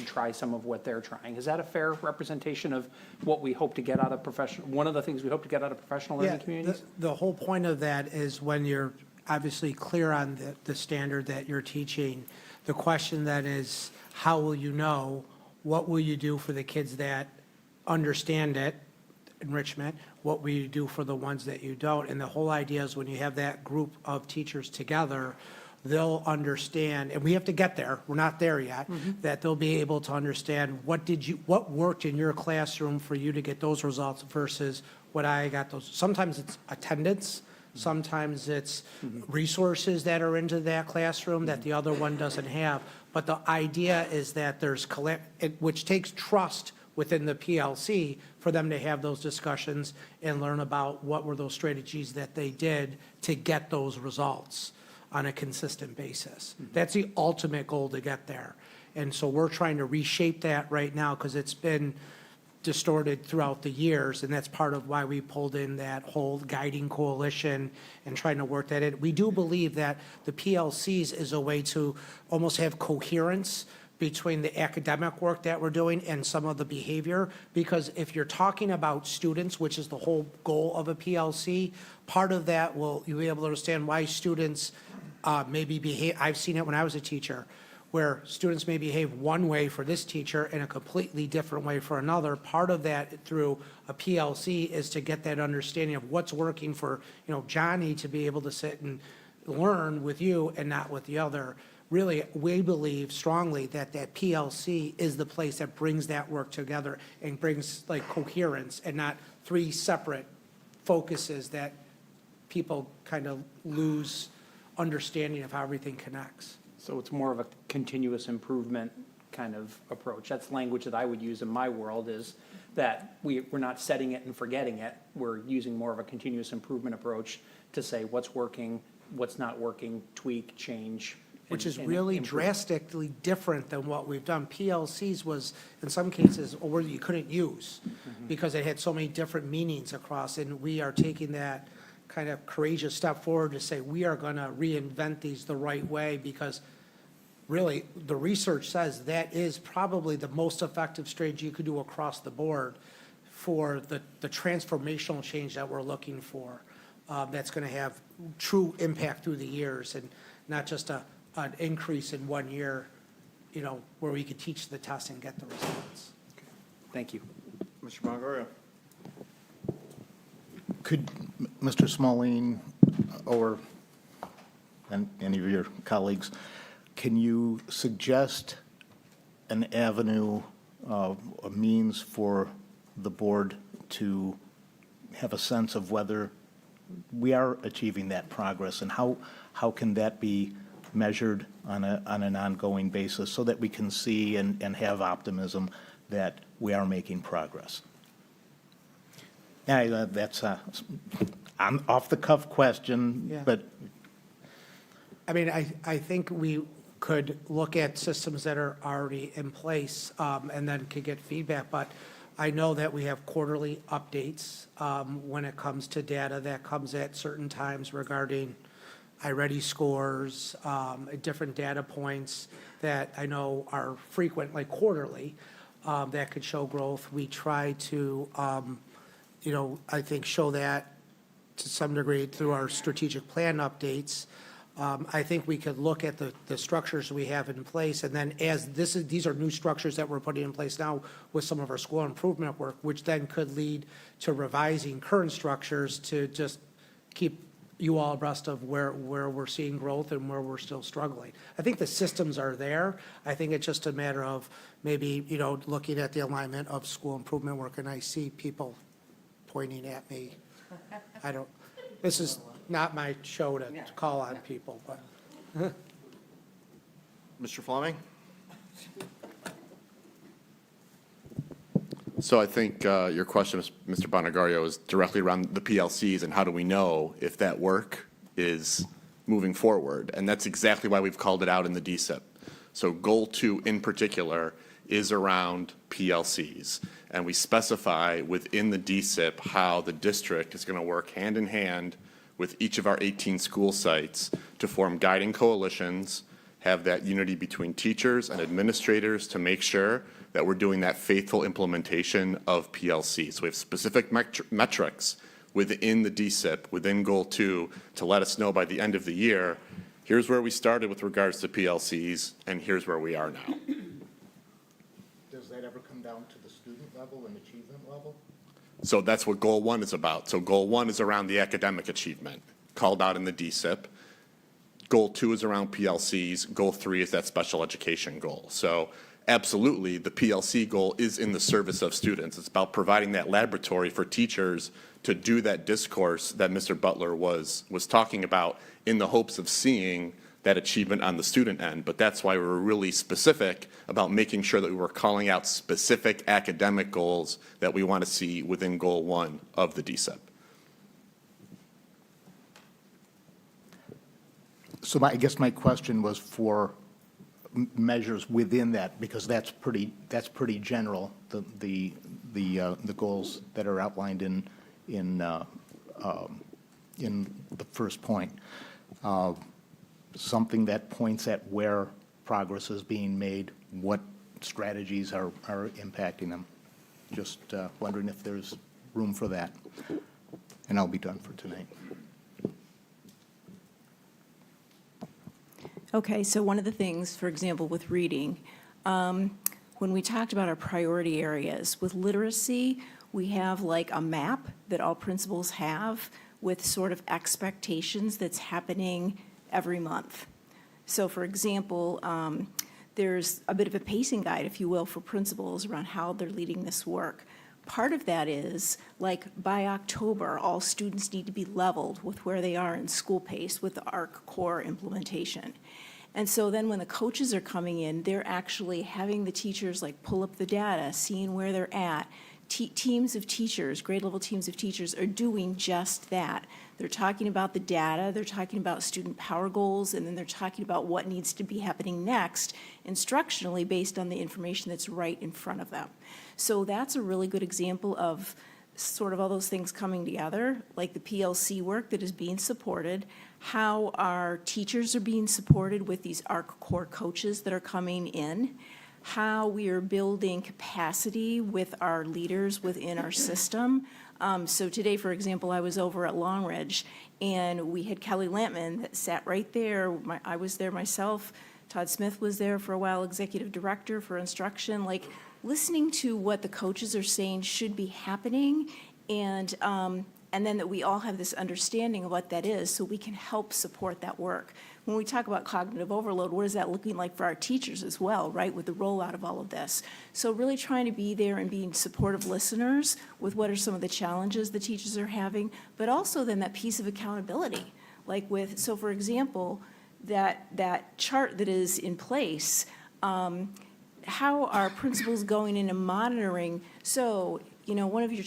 try some of what they're trying. Is that a fair representation of what we hope to get out of one of the things we hope to get out of professional learning communities? The whole point of that is when you're obviously clear on the standard that you're teaching, the question then is, how will you know? What will you do for the kids that understand it, enrichment? What will you do for the ones that you don't? And the whole idea is when you have that group of teachers together, they'll understand, and we have to get there, we're not there yet, that they'll be able to understand what worked in your classroom for you to get those results versus what I got those. Sometimes it's attendance, sometimes it's resources that are into that classroom that the other one doesn't have. But the idea is that which takes trust within the PLC for them to have those discussions and learn about what were those strategies that they did to get those results on a consistent basis. That's the ultimate goal to get there. And so we're trying to reshape that right now because it's been distorted throughout the years, and that's part of why we pulled in that whole guiding coalition and trying to work that in. We do believe that the PLCs is a way to almost have coherence between the academic work that we're doing and some of the behavior, because if you're talking about students, which is the whole goal of a PLC, part of that you'll be able to understand why students maybe behave. I've seen it when I was a teacher, where students may behave one way for this teacher and a completely different way for another. Part of that through a PLC is to get that understanding of what's working for, Johnny to be able to sit and learn with you and not with the other. Really, we believe strongly that PLC is the place that brings that work together and brings like coherence and not three separate focuses that people kind of lose understanding of how everything connects. So it's more of a continuous improvement kind of approach. That's language that I would use in my world, is that we're not setting it and forgetting it. We're using more of a continuous improvement approach to say what's working, what's not working, tweak, change. Which is and really improve. drastically different than what we've done. PLCs was, in some cases, a word you couldn't use because it had so many different meanings across, and we are taking that kind of courageous step forward to say we are going to reinvent these the right way, because really the research says that is probably the most effective strategy you could do across the board for the transformational change that we're looking for, that's going to have true impact through the years and not just an increase in 1 year, where we could teach the test and get the results. Thank you. Mr. Bongoria. Could Mr. Smalling or any of your colleagues, can you suggest an avenue, a means for the board to have a sense of whether we are achieving that progress, and how can that be measured on an ongoing basis so that we can see and have optimism that we are making progress? Yeah, that's an off-the-cuff question, Yeah. but I mean, I think we could look at systems that are already in place, and then could get feedback, but I know that we have quarterly updates when it comes to data that comes at certain times regarding iReady scores, different data points that I know are frequent, like quarterly, that could show growth. We try to, I think show that to some degree through our strategic plan updates. I think we could look at the structures we have in place, and then these are new structures that we're putting in place now with some of our school improvement work, which then could lead to revising current structures to just keep you all abreast of where we're seeing growth and where we're still struggling. I think the systems are there. I think it's just a matter of maybe, looking at the alignment of school improvement work, and I see people pointing at me. This is not my show to call on people, but. Mr. Fleming? So I think your question, Mr. Bonagario, is directly around the PLCs and how do we know if that work is moving forward? And that's exactly why we've called it out in the DSIP. So Goal 2 in particular is around PLCs. And we specify within the DSIP how the district is going to work hand in hand with each of our 18 school sites to form guiding coalitions, have that unity between teachers and administrators to make sure that we're doing that faithful implementation of PLC. So we have specific metrics within the DSIP, within Goal 2, to let us know by the end of the year, here's where we started with regards to PLCs, and here's where we are now. Does that ever come down to the student level and achievement level? So that's what Goal 1 is about. So Goal 1 is around the academic achievement, called out in the DSIP. Goal 2 is around PLCs. Goal 3 is that special education goal. So absolutely, the PLC goal is in the service of students. It's about providing that laboratory for teachers to do that discourse that Mr. Butler was talking about in the hopes of seeing that achievement on the student end. But that's why we were really specific about making sure that we were calling out specific academic goals that we want to see within Goal 1 of the DSIP. So I guess my question was for measures within that, because that's pretty general, the goals that are outlined in the first point. Something that points at where progress is being made, what strategies are impacting them. Just wondering if there's room for that. And I'll be done for tonight. Okay, so one of the things, for example, with reading, when we talked about our priority areas, with literacy, we have like a map that all principals have with sort of expectations that's happening every month. So for example, there's a bit of a pacing guide, if you will, for principals around how they're leading this work. Part of that is, like, by October, all students need to be leveled with where they are in school pace with the ARC core implementation. And so then when the coaches are coming in, they're actually having the teachers, like, pull up the data, seeing where they're at. Teams of teachers, grade level teams of teachers, are doing just that. They're talking about the data, they're talking about student power goals, and then they're talking about what needs to be happening next instructionally based on the information that's right in front of them. So that's a really good example of sort of all those things coming together, like the PLC work that is being supported, how our teachers are being supported with these ARC core coaches that are coming in, how we are building capacity with our leaders within our system. So today, for example, I was over at Long Ridge, and we had Kelly Lampman that sat right there. I was there myself. Todd Smith was there for a while, executive director for instruction, like listening to what the coaches are saying should be happening, and then that we all have this understanding of what that is so we can help support that work. When we talk about cognitive overload, what is that looking like for our teachers as well, right, with the rollout of all of this? So really trying to be there and being supportive listeners with what are some of the challenges the teachers are having, but also then that piece of accountability. Like with, so for example, that chart that is in place, how are principals going in and monitoring? So, you know, one of your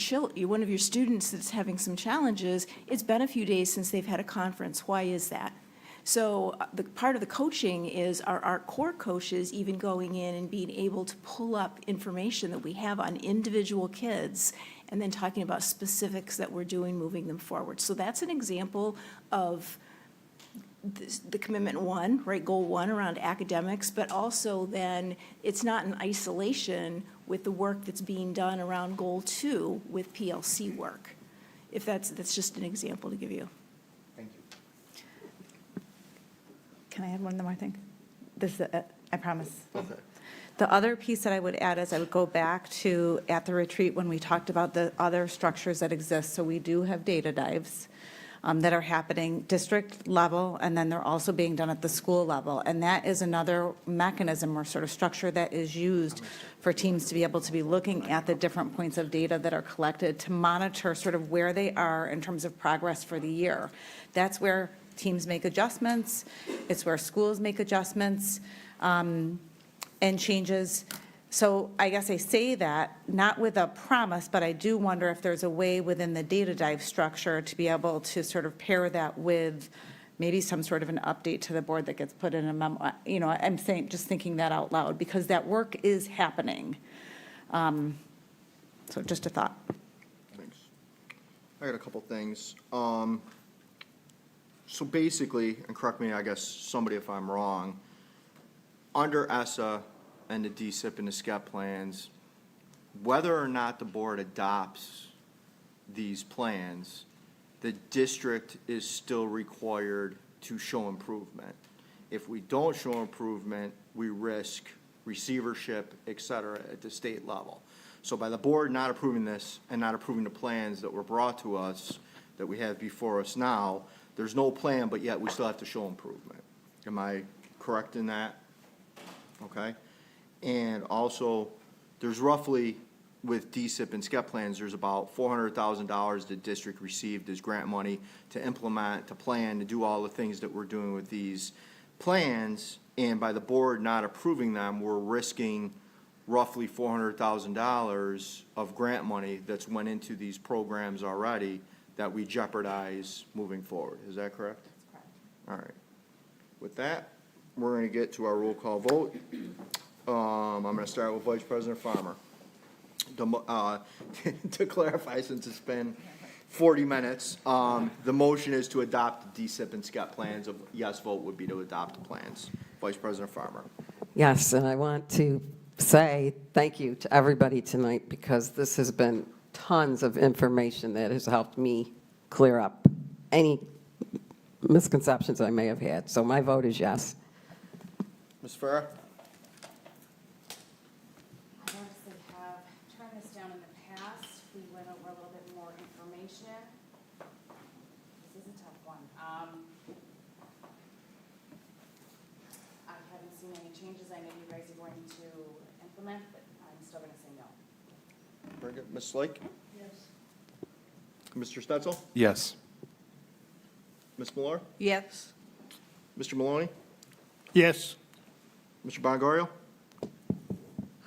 students that's having some challenges, it's been a few days since they've had a conference. Why is that? So the part of the coaching is our core coaches even going in and being able to pull up information that we have on individual kids and then talking about specifics that we're doing, moving them forward. So that's an example of the commitment 1, right, goal 1 around academics, but also then it's not in isolation with the work that's being done around goal 2 with PLC work. If that's just an example to give you. Thank you. Can I add one more thing? This is it, I promise. Okay. The other piece that I would add is I would go back to at the retreat when we talked about the other structures that exist. So we do have data dives. that are happening district level, and then they're also being done at the school level. And that is another mechanism or sort of structure that is used for teams to be able to be looking at the different points of data that are collected to monitor sort of where they are in terms of progress for the year. That's where teams make adjustments. It's where schools make adjustments and changes. So I guess I say that, not with a promise, but I do wonder if there's a way within the data dive structure to be able to sort of pair that with maybe some sort of an update to the board that gets put in a memo. You know, I'm saying, just thinking that out loud, because that work is happening. So just a thought. Thanks. I got a couple things. So basically, and correct me, I guess, somebody if I'm wrong, under ESSA and the DSIP and the SCEP plans, whether or not the board adopts these plans, the district is still required to show improvement. If we don't show improvement, we risk receivership, et cetera, at the state level. So by the board not approving this and not approving the plans that were brought to us, that we have before us now, there's no plan, but yet we still have to show improvement. Am I correct in that? Okay. And also, there's roughly, with DSIP and SCEP plans, there's about $400,000 the district received as grant money to implement, to plan, to do all the things that we're doing with these plans. And by the board not approving them, we're risking roughly $400,000 of grant money that's went into these programs already that we jeopardize moving forward. Is that correct? That's correct. All right. With that, we're going to get to our roll call vote. I'm going to start with Vice President Farmer. To clarify, since it's been 40 minutes, the motion is to adopt the DSIP and SCEP plans. A yes vote would be to adopt the plans. Vice President Farmer. Yes, and I want to say thank you to everybody tonight, because this has been tons of information that has helped me clear up any misconceptions I may have had. So my vote is yes. Ms. Farah? I honestly have turned this down in the past. We went over a little bit more information. This is a tough one. I haven't seen any changes. I know you guys are going to implement, but I'm still going to say no. Very good. Ms. Slake? Yes. Mr. Stetzel? Yes. Ms. Millar? Yes. Mr. Maloney? Yes. Mr. Bongorio?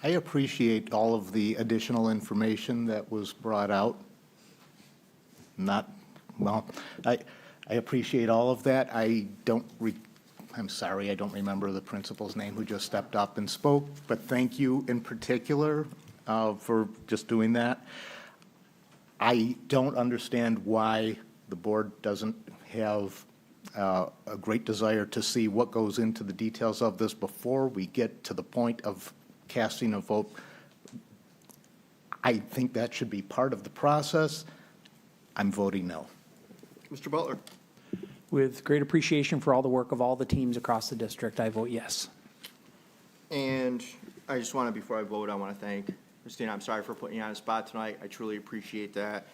I appreciate all of the additional information that was brought out. I appreciate all of that. I'm sorry, I don't remember the principal's name who just stepped up and spoke, but thank you in particular for just doing that. I don't understand why the board doesn't have a great desire to see what goes into the details of this before we get to the point of casting a vote. I think that should be part of the process. I'm voting no. Mr. Butler? With great appreciation for all the work of all the teams across the district, I vote yes. And I just want to, before I vote, I want to thank Christina. I'm sorry for putting you on the spot tonight. I truly appreciate that.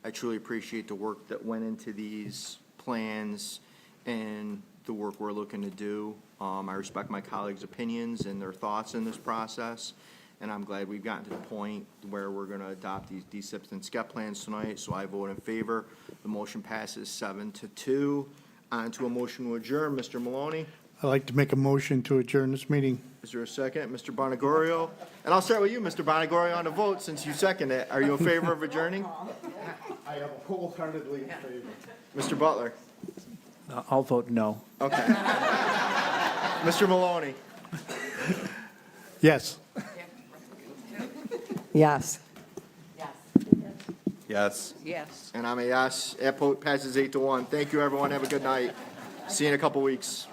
I truly appreciate the work that went into these plans and the work we're looking to do. I respect my colleagues' opinions and their thoughts in this process, and I'm glad we've gotten to the point where we're going to adopt these DSIPs and SCEP plans tonight, so I vote in favor. The motion passes 7-2. On to a motion to adjourn. Mr. Maloney? I'd like to make a motion to adjourn this meeting. Is there a second? Mr. Bongorio? And I'll start with you, Mr. Bongorio, on the vote, since you second it. Are you in favor of adjourning? I am wholeheartedly in favor. Mr. Butler? I'll vote no. Okay. Mr. Maloney? Yes. Yes. Yes. Yes. And I'm a yes. That vote passes 8-1. Thank you, everyone. Have a good night. See you in a couple weeks.